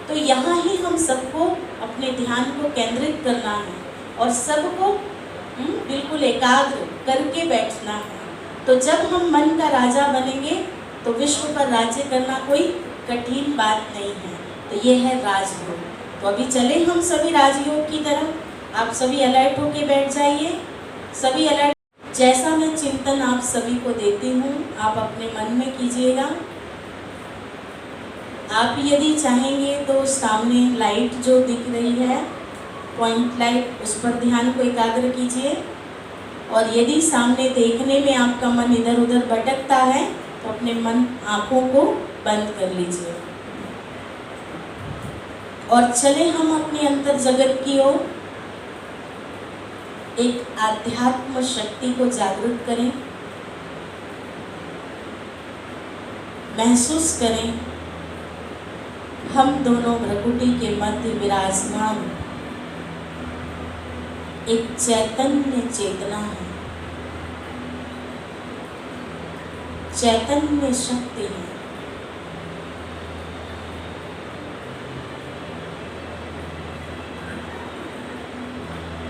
तो यहाँ ही हम सबको अपने ध्यान को केंद्रित करना है और सबको बिल्कुल एकाग्र करके बैठना है। तो जब हम मन का राजा बनेंगे तो विश्व पर राज्य करना कोई कठिन बात नहीं है। तो ये है राजयोग। तो अभी चले हम सभी राजयोग की तरफ। आप सभी अलर्ट होके बैठ जाइए, सभी अलर्ट। जैसा मैं चिंतन आप सभी को देती हूँ आप अपने मन में कीजिएगा। आप यदि चाहेंगे तो सामने लाइट जो दिख रही है, पॉइंट लाइट, उस पर ध्यान को एकाग्र कीजिए। और यदि सामने देखने में आपका मन इधर उधर भटकता है तो अपने मन, आँखों को बंद कर लीजिए और चले हम अपने अंतर जगत की ओर। एक आध्यात्म शक्ति को जागृत करें, महसूस करें हम दोनों भ्रकुटी के मध्य विराजमान एक चैतन्य चेतना है, चैतन्य शक्ति है।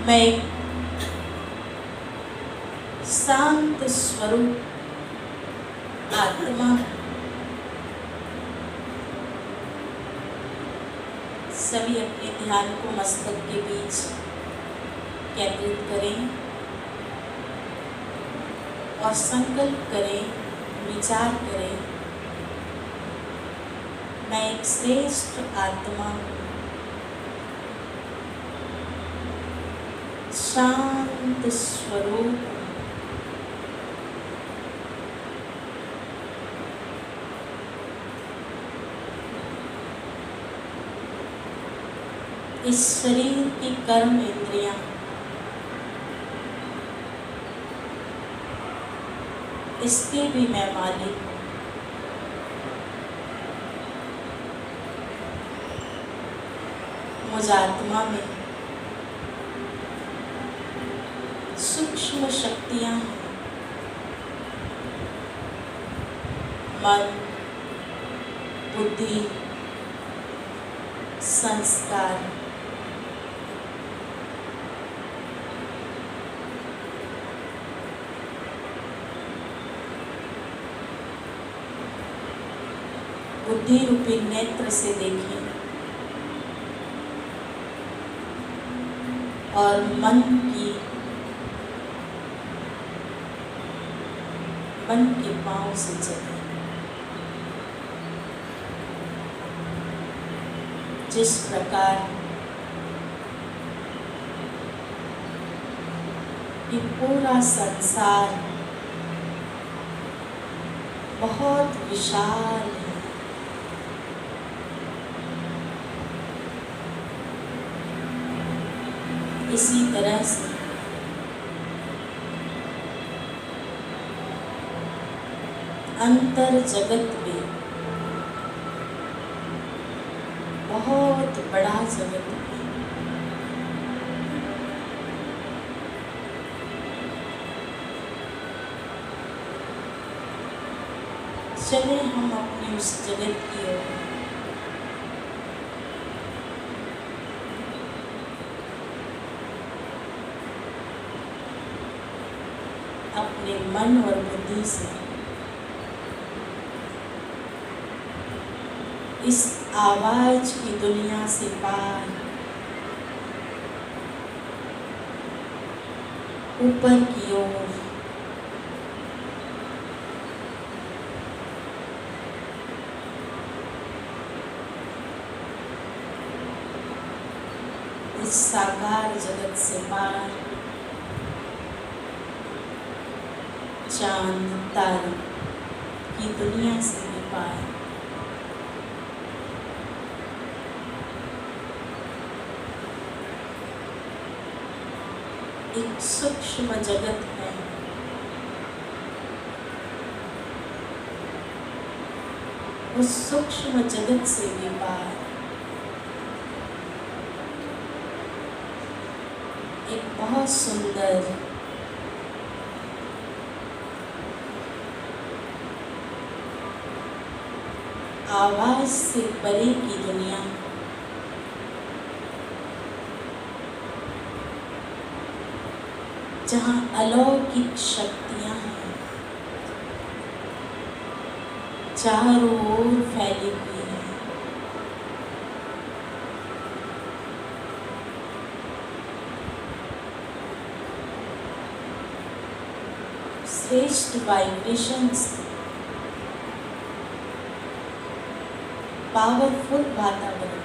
मैं शांत स्वरूप आत्मा सभी अपने ध्यान को मस्तक के बीच केंद्रित करें और संकल्प करें, विचार करें, मैं एक श्रेष्ठ आत्मा हूँ, शांत स्वरूप। इस शरीर की कर्म इंद्रियां इसके भी मैं मालिक हूँ। मुझ आत्मा में सूक्ष्म शक्तियां हैं, मन, बुद्धि, संस्कार। बुद्धि रूपी नेत्र से देखिए और मन के पांव से चले। जिस प्रकार ये पूरा संसार बहुत विशाल है, इसी तरह से अंतर जगत में बहुत बड़ा जगत है। चले हम अपने उस जगत की ओर। अपने मन और बुद्धि से इस आवाज की दुनिया से पार ऊपर की ओर इस साकार जगत से पार चांद तारे की दुनिया से भी पार एक सूक्ष्म जगत है। उस सूक्ष्म जगत से भी पार एक बहुत सुंदर आवाज से परे की दुनिया, जहाँ अलौकिक शक्तियाँ हैं, चारों ओर फैली हुई है। श्रेष्ठ वाइब्रेशंस, पावरफुल वातावरण,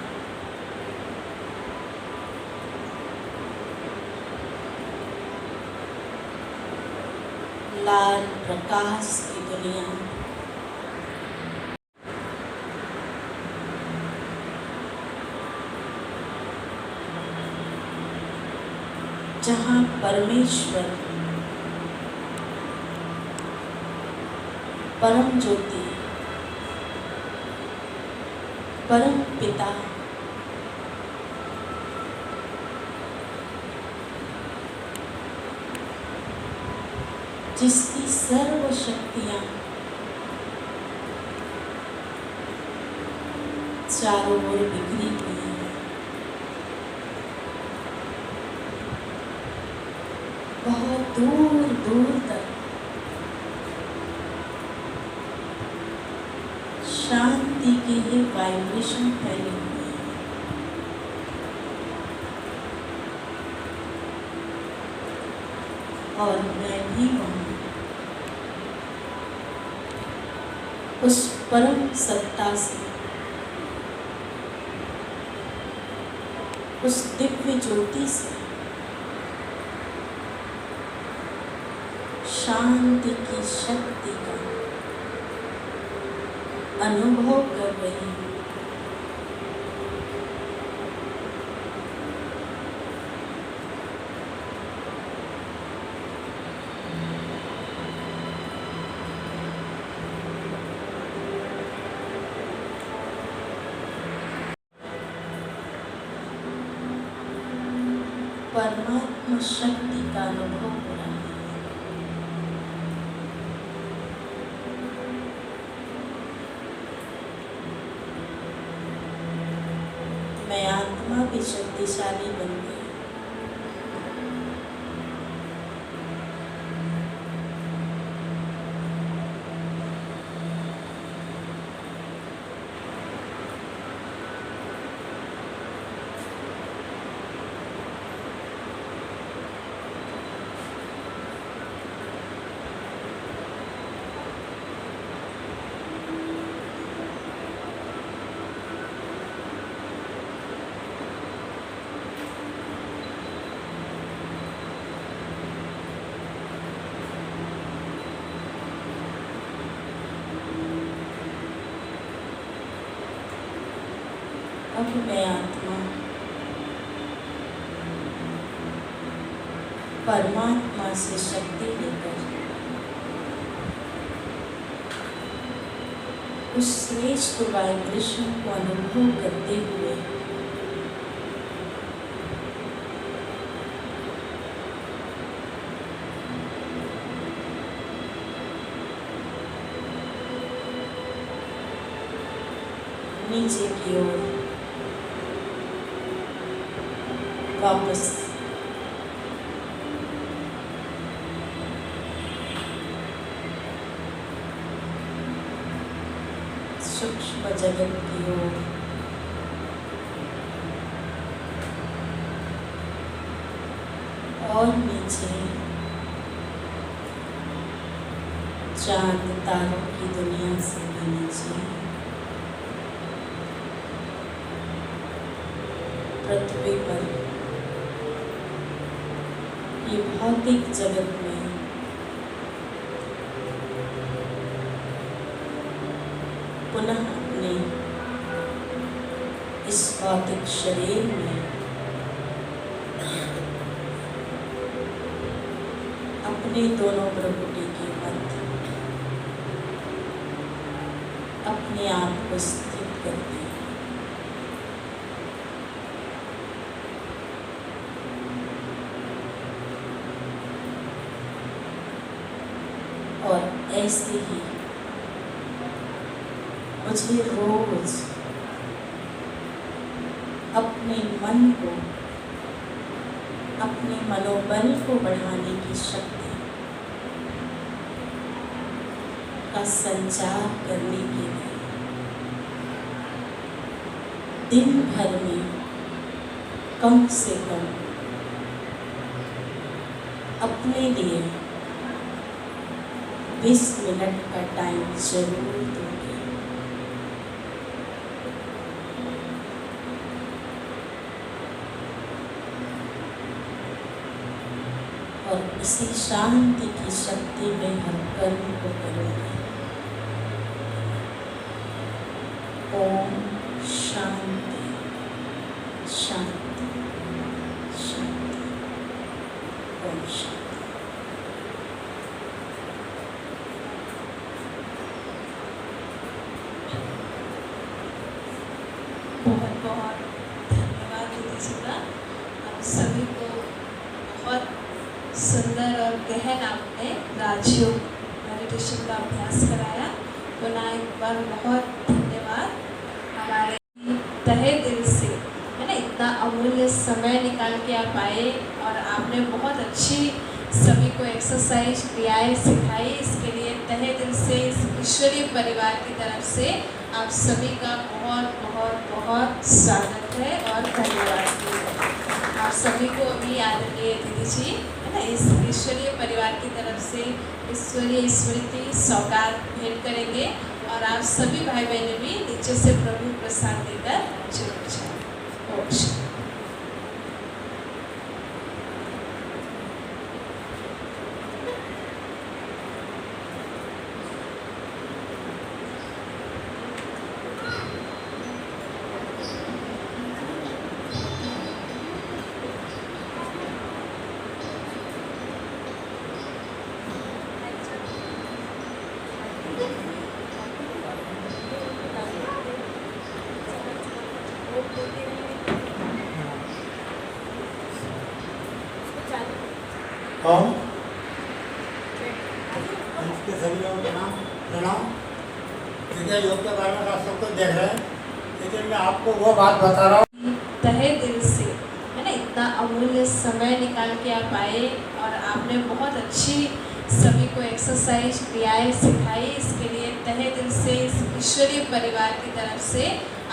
लाल प्रकाश की दुनिया, जहाँ परमेश्वर परम ज्योति, परम पिता जिसकी सर्व शक्तियाँ चारों ओर बिखरी हुई हैं, बहुत दूर दूर तक वाइब्रेशन फैले हुए हैं। और मैं भी वहाँ उस परम सत्ता से, उस दिव्य ज्योति से शांति की शक्ति का अनुभव कर रही हूँ। परमात्मा शक्ति का अनुभव हो रहा है। मैं आत्मा भी शक्तिशाली बन गई। अब मैं आत्मा परमात्मा से शक्ति लेकर उस श्रेष्ठ वाइब्रेशन को अनुभव करते हुए नीचे की ओर वापस सूक्ष्म जगत की ओर और नीचे चांद तारों की दुनिया से भी नीचे पृथ्वी पर ये भौतिक जगत में पुनः अपने इस भौतिक शरीर में अपने दोनों प्रकृति के मध्य अपने आप को स्थित करते हैं। और ऐसे ही मुझे रोज अपने मन को, अपने मनोबल को बढ़ाने की शक्ति का संचार करने के लिए दिन भर में कम से कम अपने लिए 20 मिनट का टाइम जरूर दूंगी। और इसी शांति की शक्ति में हर कर्म को करूंगी। ओम शांति शांति शांति। ओम शांति। बहुत बहुत धन्यवाद दीदी जी का। आप सभी को बहुत सुंदर और गहन आपने राजयोग मेडिटेशन का अभ्यास कराया। पुनः एक बार बहुत धन्यवाद। हमारे तहे दिल से है ना, इतना अमूल्य समय निकाल के आप आए और आपने बहुत अच्छी सभी को एक्सरसाइज क्रियाएं सिखाई। इसके लिए तहे दिल से इस ईश्वरीय परिवार की तरफ से आप सभी का बहुत बहुत बहुत स्वागत है और धन्यवाद है। आप सभी को अभी आदरणीय दीदी जी है ना इस ईश्वरीय परिवार की तरफ से ईश्वरीय स्मृति सौगात भेंट करेंगे और आप सभी भाई बहनें भी नीचे से प्रभु प्रसाद देकर जरूर जाएं। ओम शांति। कौन के सभी लोगों का नाम प्रणाम। जितने योग के बारे में आप सबको देख रहे हैं, लेकिन मैं आपको वो बात बता रहा हूँ तहे दिल से है ना इतना अमूल्य समय निकाल के आप आए और आपने बहुत अच्छी सभी को एक्सरसाइज क्रियाएं सिखाई। इसके लिए तहे दिल से इस ईश्वरीय परिवार की तरफ से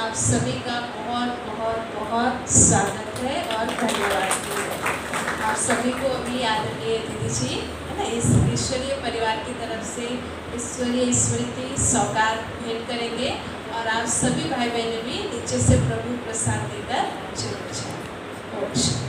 आप सभी का बहुत बहुत बहुत स्वागत है और धन्यवाद है। आप सभी को अभी आदरणीय दीदी जी है ना इस ईश्वरीय परिवार की तरफ से ईश्वरीय स्मृति सौगात भेंट करेंगे और आप सभी भाई बहनें भी नीचे से प्रभु प्रसाद देकर जरूर जाएं। ओम शांति।